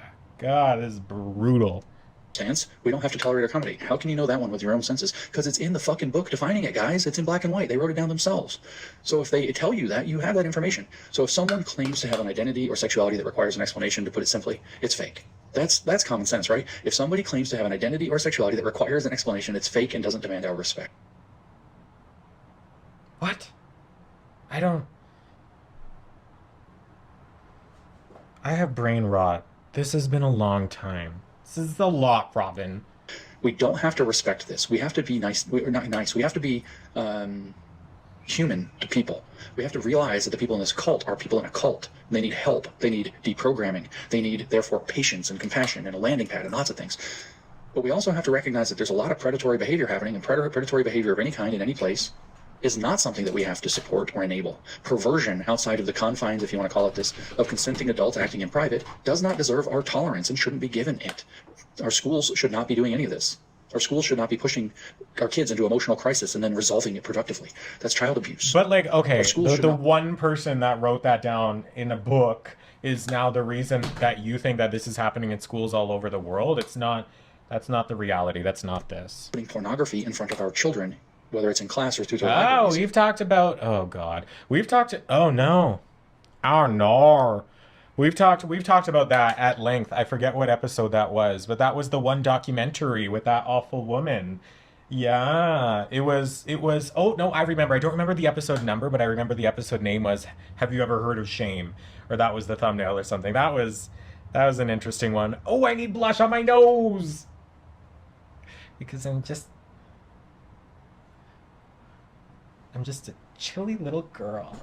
this is brutal. We don't have to tolerate or accommodate. How can you know that one with your own senses? Because it's in the fucking book defining it, guys. It's in black and white. They wrote it down themselves. So if they tell you that, you have that information. So if someone claims to have an identity or sexuality that requires an explanation, to put it simply, it's fake. That's common sense, right? If somebody claims to have an identity or sexuality that requires an explanation, it's fake and doesn't demand our respect. What? I don't... I have brain rot. This has been a long time. This is a lot, Robin. We don't have to respect this. We have to be nice. We're not nice. We have to be human to people. We have to realize that the people in this cult are people in a cult. They need help. They need deprogramming. They need, therefore, patience and compassion and a landing pad and lots of things. But we also have to recognize that there's a lot of predatory behavior happening, and predatory behavior of any kind in any place is not something that we have to support or enable. Perversion outside of the confines, if you want to call it this, of consenting adults acting in private does not deserve our tolerance and shouldn't be given it. Our schools should not be doing any of this. Our schools should not be pushing our kids into emotional crisis and then resolving it productively. That's child abuse. But like, okay, the not... one person that wrote that down in a book is now the reason that you think that this is happening in schools all over the world. It's not, that's not the reality. That's not this. Putting pornography in front of our children, whether it's in class or through their Oh, libraries. we've talked about, oh God. We've talked, oh no. Oh no. We've talked about that at length. I forget what episode that was, but that was the one documentary with that awful woman. Yeah, it was, oh no, I remember. I don't remember the episode number, but I remember the episode name was Have You Ever Heard of Shame? Or that was the thumbnail or something. That was an interesting one. Oh, I need blush on my nose! Because I'm just a chilly little girl.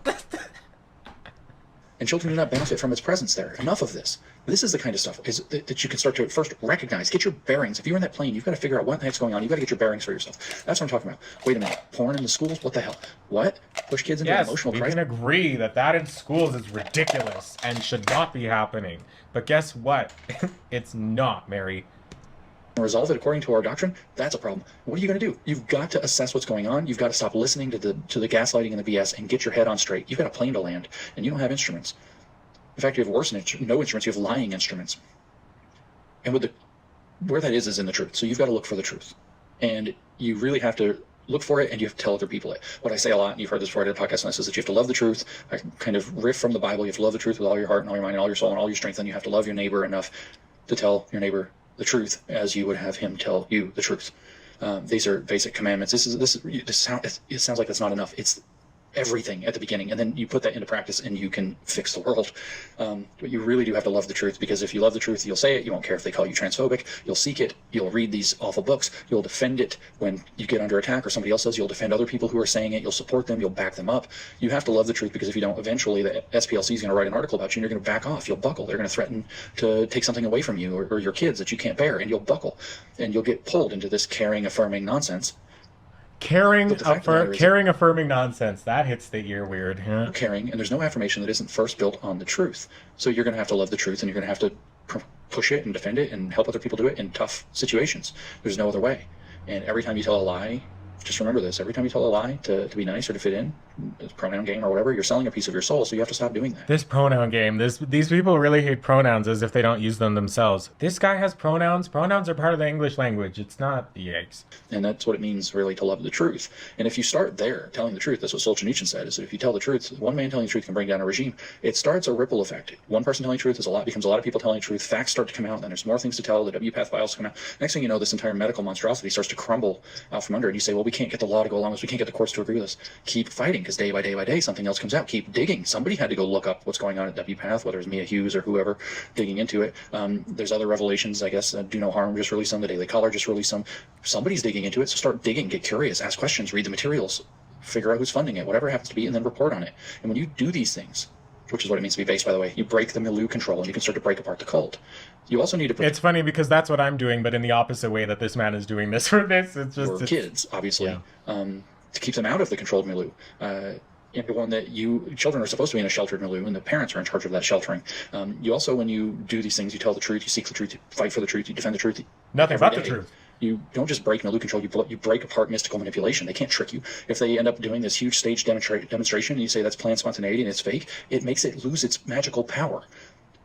And children do not benefit from its presence there. Enough of this. This is the kind of stuff that you can start to first recognize. Get your bearings. If you're in that plane, you've got to figure out what the heck's going on. You've got to get your bearings for yourself. That's what I'm talking about. Wait a minute. Porn in the schools? What the hell? What? Push kids into an emotional crisis? We can agree that in schools is ridiculous and should not be happening. But guess what? It's not, Mary. Resolve it according to our doctrine, that's a problem. What are you going to do? You've got to assess what's going on. You've got to stop listening to the gaslighting and the BS and get your head on straight. You've got a plane to land, and you don't have instruments. In fact, you have worse than no instruments. You have lying instruments. And where that is in the truth. So you've got to look for the truth. And you really have to look for it, and you have to tell other people it. What I say a lot, and you've heard this before I did a podcast on this, is that you have to love the truth. I kind of riff from the Bible. You have to love the truth with all your heart and all your mind and all your soul and all your strength. And you have to love your neighbor enough to tell your neighbor the truth as you would have him tell you the truth. These are basic commandments. It sounds like that's not enough. It's everything at the beginning, and then you put that into practice and you can fix the world. But you really do have to love the truth, because if you love the truth, you'll say it. You won't care if they call you transphobic. You'll seek it. You'll read these awful books. You'll defend it when you get under attack or somebody else says. You'll defend other people who are saying it. You'll support them. You'll back them up. You have to love the truth, because if you don't, eventually the SPLC is going to write an article about you and you're going to back off. You'll buckle. They're going to threaten to take something away from you or your kids that you can't bear, and you'll buckle, and you'll get pulled into this caring, affirming nonsense. Caring, affirming nonsense. That hits the ear weird. Huh? Caring, and there's no affirmation that isn't first built on the truth. So you're going to have to love the truth, and you're going to have to push it and defend it and help other people do it in tough situations. There's no other way. And every time you tell a lie, just remember this. Every time you tell a lie to be nice or to fit in, pronoun game or whatever, you're selling a piece of your soul, so you have to stop doing that. This pronoun game. These people really hate pronouns as if they don't use them themselves. This guy has pronouns. Pronouns are part of the English language. It's not yikes. And that's what it means, really, to love the truth. And if you start there, telling the truth, that's what Solzhenitsyn said, is that if you tell the truth, one man telling the truth can bring down a regime. It starts a ripple effect. One person telling the truth becomes a lot of people telling the truth. Facts start to come out, and then there's more things to tell. The WPATH files come out. Next thing you know, this entire medical monstrosity starts to crumble out from under, and you say, well, we can't get the law to go along with us. We can't get the courts to agree with us. Keep fighting, because day by day by day, something else comes out. Keep digging. Somebody had to go look up what's going on at WPATH, whether it's Mia Hughes or whoever digging into it. There's other revelations, I guess. Do No Harm just released some. The Daily Caller just released some. Somebody's digging into it, so start digging. Get curious. Ask questions. Read the materials. Figure out who's funding it, whatever it happens to be, and then report on it. And when you do these things, which is what it means to be based, by the way, you break the milieu control, and you can start to break apart the cult. You also need to... It's funny, because that's what I'm doing, but in the opposite way that this man is doing this for this. It's just... For kids, obviously. Yeah. To keep them out of the controlled milieu. And the one that children are supposed to be in a sheltered milieu, and the parents are in charge of that sheltering. You also, when you do these things, you tell the truth, you seek the truth, you fight for the truth, you defend the truth. Nothing but the truth. You don't just break milieu control, you break apart mystical manipulation. They can't trick you. If they end up doing this huge stage demonstration and you say that's planned spontaneity and it's fake, it makes it lose its magical power.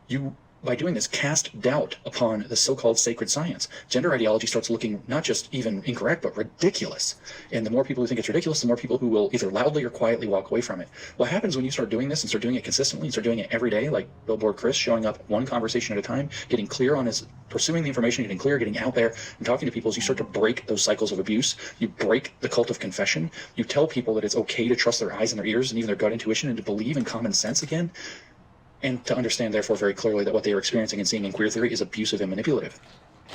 You by doing this, cast doubt upon the so-called sacred science. Gender ideology starts looking not just even incorrect, but ridiculous. And the more people who think it's ridiculous, the more people who will either loudly or quietly walk away from it. What happens when you start doing this and start doing it consistently and start doing it every day, like Billboard Chris, showing up one conversation at a time, getting clear on his, pursuing the information, getting clear, getting out there and talking to people, as you start to break those cycles of abuse. You break the cult of confession. You tell people that it's okay to trust their eyes and their ears and even their gut intuition and to believe in common sense again. And to understand, therefore, very clearly that what they are experiencing and seeing in queer theory is abusive and manipulative.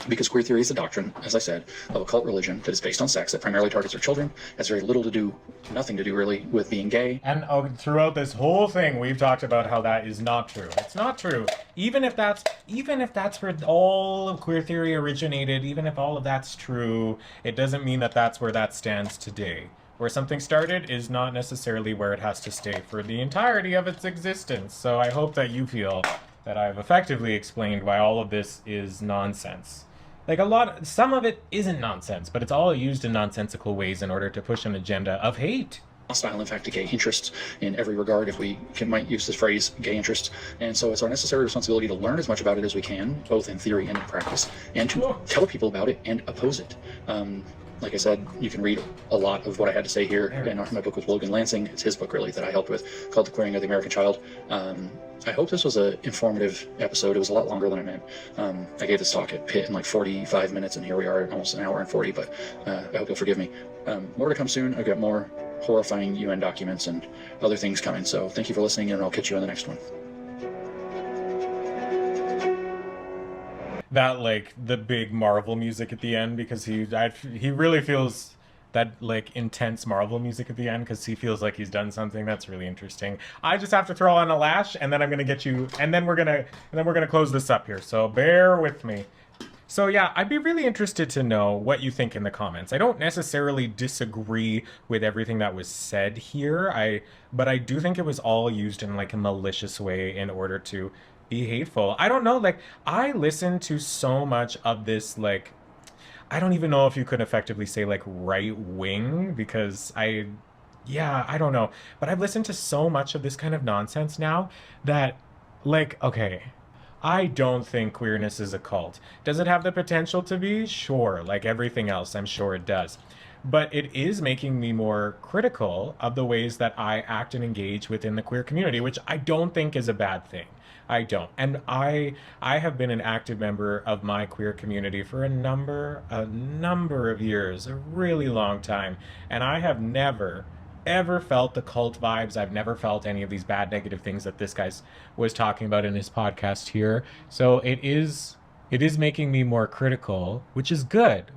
Because queer theory is the doctrine, as I said, of a cult religion that is based on sex, that primarily targets our children, has very little to do, nothing to do really, with being gay. And throughout this whole thing, we've talked about how that is not true. It's not true. Even if that's where all of queer theory originated, even if all of that's true, it doesn't mean that that's where that stands today. Where something started is not necessarily where it has to stay for the entirety of its existence. So I hope that you feel that I've effectively explained why all of this is nonsense. Like some of it isn't nonsense, but it's all used in nonsensical ways in order to push an agenda of hate. Hostile, in fact, to gay interests in every regard, if we might use this phrase, gay interests. And so it's our necessary responsibility to learn as much about it as we can, both in theory and in practice, and to tell people about it and oppose it. Like I said, you can read a lot of what I had to say here in my book with Logan Lansing. It's his book, really, that I helped with, called The Queering of the American Child. I hope this was an informative episode. It was a lot longer than I meant. I gave this talk at Pitt in like 45 minutes, and here we are at almost an hour and 40, but I hope you'll forgive me. More to come soon. I've got more horrifying UN documents and other things coming, so thank you for listening, and I'll catch you on the next one. That, like, the big Marvel music at the end, because he really feels that, like, intense Marvel music at the end, because he feels like he's done something. That's really interesting. I just have to throw on a lash, and then I'm gonna get you, and then we're gonna close this up here, so bear with me. So yeah, I'd be really interested to know what you think in the comments. I don't necessarily disagree with everything that was said here, but I do think it was all used in, like, a malicious way in order to be hateful. I don't know, like, I listen to so much of this, like, I don't even know if you could effectively say, like, right wing, because I don't know, but I've listened to so much of this kind of nonsense now that, like, okay, I don't think queerness is a cult. Does it have the potential to be? Sure, like everything else, I'm sure it does. But it is making me more critical of the ways that I act and engage within the queer community, which I don't think is a bad thing. I don't. And I have been an active member of my queer community for a number of years, a really long time. And I have never, ever felt the cult vibes. I've never felt any of these bad negative things that this guy was talking about in his podcast here. So it is making me more critical, which is good,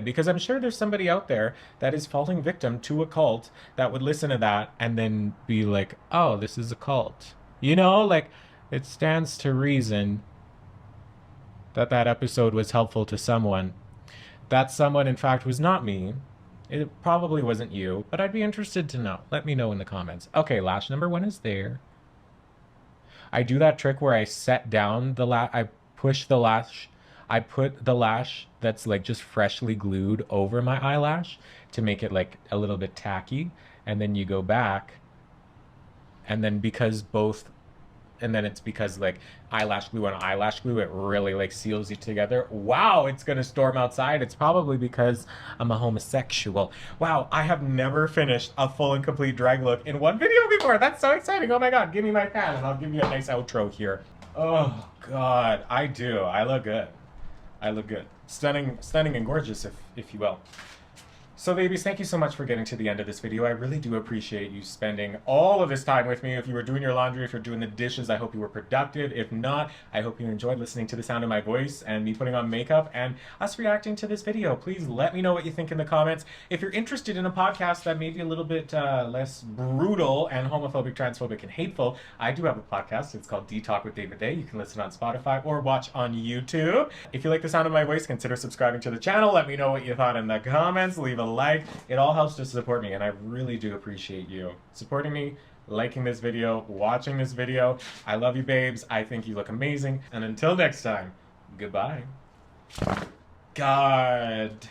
because I'm sure there's somebody out there that is falling victim to a cult that would listen to that and then be like, oh, this is a cult. You know, like, it stands to reason that that episode was helpful to someone. That someone, in fact, was not me. It probably wasn't you, but I'd be interested to know. Let me know in the comments. Okay, lash number 1 is there. I do that trick where I set down the I push the lash. I put the lash that's, like, just freshly glued over my eyelash to make it, like, a little bit tacky. And then you go back. And then it's because, like, eyelash glue on eyelash glue, it really, like, seals you together. Wow, it's gonna storm outside. It's probably because I'm a homosexual. Wow, I have never finished a full and complete drag look in one video before. That's so exciting. Oh my god, give me my pen and I'll give you a nice outro here. Oh god, I do. I look good. I look good. Stunning and gorgeous, if you will. So babies, thank you so much for getting to the end of this video. I really do appreciate you spending all of this time with me. If you were doing your laundry, if you're doing the dishes, I hope you were productive. If not, I hope you enjoyed listening to the sound of my voice and me putting on makeup and us reacting to this video. Please let me know what you think in the comments. If you're interested in a podcast that may be a little bit less brutal and homophobic, transphobic, and hateful, I do have a podcast. It's called D-Talk with David Day. You can listen on Spotify or watch on YouTube. If you like the sound of my voice, consider subscribing to the channel. Let me know what you thought in the comments. Leave a like. It all helps to support me, and I really do appreciate you supporting me, liking this video, watching this video. I love you, babes. I think you look amazing. And until next time, goodbye. God.